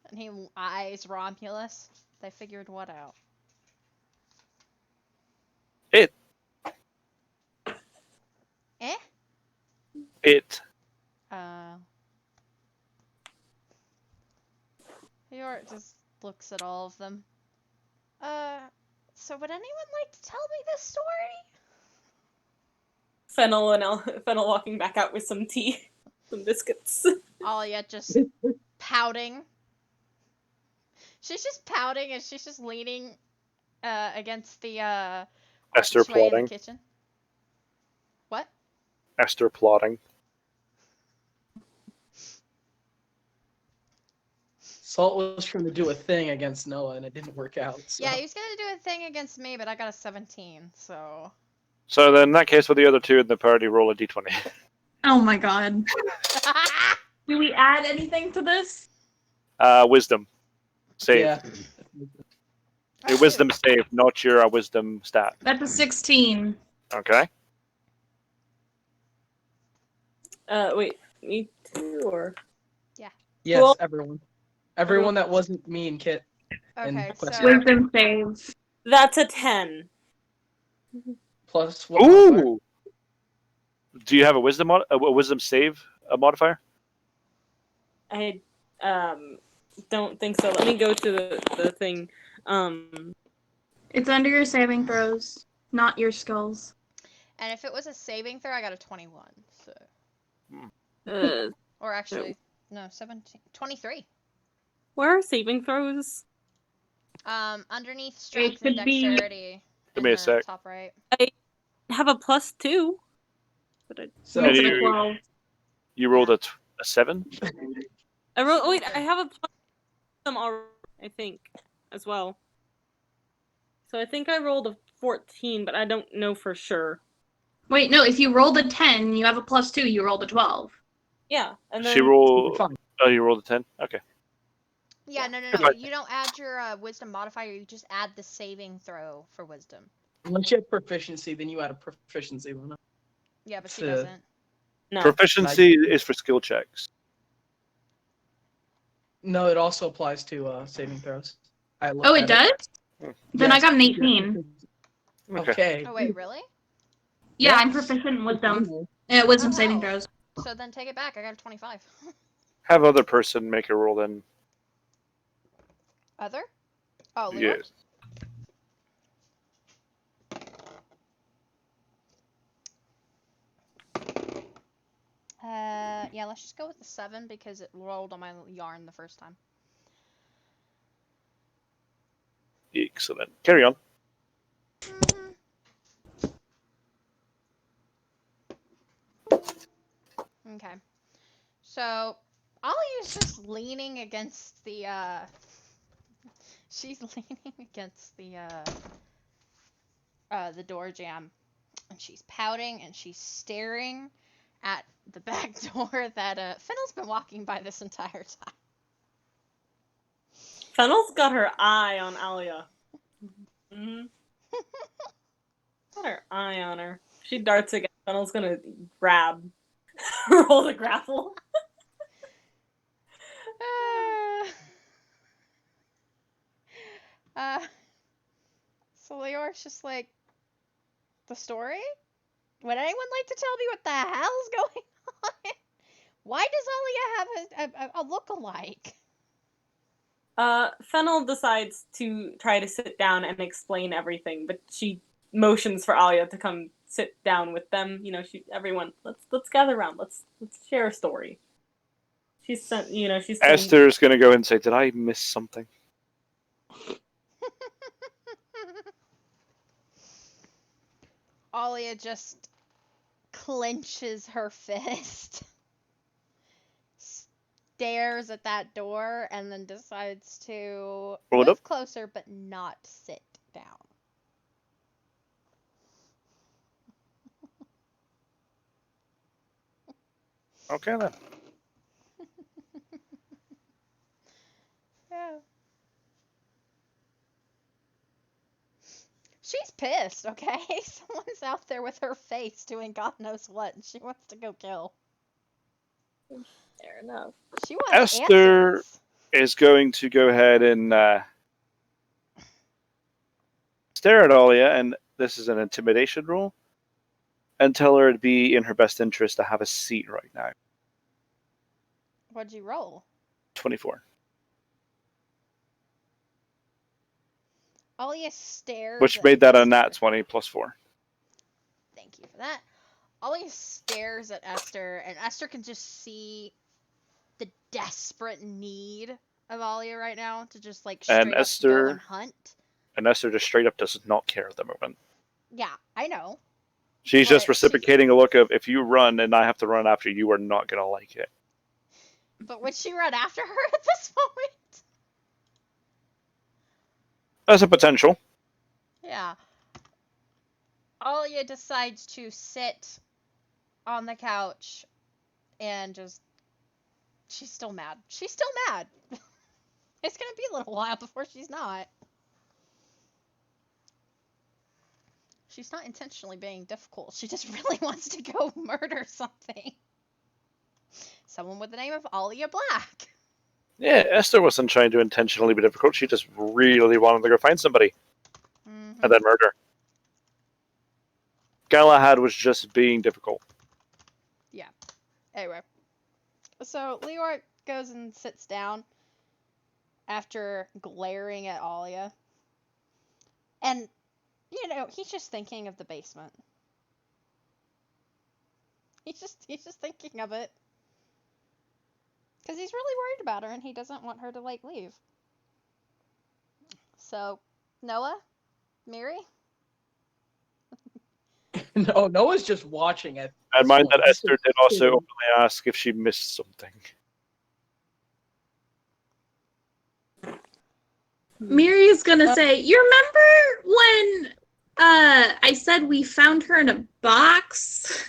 And he eyes Romulus. They figured what out? It. Eh? It. Leor just looks at all of them. So would anyone like to tell me this story? Fennel walking back out with some tea, some biscuits. Alia just pouting. She's just pouting and she's just leaning against the Esther archway in the plotting. kitchen. What? Esther plotting. Salt was trying to do a thing against Noah, and it didn't work out. So. Yeah, he was gonna do a thing against me, but I got a 17, so. So then, in that case, for the other two in the party, roll a d20. Oh my god. Do we add anything to this? Wisdom. Save. Yeah. Your wisdom save, not your wisdom stat. That's a 16. Okay. Wait, me too, or? Yes, Cool. everyone. Everyone that wasn't me and Kit. Okay, Quest so. Wisdom save. That's a 10. Plus what modifier? Ooh! Do you have a wisdom save modifier? I don't think so. Let me go to the thing. It's under your saving throws, not your skulls. And if it was a saving throw, I got a 21, so. Or actually, no, 17. 23. Where are saving throws? Underneath strength and could be- dexterity. Give me a in the sec. Top right. I have a +2. But So It's a you- 12. You rolled a 7? I wrote. Oh wait, I have a plus some already, I think, as well. So I think I rolled a 14, but I don't know for sure. Wait, no, if you rolled a 10, you have a +2, you rolled a 12. Yeah, and then She rolled. fine. Oh, you rolled a 10? Okay. Yeah, no. Okay. You don't add your wisdom modifier. You just add the saving throw for wisdom. Unless you have proficiency, then you add a proficiency one. Yeah, but she So- doesn't. no. Proficiency is for skill checks. No, it also applies to saving throws. I looked Oh, it at does? Then I Yes. got an 18. Okay. Oh wait, really? Yeah, Yeah. I'm proficient in wisdom. Wisdom Oh, saving wow. throws. So then take it back. I got a 25. Have other person make a roll then. Other? Oh, Leor? Yes. Yeah, let's just go with the 7 because it rolled on my yarn the first time. Excellent. Carry on. Okay. So, Ollie's just leaning against the, she's leaning against the door jamb. And she's pouting and she's staring at the back door that, Fennel's been walking by this entire time. Fennel's got her eye on Alia. Mm-hmm. Got her eye on her. She darts again. Fennel's gonna grab. Roll the grapple. So Leor's just like, the story? Would anyone like to tell me what the hell's going on? Why does Alia have a look-alike? Fennel decides to try to sit down and explain everything, but she motions for Alia to come sit down with them. Everyone, let's gather around. Let's share a story. She's saying, Esther's going to go and say, "Did I miss something?" Alia just clenches her fist, stares at that door, and then decides to Roll it move up. closer but not sit down. Okay then. Yeah. She's pissed, okay? Someone's out there with her face doing God knows what, and she wants to go kill. Fair enough. She wants Esther answers. is going to go ahead and stare at Alia, and this is an intimidation roll, and tell her it'd be in her best interest to have a seat right now. What'd you roll? 24. Alia stares. Which at made that a Esther. nat 20 plus 4. Thank you for that. Alia stares at Esther, and Esther can just see the desperate need of Alia right now to just like straight And up Esther- go and hunt. And Esther just straight up does not care at the moment. Yeah, I know. She's But just reciprocating a look of, if you run and I have to run after you, you are not going to like it. But would she run after her at this moment? That's a potential. Yeah. Alia decides to sit on the couch and just... She's still mad. She's still mad. It's gonna be a little while before she's not. She's not intentionally being difficult. She just really wants to go murder something. Someone with the name of Alia Black. Yeah, Esther wasn't trying to intentionally be difficult. She just really wanted to go find somebody Mm-hmm. and then murder. Galahad was just being difficult. Anyway. So, Leoric goes and sits down after glaring at Alia. And, he's just thinking of the basement. He's just thinking of it. Because he's really worried about her and he doesn't want her to, leave. So, Noah? Miri? No, Noah's just watching it. And mind that This Esther is did also cool. openly ask if she missed something. Miri's gonna say, "You remember when I said we found her in a box?"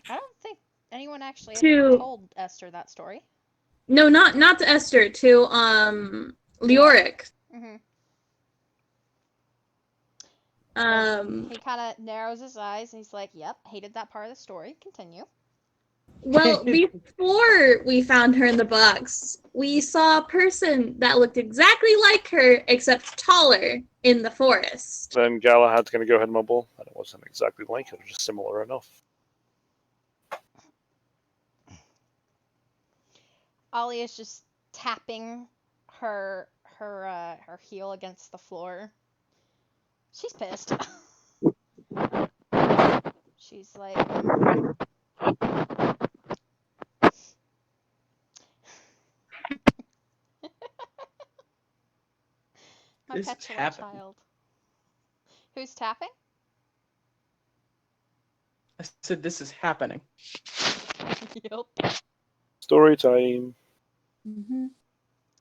I don't think anyone actually To- ever told Esther that story. No, not to Esther, to Leoric. Mm-hmm. Um He kind of narrows his eyes and he's like, yep, hated that part of the story. Continue. Well, before we found her in the box, we saw a person that looked exactly like her, except taller, in the forest. Then Galahad's going to go ahead and mumble. And it wasn't exactly like it, it was just similar enough. Alia's just tapping her heel against the floor. She's pissed. She's like, my This is petulant happening. child. Who's tapping? I said this is happening. Yep. Story time. Mm-hmm.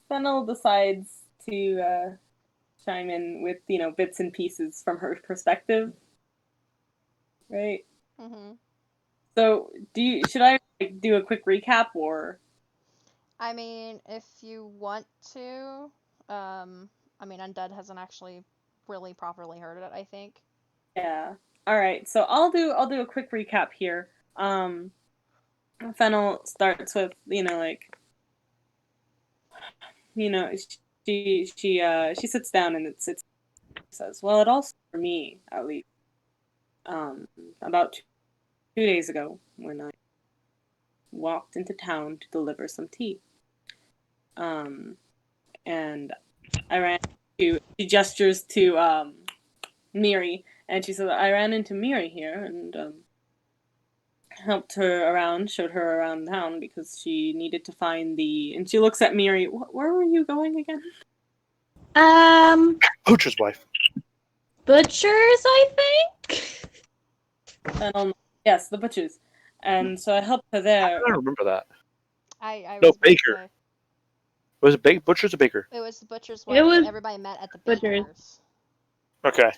Fennel decides to chime in with bits and pieces from her perspective, right? Mm-hmm. So, should I do a quick recap or? I mean, if you want to, Undead hasn't actually really properly heard it, I think. Yeah. All right. So I'll do a quick recap here. Fennel starts with she sits down and it says, well, it all started for me at least about 2 days ago when walked into town to deliver some tea. And I ran to, she gestures to Miri, and she said, I ran into Miri here and helped her around, showed her around town because she needed to find and she looks at Miri. Where were you going again? Butcher's wife. Butchers, I think? Yes, the butchers. And so I helped her I there. don't remember that. I No, was about to Baker. say, Was it Butcher's or Baker? it was the butcher's It wife. was Everybody met at the Butcher's. baker's. Okay.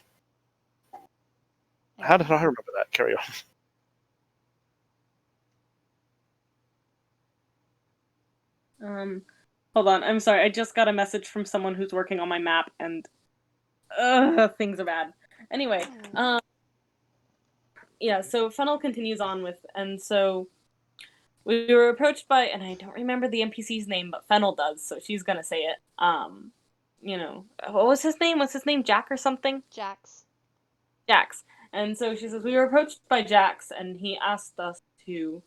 And How did I remember that? Carry on. Hold on, I'm sorry. I just got a message from someone who's working on my map, and things are bad. Anyway, yeah. So Fennel continues on with, and so we were approached by, and I don't remember the NPC's name, but Fennel does, so she's gonna say it. You know, what was his name? What's his name? Jack or something? Jax. Jax. And so she says, we were approached by Jax, and he asked us to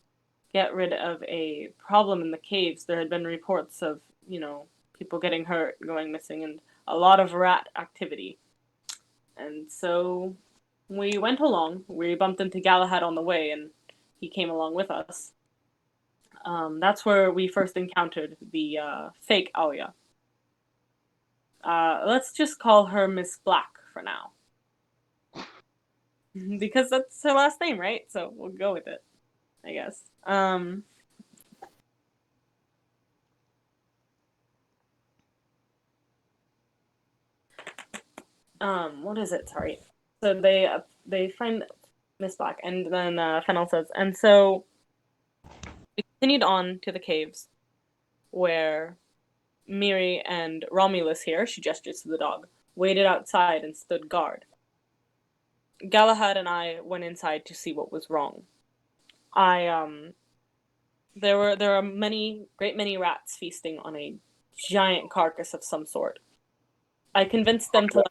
get rid of a problem in the caves. There had been reports of, you know, people getting hurt, going missing, and a lot of rat activity. And so we went along. We bumped into Galahad on the way, and he came along with us. That's where we first encountered the fake Alia. Let's just call her Miss Black for now. Because that's her last name, right? So we'll go with it, I guess. What is it? Sorry. So they find Miss Black, and then Fennel says, and so we continued on to the caves, where Miri and Romulus here, she gestures to the dog, waited outside and stood guard. Galahad and I went inside to see what was wrong. There were great many rats feasting on a giant carcass of some sort. I convinced them to let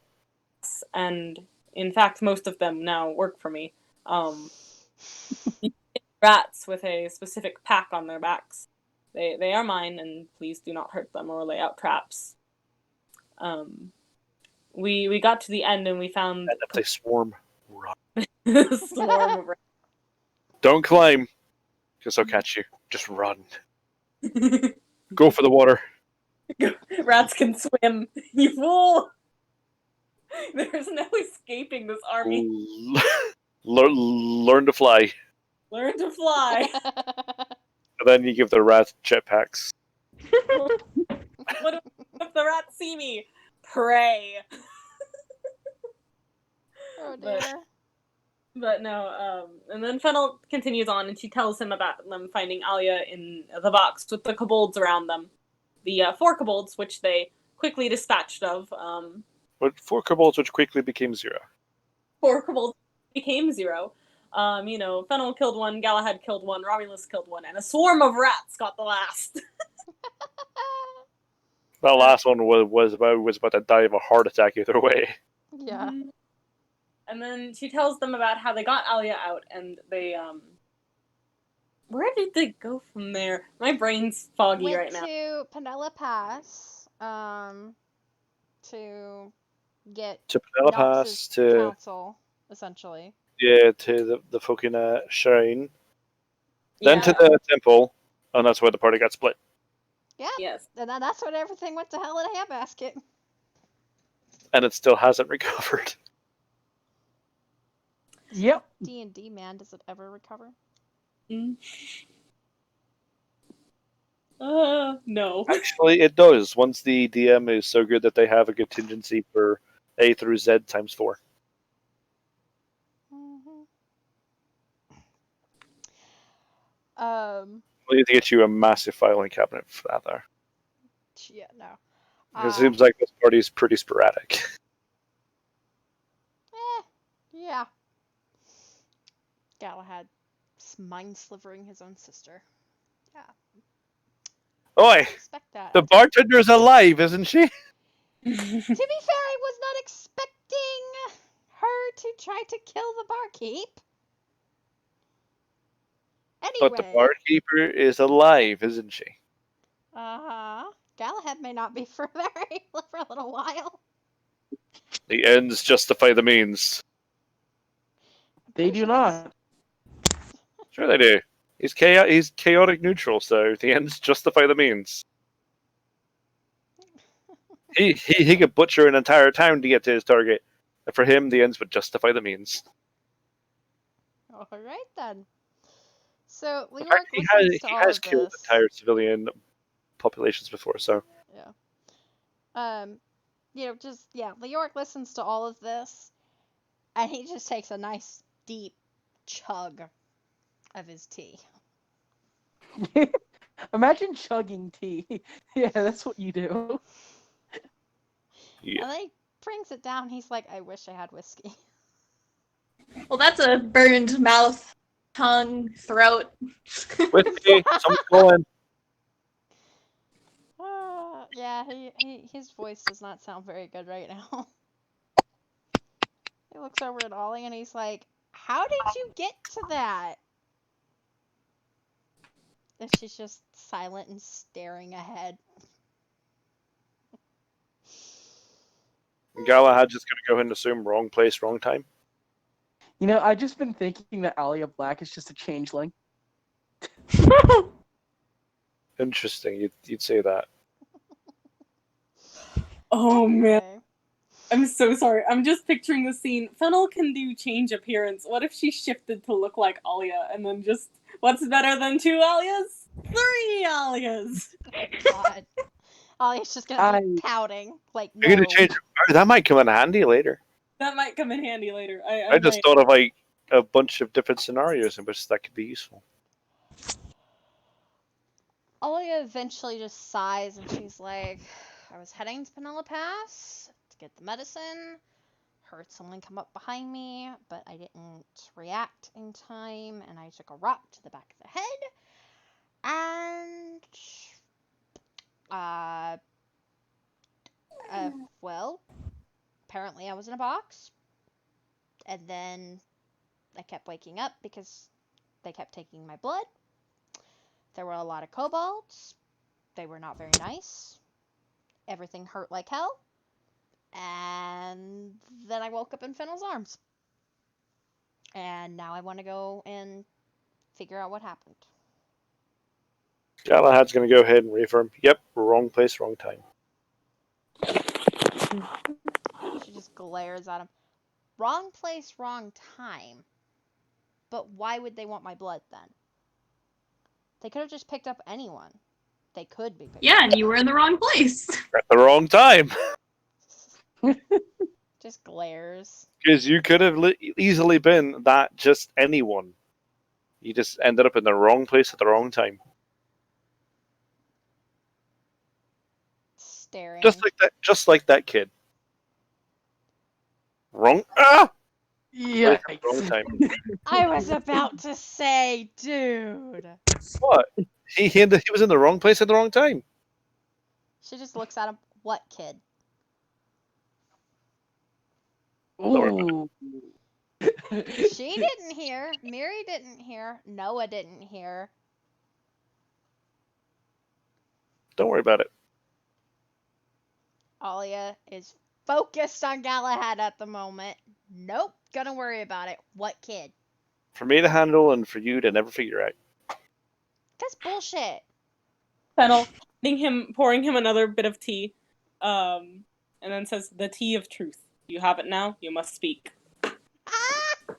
us, and in fact, most of them now work for me. Rats with a specific pack on their backs. They are mine, and please do not hurt them or lay out traps. We got to the end and we found And that's a swarm. Run. a swarm of Don't climb, because they'll catch you. Just run. rats. Go for the water. Rats can swim. You fool! There's no escaping this army. Learn to fly. Learn to fly. And then you give the rats jetpacks. What if the rats see me? Pray. Oh dear. But no, and then Fennel continues on, and she tells him about them finding Alia in the box with the kobolds around them. The 4 kobolds, which they quickly dispatched of. But 4 kobolds, which quickly became 0. 4 kobolds became 0. You know, Fennel killed 1, Galahad killed 1, Romulus killed 1, and a swarm of rats got the last. That last one was about to die of a heart attack either way. Yeah. And then she tells them about how they got Alia out, and they, where did they go from there? My brain's foggy Went right now. to Panella Pass, to get To Penelope Nox's to counsel, essentially. to the fucking shrine. Then to Yeah. the temple, and that's where the party got split. Yeah. Yes. And then that's when everything went to hell in a handbasket. And it still hasn't recovered. Yep. D&D, man, does it ever recover? No. Actually, it does. Once the DM is so good that they have a contingency for A through Z times 4. We need to get you a massive filing cabinet for that there. Yeah, no. Because it seems like this party is pretty sporadic. Yeah. Galahad mind slivering his own sister. Yeah. Oi! Expect that. The bartender's alive, isn't she? To be fair, I was not expecting her to try to kill the barkeep. But the Anyway. barkeeper is alive, isn't she? Galahad may not be for for a little while. The ends justify the means. They do not. Sure they do. He's chaotic neutral, so the ends justify the means. He could butcher an entire town to get to his target. And for him, the ends would justify the means. All right then. So In Leoric fact, listens to he all has of killed this. entire civilian populations before, so. Yeah. Leoric listens to all of this, and he just takes a nice deep chug of his tea. Imagine chugging tea. Yeah, that's what you do. Yeah. And then he brings it down. He's like, I wish I had whiskey. Well, that's a burned mouth, tongue, throat. Whiskey, someone's calling. Yeah, his voice does not sound very good right now. He looks over at Ollie and he's like, how did you get to that? And she's just silent and staring ahead. Galahad just gonna go ahead and assume wrong place, wrong time. You know, I've just been thinking that Alia Black is just a changeling. Interesting, you'd say that. Oh man, Anyway. I'm so sorry. I'm just picturing the scene. Fennel can do change appearance. What if she shifted to look like Alia and then just what's better than 2 Alias? 3 Alias. God. Ollie's just gonna be pouting. Like, no. You're gonna change. That might come in handy later. That might come in handy later. I just thought of like a bunch of different scenarios in which that could be useful. Alia eventually just sighs and she's like, I was heading to Penella Pass to get the medicine. Heard someone come up behind me, but I didn't react in time, and I took a rock to the back of the head. And, well, apparently I was in a box. And then I kept waking up because they kept taking my blood. There were a lot of kobolds. They were not very nice. Everything hurt like hell. And then I woke up in Fennel's arms. And now I want to go and figure out what happened. Galahad's gonna go ahead and reaffirm. Yep, wrong place, wrong time. She just glares at him. Wrong place, wrong time. But why would they want my blood then? They could have just picked up anyone. They could be picked Yeah, up. and you were in the wrong place. At the wrong time. Just glares. Because you could have easily been that just anyone. You just ended up in the wrong place at the wrong time. Staring. Just like that kid. Wrong. Ah! Yeah. Wrong time. I was about to say, dude. What? He was in the wrong place at the wrong time. She just looks at him. What kid? Ooh. She didn't hear. Miri didn't hear. Noah didn't hear. Don't worry about it. Alia is focused on Galahad at the moment. Nope. Gonna worry about it. What kid? For me to handle and for you to never figure out. That's bullshit. Fennel pouring him another bit of tea, and then says, "The tea of truth. You have it now. You must speak." Ah!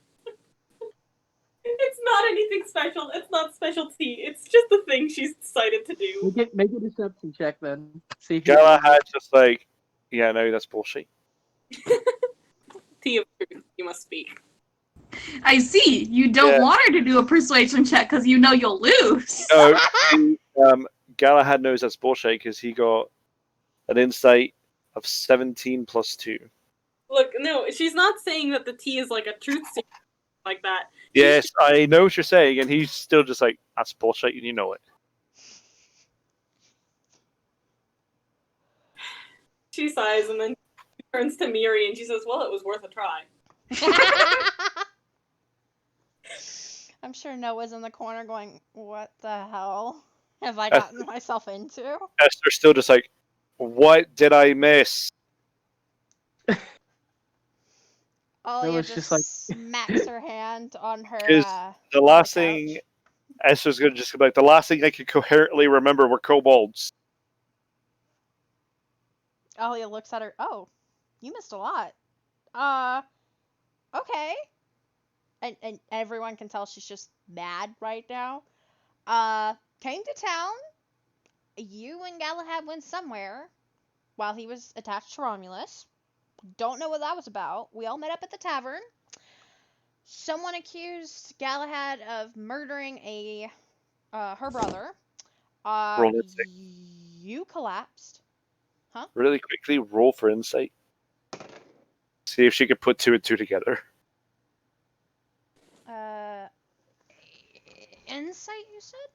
It's not anything special. It's not special tea. It's just the thing she's decided to do. Make a deception check then. See if Galahad's just like, yeah, no, that's bullshit. Tea of truth. You must speak. I see. You don't want her to do a persuasion check because you know you'll lose. No, Galahad knows that's bullshit because he got an insight of 17 plus 2. Look, no, she's not saying that the tea is like a truth secret like that. Yes, I know what you're saying, and he's still just like, that's bullshit, and you know it. She sighs and then turns to Miri and she says, "Well, it was worth a try." I'm sure Noah's in the corner going, "What the hell have I gotten myself into?" Esther's still just like, what did I miss? Alia was just just like- smacks her hand on her. Is the on last couch. thing Esther's gonna just be like, the last thing I could coherently remember were kobolds. Alia looks at her. Oh, you missed a lot. Okay. And everyone can tell she's just mad right now. Came to town. You and Galahad went somewhere while he was attached to Romulus. Don't know what that was about. We all met up at the tavern. Someone accused Galahad of murdering her brother. Roll insight. You collapsed. Really quickly, roll for insight. See if she could put two and two together. Insight, you said?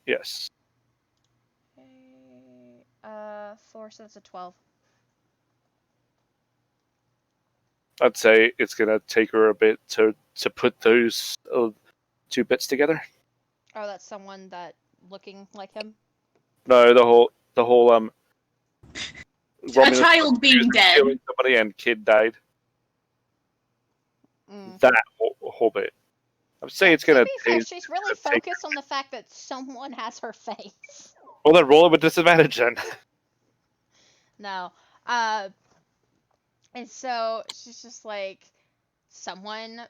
Yes. Okay, 4, so that's a 12. I'd say it's gonna take her a bit to put those two bits together. Oh, that's someone that looking like him? No, the whole A Romulus child being dead. killing somebody and kid died. Mm. That whole bit. I would say it's gonna To be fair, take. she's really focused on the fact that someone has her face. Well, then roll it with disadvantage then. No. And so she's just like, someone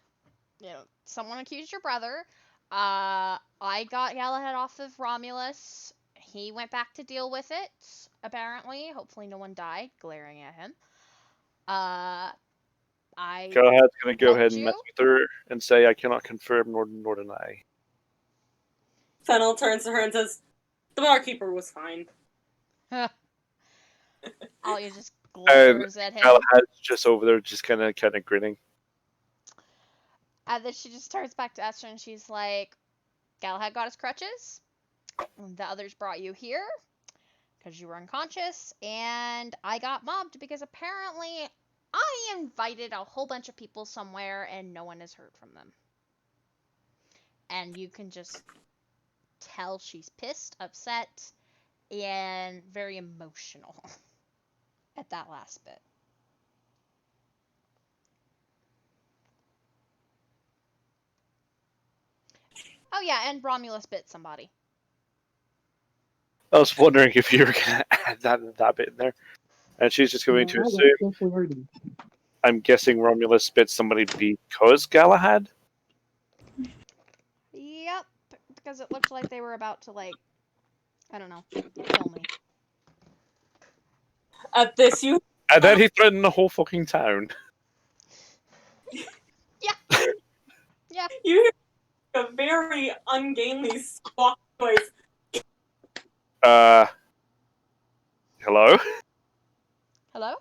accused your brother. I got Galahad off of Romulus. He went back to deal with it, apparently. Hopefully no one died, glaring at him. Galahad's gonna go ahead and you? mess with her and say, "I cannot confirm nor deny." Fennel turns to her and says, "The barkeeper was fine." Alia just glares at him. Galahad's just over there, just kind of grinning. And then she just turns back to Esther and she's like, Galahad got his crutches. The others brought you here because you were unconscious. And I got mobbed because apparently I invited a whole bunch of people somewhere and no one has heard from them. And you can just tell she's pissed, upset, and very emotional at that last bit. Oh yeah, and Romulus bit somebody. I was wondering if you were gonna add that bit in there. And she's just going to assume. I'm guessing Romulus bit somebody because Galahad? Yep, because it looked like they were about to, like, I don't know, kill me. At this, you And then he threatened the whole fucking town. Yeah. you hear a very ungainly squawk noise. Hello? Hello?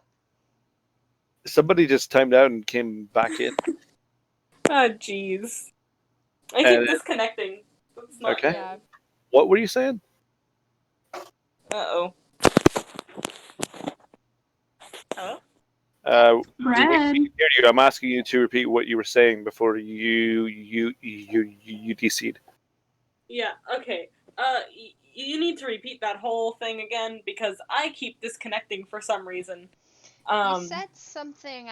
Somebody just timed out and came back in. Ah, jeez. I keep disconnecting. That's not Okay. Yeah. What were you saying? Uh-oh. Hello? We can't hear you. I'm asking you to repeat what you were saying before you DC'd. Yeah, okay. You need to repeat that whole thing again because I keep disconnecting for some reason. You said something,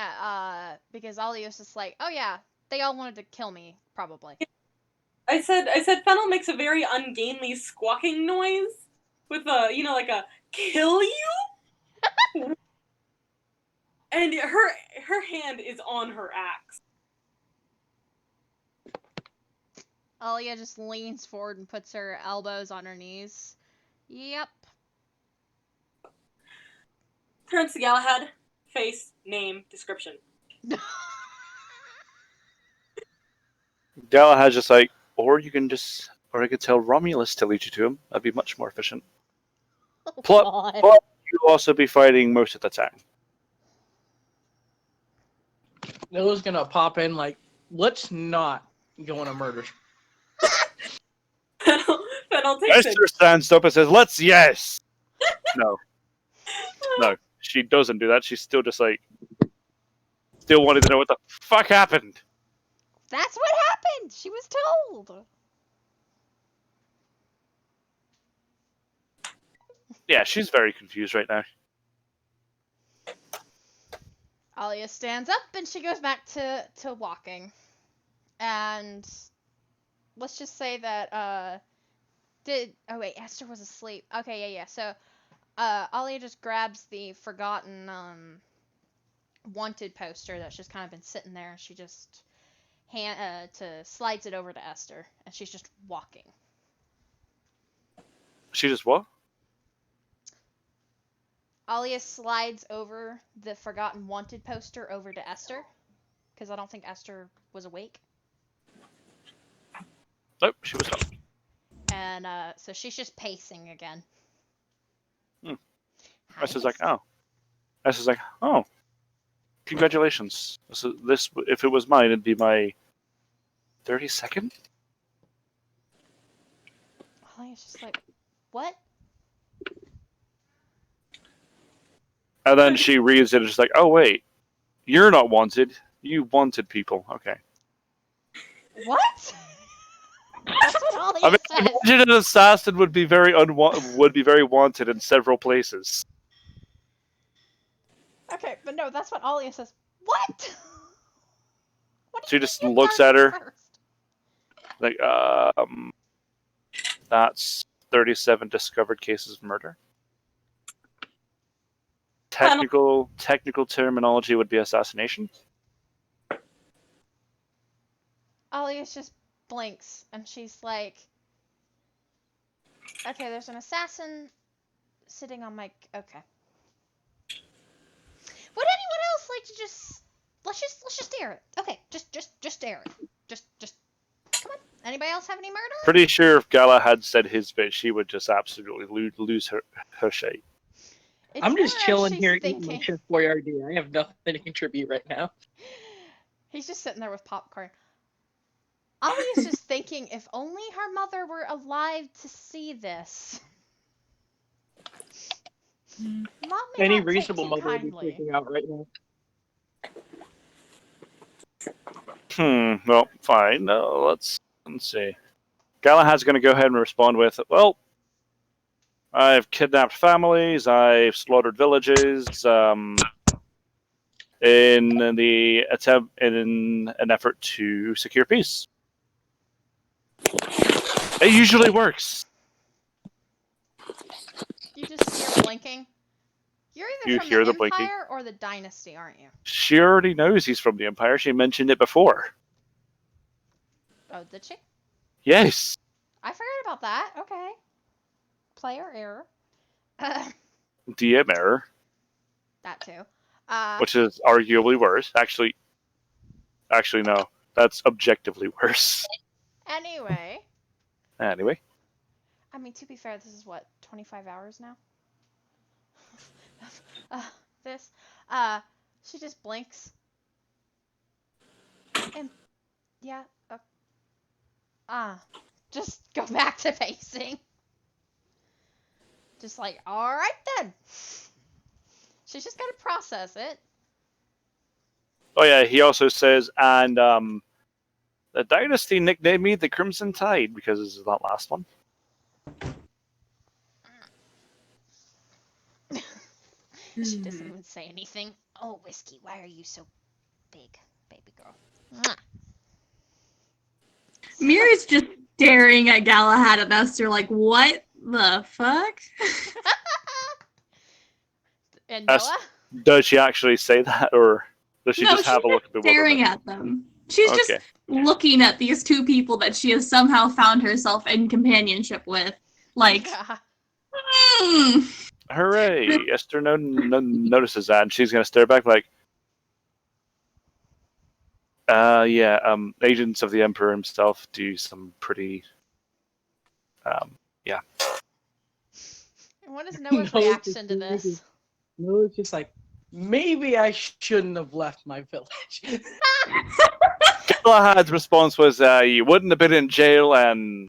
because Alios is like, oh yeah, they all wanted to kill me, probably. I said Fennel makes a very ungainly squawking noise with a, like a kill you? And her hand is on her axe. Alia just leans forward and puts her elbows on her knees. Yep. Turns to Galahad. Face, name, description. Galahad's just like, or I could tell Romulus to lead you to him. That'd be much more efficient. Oh, Plus, God. you'll also be fighting most of the time. Noah's gonna pop in like, let's not go on a murder. Fennel takes it. Esther stands up and says, yes! No. No, she doesn't do that. She's still just like, still wanting to know what the fuck happened. That's what happened. She was told. Yeah, she's very confused right now. Alia stands up and she goes back to walking. And let's just say that oh wait, Esther was asleep. Okay, yeah. So Alia just grabs the forgotten wanted poster that's just kind of been sitting there. She just slides it over to Esther, and she's just walking. She just what? Alia slides over the forgotten wanted poster over to Esther, because I don't think Esther was awake. Nope, she was up. And so she's just pacing again. Hi, Esther's like, oh, congratulations. This, if it was mine, it'd be my 32nd? Alia's just like, what? And then she reads it and she's like, oh, wait, you're not wanted. You wanted people. Okay. What? That's what Alia I mean, says. imagine an assassin would be very wanted in several places. Okay, but no, that's what Alia says. What? What do She you just think looks you're at her. first? Like, that's 37 discovered cases of murder. Technical terminology would be assassination. Alia just blinks, and she's like, okay, there's an assassin sitting on my... Okay. Would anyone else like to just... Let's just stare it. Okay, just stare it. Just... Come on. Anybody else have any murder? Pretty sure if Galahad said his bit, she would just absolutely lose her shape. It's I'm just more chilling she's here thinking... eating my Chef Boyardee. I have nothing to contribute right now. He's just sitting there with popcorn. Alia's just thinking, if only her mother were alive to see this. Mom may Any not take reasonable too mother would be kindly. freaking out right now. Well, fine. Let's see. Galahad's going to go ahead and respond with, well, I've kidnapped families, I've slaughtered villages, in an effort to secure peace. It usually works. You just hear blinking. You're either You from hear the the blinking? Empire or the Dynasty, aren't you? She already knows he's from the Empire. She mentioned it before. Oh, did she? Yes. I forgot about that. Okay. Player error. DM error, That too. which is arguably worse. Actually, no. That's objectively worse. Anyway. Anyway. I mean, to be fair, this is what, 25 hours now? She just blinks. And, yeah, just go back to pacing. Just like, alright then. She's just gotta process it. Oh yeah, he also says, and the Dynasty nicknamed me the Crimson Tide because this is that last one. She doesn't even say anything. Oh, Whiskey, why are you so big, baby girl? Mwah. Miri's just staring at Galahad and Esther like, what the fuck? And That's- Noah? Does she actually say that, or does she No, just have a look at staring at them. She's just looking at these two people that she has somehow found herself in companionship with. Like, Yeah. Hooray! Esther notices that, and she's going to stare back like, agents of the Emperor himself do some pretty, And what is Noah's reaction to this? No, it's just like, maybe I shouldn't have left my village. Galahad's response was, you wouldn't have been in jail, and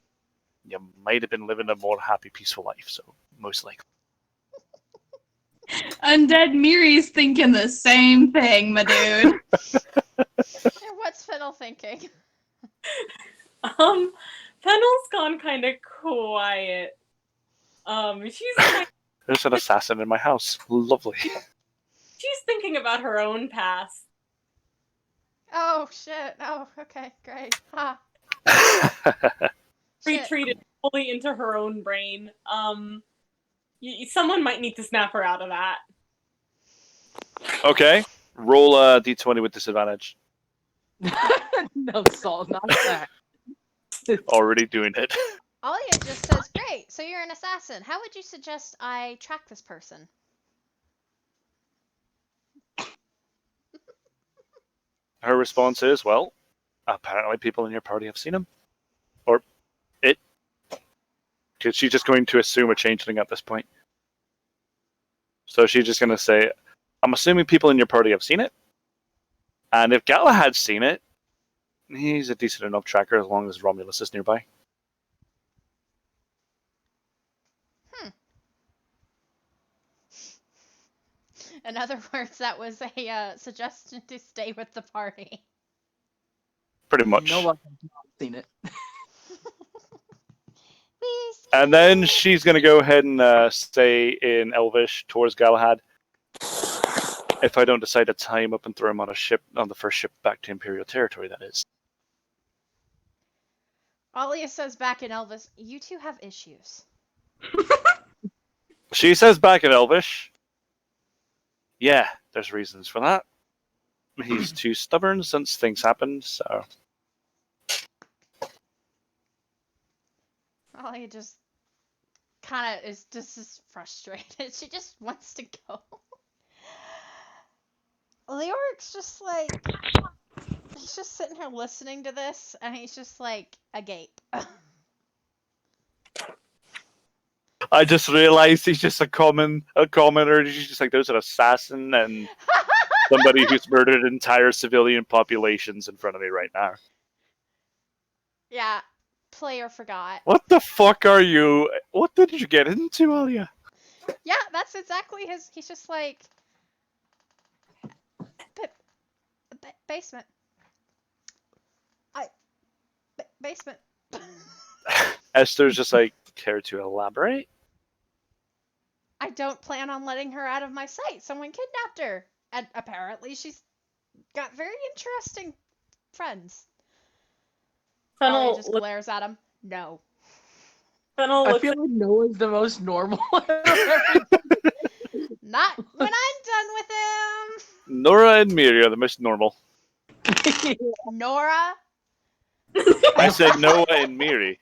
you might have been living a more happy, peaceful life, so most likely. Undead Miri's thinking the same thing, my dude. And what's Fennel thinking? Fennel's gone kind of quiet. There's an assassin in my house. Lovely. She's thinking about her own past. Oh shit. Oh, okay, great. Ha. Shit. Retreated fully into her own brain. Someone might need to snap her out of that. Okay. Roll a d20 with disadvantage. No, Salt, not that. Already doing it. Alia just says, "Great. So you're an assassin. How would you suggest I track this person?" Her response is, well, apparently people in your party have seen him. Or it. Because she's just going to assume a changeling at this point. So she's just going to say, I'm assuming people in your party have seen it. And if Galahad's seen it, he's a decent enough tracker as long as Romulus is nearby. In other words, that was a suggestion to stay with the party. Pretty much. No one has not seen it. And then she's going to go ahead and stay in Elvish towards Galahad. If I don't decide to tie him up and throw him on a ship, on the first ship back to Imperial territory, that is. Alia says back in Elvis, "You two have issues." She says back in Elvish, yeah, there's reasons for that. He's too stubborn since things happened, so... Alia just kind of is just frustrated. She just wants to go. Leoric's just like, he's just sitting here listening to this, and he's just like agape. I just realized he's just a commenter. He's just like, there's an assassin and somebody who's murdered entire civilian populations in front of me right now. Yeah, player forgot. What the fuck are you? What did you get into, Alia? Yeah, that's exactly his. He's just like, basement. Basement. Esther's just like, care to elaborate? I don't plan on letting her out of my sight. Someone kidnapped her. And apparently she's got very interesting friends. Alia just glares at him. No. Fennel I looks feel like Noah's the most normal. Not when I'm done with him. Nora and Miri are the most normal. Nora. I said Noah and Miri.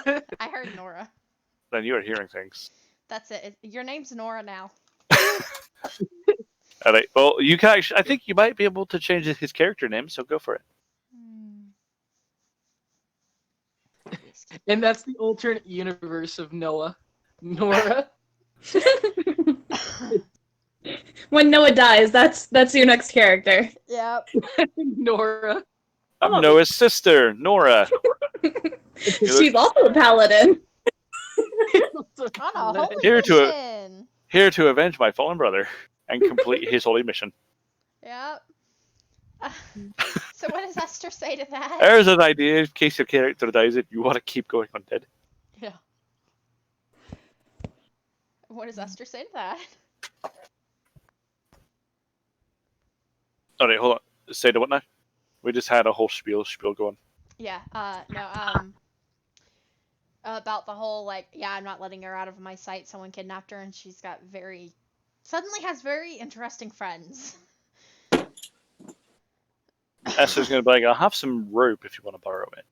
I heard Nora. Then you are hearing things. That's it. Your name's Nora now. All right. Well, you can actually, I think you might be able to change his character name, so go for it. And that's the alternate universe of Noah. Nora. When Noah dies, that's your next character. Yep. Nora. I'm Noah's sister, Nora. She's also a paladin. On a holy Here to mission. Here to avenge my fallen brother and complete his holy mission. Yep. So what does Esther say to that? There's an idea in case your character dies and you want to keep going undead. Yeah. What does Esther say to that? Alright, hold on. Say to what now? We just had a whole spiel going. Yeah, about the whole, like, yeah, I'm not letting her out of my sight. Someone kidnapped her and she's got suddenly has very interesting friends. Esther's going to be like, I'll have some rope if you want to borrow it.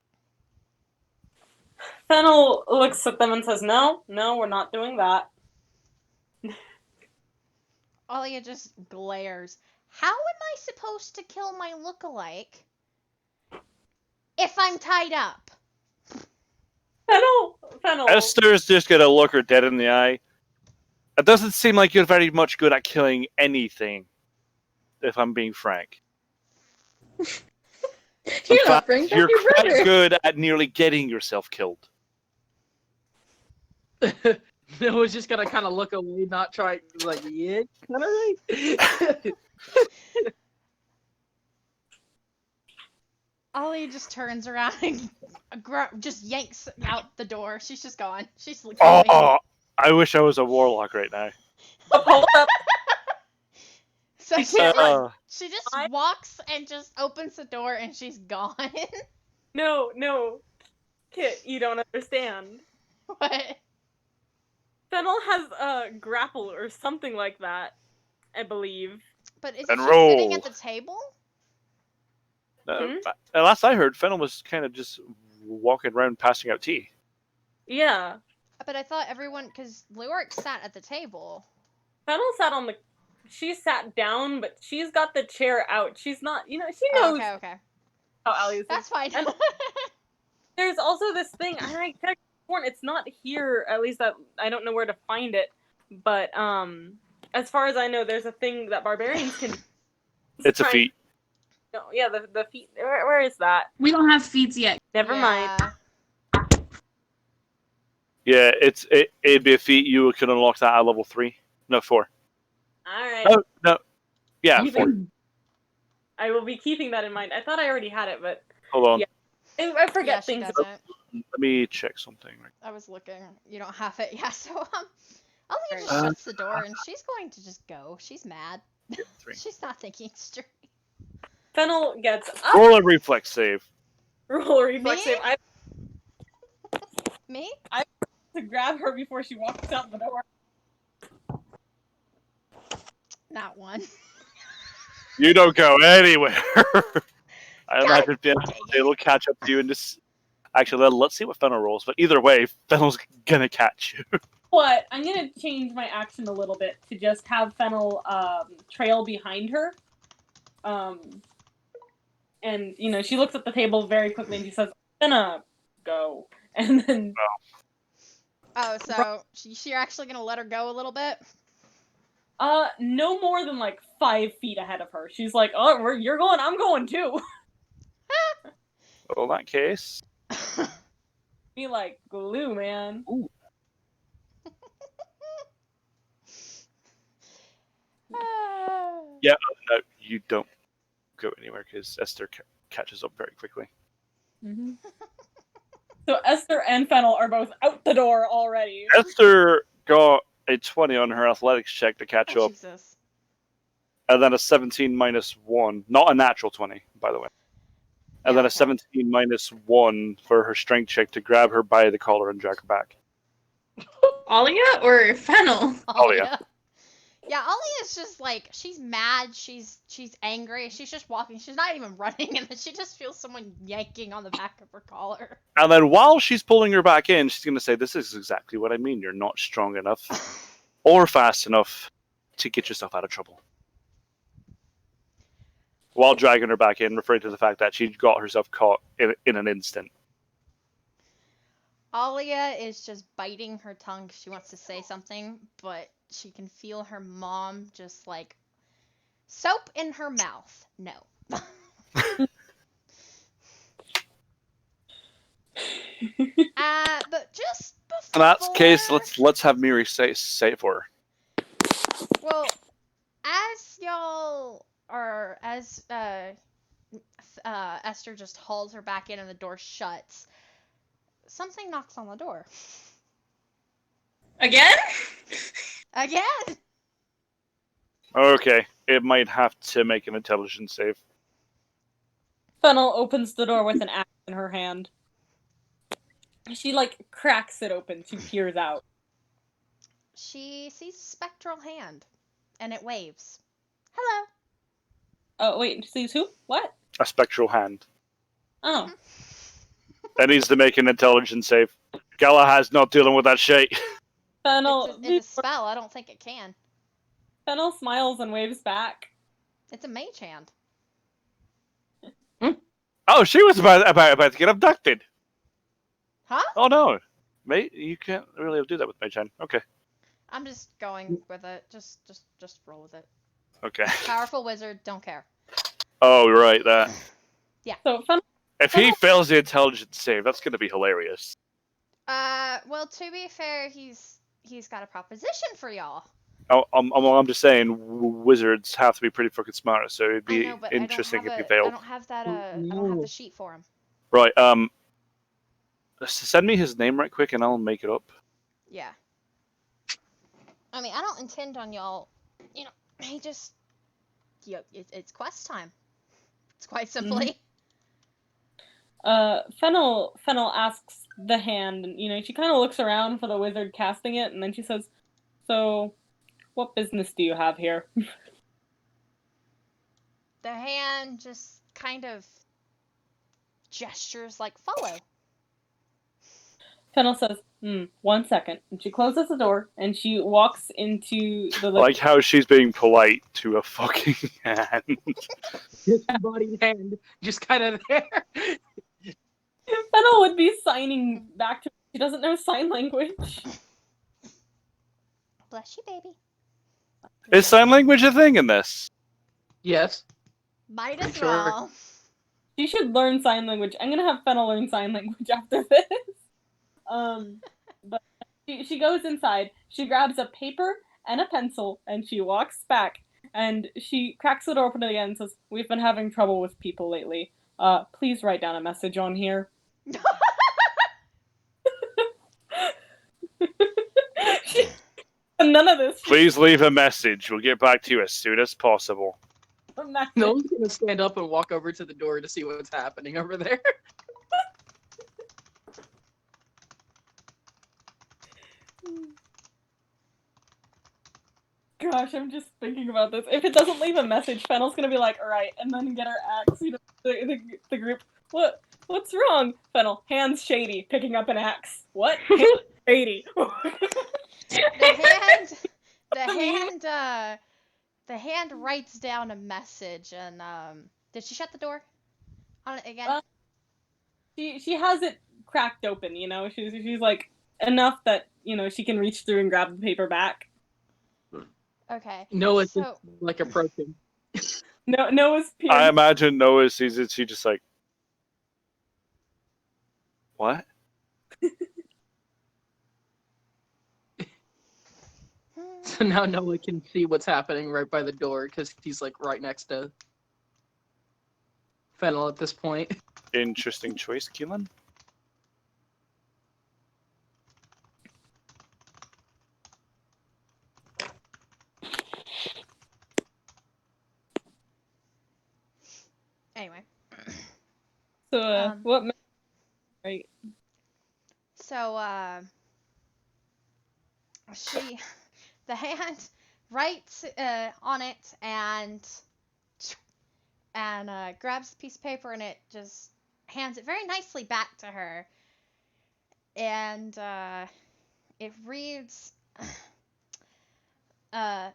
Fennel looks at them and says, no, we're not doing that. Alia just glares. How am I supposed to kill my lookalike if I'm tied up? Fennel. Esther's just going to look her dead in the eye. It doesn't seem like you're very much good at killing anything, if I'm being frank. You're not bringing back You're your quite brother. good at nearly getting yourself killed. Noah's just gonna kind of look away, not try, like, yeah, kind of right. Ollie just turns around and just yanks out the door. She's just gone. She's going. Oh, I wish I was a warlock right now. Hold up. So I she can't she just I- walks and just opens the door and she's gone. No. Kit, you don't understand. What? Fennel has a grapple or something like that, I believe. But isn't And she sitting roll. at the table? Last I heard, Fennel was kind of just walking around passing out tea. Yeah. But I thought everyone, because Lyric sat at the table. Fennel sat on the... She sat down, but she's got the chair out. She's not... she Oh, knows okay. how Allie is. That's fine. And there's also this thing, and I checked it's not here, at least I don't know where to find it, but as far as I know, there's a thing that barbarians can... It's a feat. No, yeah, the feet... Where is that? We don't have feeds yet. Never mind. Yeah, it'd be a feat you could unlock that at level 3. No, 4. Alright. No. Yeah, 4. I will be keeping that in mind. I thought I already had it, but Hold on. Yeah. I forget Yeah, she things. doesn't. Let me check something. I was looking. You don't have it. Yeah, so, Ollie just Uh, shuts the door and she's going to just go. She's mad. 3. She's not thinking straight. Fennel gets up. Roll a reflex save. Roll a reflex Me? save. I Me? have to grab her before she walks out the door. Not one. You don't go anywhere. I imagine dang it'll catch up to you and just... Actually, let's see what Fennel rolls. But either way, Fennel's gonna catch you. But I'm gonna change my action a little bit to just have Fennel trail behind her. And she looks at the table very quickly and she says, "I'm gonna go." And then Oh, so you're actually going to let her go a little bit? no more than like 5 feet ahead of her. She's like, "Oh, you're going, I'm going too." Well, in that case... Be like glue, man. Ooh. Yeah, no, you don't go anywhere because Esther catches up very quickly. Mm-hmm. So Esther and Fennel are both out the door already. Esther got a 20 on her athletics check to catch Oh, up, Jesus. and then a 17 minus 1. Not a natural 20, by the way. And Yeah, then a okay. 17 minus 1 for her strength check to grab her by the collar and drag her back. Alia or Fennel? Alia. Yeah, Ollie is just like, she's mad, she's angry, she's just walking, she's not even running, and then she just feels someone yanking on the back of her collar. And then while she's pulling her back in, she's going to say, "This is exactly what I mean. You're not strong enough or fast enough to get yourself out of trouble." While dragging her back in, referring to the fact that she got herself caught in an instant. Alia is just biting her tongue 'cause she wants to say something, but she can feel her mom just like, soap in her mouth. No. But just before... In that case, let's have Miri say it for her. Well, as y'all are, as Esther just hauls her back in and the door shuts, something knocks on the door. Again? Again! Okay, it might have to make an intelligence save. Fennel opens the door with an axe in her hand. She like cracks it open. She peers out. She sees a spectral hand, and it waves. Hello. Oh wait, sees who? What? A spectral hand. Oh, That needs to make an intelligence save. Galahad's not dealing with that shit. Fennel. It's a spell. I don't think it can. Fennel smiles and waves back. It's a mage hand. Oh, she was about to get abducted. Huh? Oh no, mate, you can't really do that with Mage Hand. Okay. I'm just going with it. Just roll with it. Okay. Powerful wizard, don't care. Oh right, that. So Fennel. If he fails the intelligence save, that's gonna be hilarious. Well, to be fair, he's got a proposition for y'all. I'm just saying, wizards have to be pretty fucking smart, so it'd I be know, but interesting if you I failed. don't have that. I don't have the sheet for him. Right. Send me his name right quick, and I'll make it up. Yeah. I mean, I don't intend on y'all. You know, he just. It's quest time. It's quite simply. Fennel asks the hand, and she kind of looks around for the wizard casting it, and then she says, "So, what business do you have here?" The hand just kind of gestures like follow. Fennel says, 1 second. And she closes the door, and she walks into the I like how she's being polite to a fucking hand. Disembodied hand, just kind of there. Fennel would be signing back to her. She doesn't know sign language. Bless you, baby. Is sign language a thing in this? Yes. Might as Sure. well. She should learn sign language. I'm gonna have Fennel learn sign language after this. But she goes inside. She grabs a paper and a pencil, and she walks back. And she cracks the door open again and says, "We've been having trouble with people lately. Please write down a message on here." None of this. Please leave a message. We'll get back to you as soon as possible. No one's gonna stand up and walk over to the door to see what's happening over there. Gosh, I'm just thinking about this. If it doesn't leave a message, Fennel's gonna be like, "Alright," and then get her axe. The group. What's wrong? Fennel, hands shady, picking up an axe. What? Hands shady. The hand writes down a message, and did she shut the door on it again? She has it cracked open. She's like enough that she can reach through and grab the paper back. Okay. Noah's so, just like approaching. Noah's peering. I imagine Noah sees it. She just like, what? So now Noah can see what's happening right by the door because he's like right next to Fennel at this point. Interesting choice, Keelan. Anyway. So, what? Right. So, the hand writes on it and grabs a piece of paper, and it just hands it very nicely back to her. And it reads, oh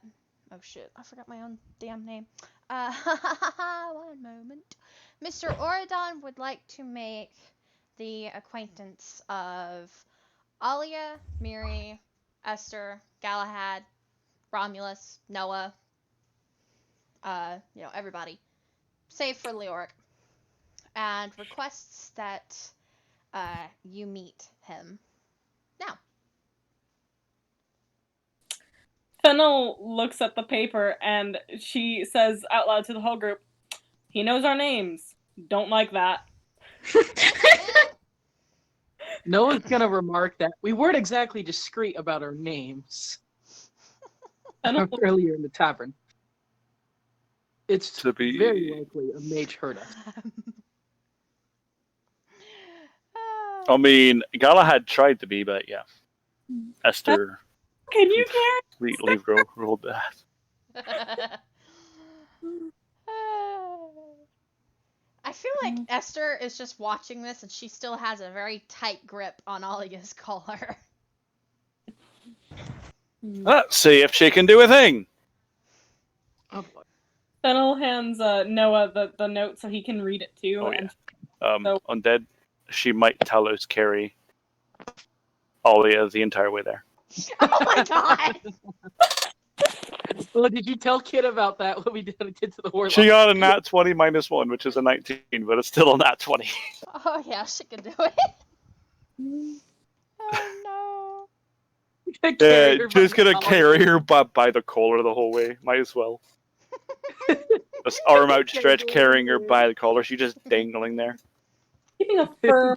shit, I forgot my own damn name. One moment. Mr. Oridon would like to make the acquaintance of Alia, Miri, Esther, Galahad, Romulus, Noah, everybody, save for Leoric, and requests that you meet him now. Fennel looks at the paper and she says out loud to the whole group, "He knows our names. Don't like that." Noah's gonna remark that we weren't exactly discreet about our names earlier in the tavern. It's To be- very likely a mage heard us. I mean, Galahad tried to be, but yeah. Esther Can you care? completely rolled that. I feel like Esther is just watching this, and she still has a very tight grip on Alia's collar. Let's see if she can do a thing. Oh boy. Fennel hands Noah the note so he can read it too. Oh, and So, Undead, she might tell us carry Alia the entire way there. Oh my god! Well, did you tell Kid about that? What we did to the warlock? She got a nat 20 -1, which is a 19, but it's still a nat 20. Oh yeah, she can do it. Oh Yeah, just gonna carry her by the collar the whole way. Might as well. Just arm outstretched, carrying her by the collar. She's just dangling there. Keeping a firm.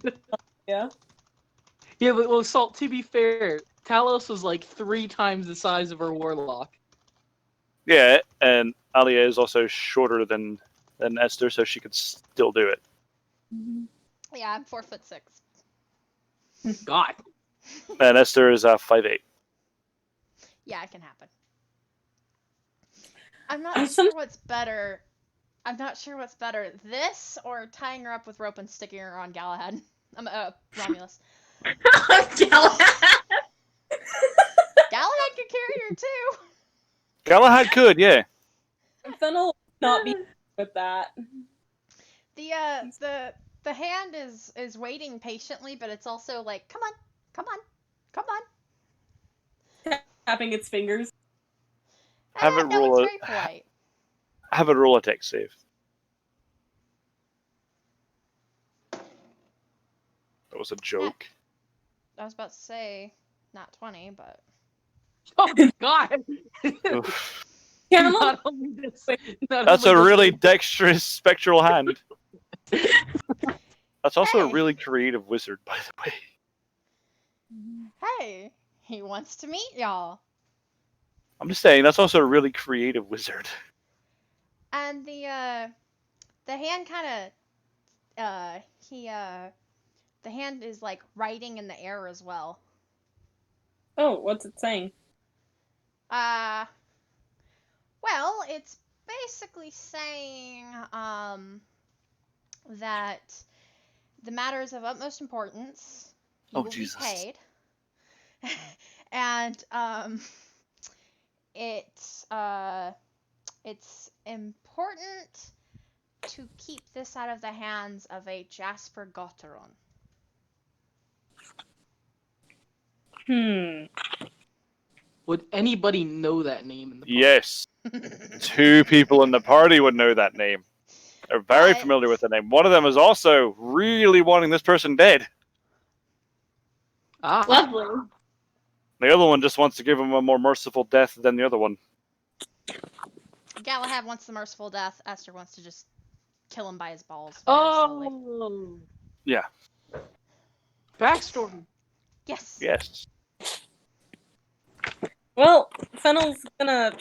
Yeah. Yeah, but well, Salt, to be fair, Talos was like 3 times the size of her warlock. Yeah, and Alia is also shorter than Esther, so she could still do it. Yeah, I'm 4'6". God. And Esther is 5'8". Yeah, it can happen. I'm not I'm sure what's better. I'm not sure what's better, this or tying her up with rope and sticking her on Galahad. Romulus. Galahad. Galahad could carry her too. Galahad could, yeah. Fennel would not be with that. The hand is waiting patiently, but it's also like, come on, come on, come on. Tapping its fingers. Have it No, roll it's a very polite. have it roll a dex save. That was a joke. I was about to say not 20, but Oh, God. Oof. Camel? Not only this, not That's only a this- really dexterous spectral hand. That's also a Hey. really creative wizard, by the way. hey, he wants to meet y'all. I'm just saying, that's also a really creative wizard. And the hand kind of the hand is like writing in the air as well. Oh, what's it saying? Well, it's basically saying that the matter is of utmost importance. You Oh, will Jesus. be paid. And it's important to keep this out of the hands of a Jasper Gotteron. Would anybody know that name in the party? Yes. 2 people in the party would know that name. They're very But- familiar with the name. One of them is also really wanting this person dead. Ah. Lovely. The other one just wants to give him a more merciful death than the other one. Galahad wants the merciful death. Esther wants to just kill him by his balls. very slowly. Oh. Yeah. Backstory. Yes. Yes. Well, Fennel's gonna,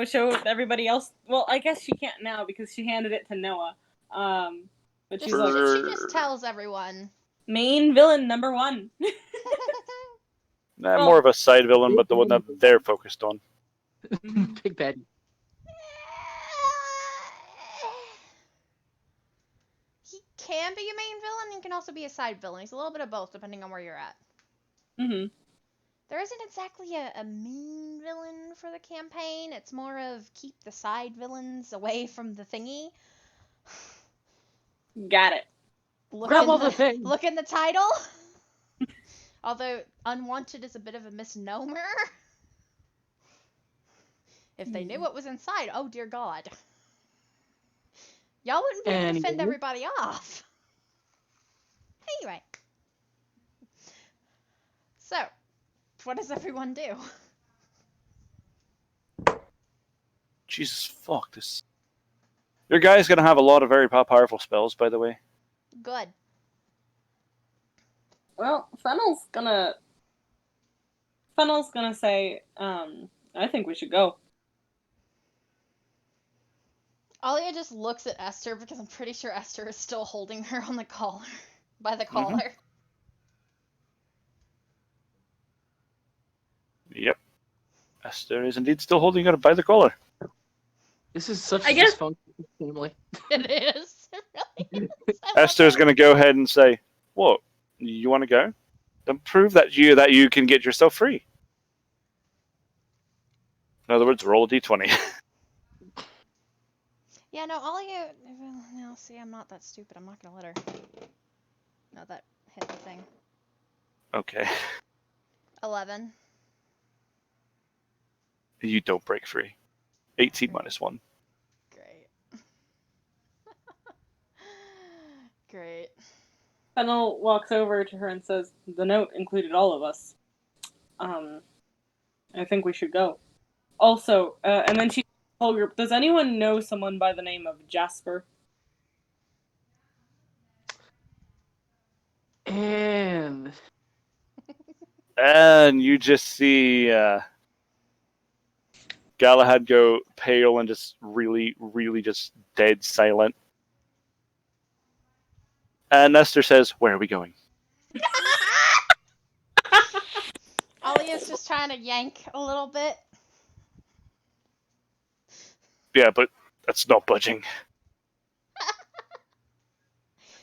show everybody else. Well, I guess she can't now because she handed it to Noah. But she's like, She just tells everyone. main villain number 1. Nah, Well- more of a side villain, but the one that they're focused on. Big Daddy. He can be a main villain and can also be a side villain. He's a little bit of both, depending on where you're at. Mm-hmm. There isn't exactly a main villain for the campaign. It's more of keep the side villains away from the thingy. Got it. Grab all the things. Look in the title. Although Unwanted is a bit of a misnomer. If they knew what was inside, oh dear God. Y'all wouldn't be able to fend Anyway. everybody off. Anyway. So, what does everyone do? Jesus, fuck this. Your guy's gonna have a lot of very powerful spells, by the way. Good. Well, Fennel's gonna say, I think we should go. Alia just looks at Esther because I'm pretty sure Esther is still holding her on the collar. By the collar. Yep. Esther is indeed still holding her by the collar. This is such I a guess- dysfunctional family. It is. It really is. I love Esther's it. gonna go ahead and say, "What? You want to go? Then prove that you can get yourself free." In other words, roll a d20. Yeah, no, Alia. No, see, I'm not that stupid. I'm not gonna let her. No, that hit the thing. Okay. 11. You don't break free. 18 minus 1. Great. Great. Fennel walks over to her and says, the note included all of us. I think we should go. Also, and then she told the whole group, does anyone know someone by the name of Jasper? And you just see Galahad go pale and just really, really just dead silent. And Nestor says, "Where are we going?" Alia's just trying to yank a little bit. Yeah, but that's not budging.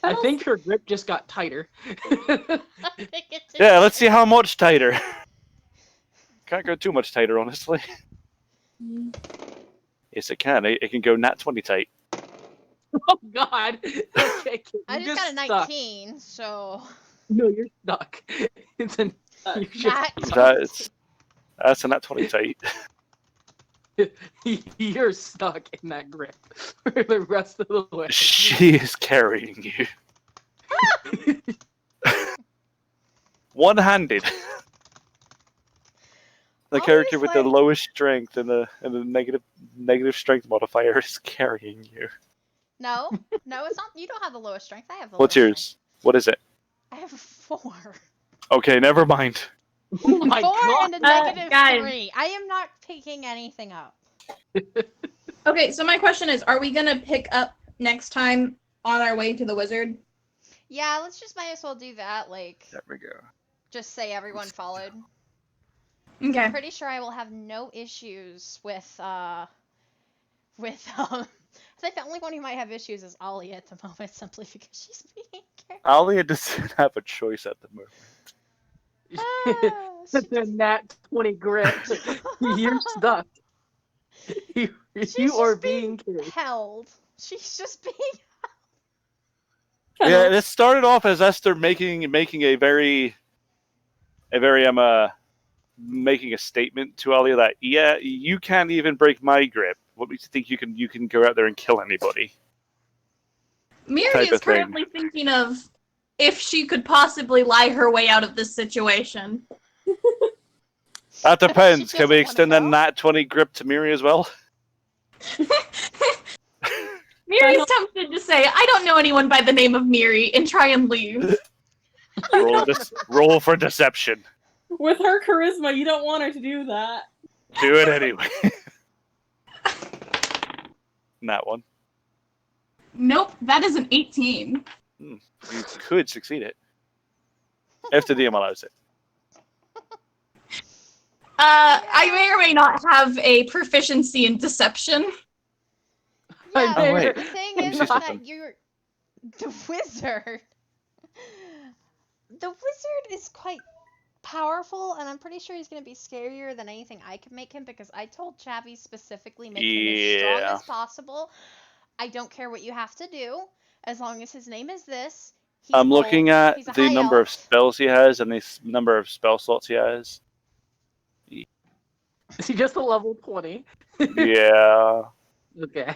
I think her grip just got tighter. I think it did Yeah, let's too. see how much tighter. Can't go too much tighter, honestly. Yes, it can. It can go nat 20 tight. Oh God! Okay, I you're just got a stuck. 19, so No, you're stuck. It's a you nat just- That's a nat 20 tight. You're stuck in that grip for the rest of the way. She is carrying you. One-handed. The character with the Obviously. lowest strength and the negative strength modifier is carrying you. No, it's not. You don't have the lowest strength. I have the What's lowest yours? strength. What is it? I have 4. Okay, never mind. Oh my 4 God! and a negative guys. 3. I am not picking anything up. Okay, so my question is, are we gonna pick up next time on our way to the wizard? Yeah, let's just might as well do that. Like, There we go. just say everyone followed. Okay. I'm pretty sure I will have no issues with I think the only one who might have issues is Ollie at the moment, simply because she's being carried. Alia doesn't have a choice at the moment. She The nat 20 grip. You're stuck. You She's are just being being carried. held. She's just being. Yeah, this started off as Esther making a very making a statement to Alia that you can't even break my grip. What makes you think you can go out there and kill anybody? Miri Type is of thing. currently thinking of if she could possibly lie her way out of this situation. That depends. She Can we doesn't extend wanna the go? nat 20 grip to Miri as well? Miri's tempted to say, I don't know anyone by the name of Miri, and try and leave. Roll for deception. With her charisma, you don't want her to do that. Do it anyway. Nat one. Nope, that is an 18. You could succeed it. If the DM allows it. I may or may not have a proficiency in deception. Yeah, Oh, wait. the thing Let me is see that something. you're the wizard. The wizard is quite powerful, and I'm pretty sure he's going to be scarier than anything I could make him, because I told Chavi specifically make him as strong Yeah. as possible. I don't care what you have to do, as long as his name is this. He's I'm old, looking at he's a the high number of elf. spells he has and the number of spell slots he has. Is he just a level 20? Yeah. Okay.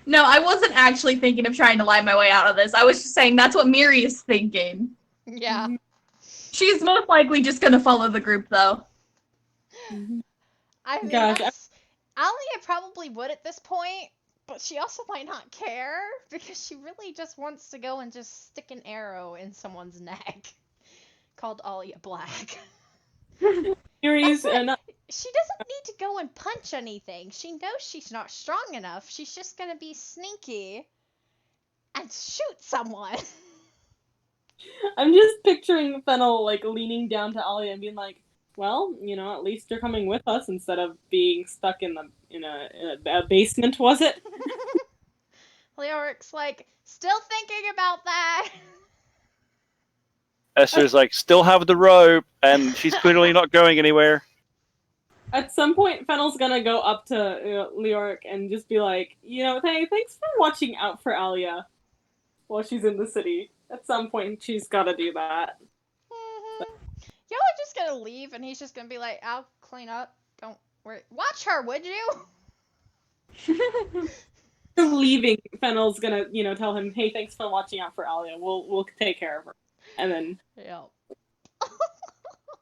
No, I wasn't actually thinking of trying to lie my way out of this. I was just saying that's what Miri is thinking. Yeah. She's most likely just gonna follow the group, though. I mean, Gosh, Alia probably would at this point, but she also might not care, because she really just wants to go and just stick an arrow in someone's neck. Called Alia Black. Miri's That's it. not. She doesn't need to go and punch anything. She knows she's not strong enough. She's just gonna be sneaky and shoot someone. I'm just picturing Fennel like leaning down to Alia and being like, "Well, at least you're coming with us instead of being stuck in a basement, was it?" Leoric's like, still thinking about that. Esther's like, still have the rope, and she's clearly not going anywhere. At some point, Fennel's gonna go up to Leoric and just be like, hey, thanks for watching out for Alia while she's in the city. At some point, she's gotta do that. Y'all are just gonna leave, and he's just gonna be like, I'll clean up. Don't worry. Watch her, would you? Leaving, Fennel's gonna, tell him, hey, thanks for watching out for Alia. We'll take care of her. And then Yep.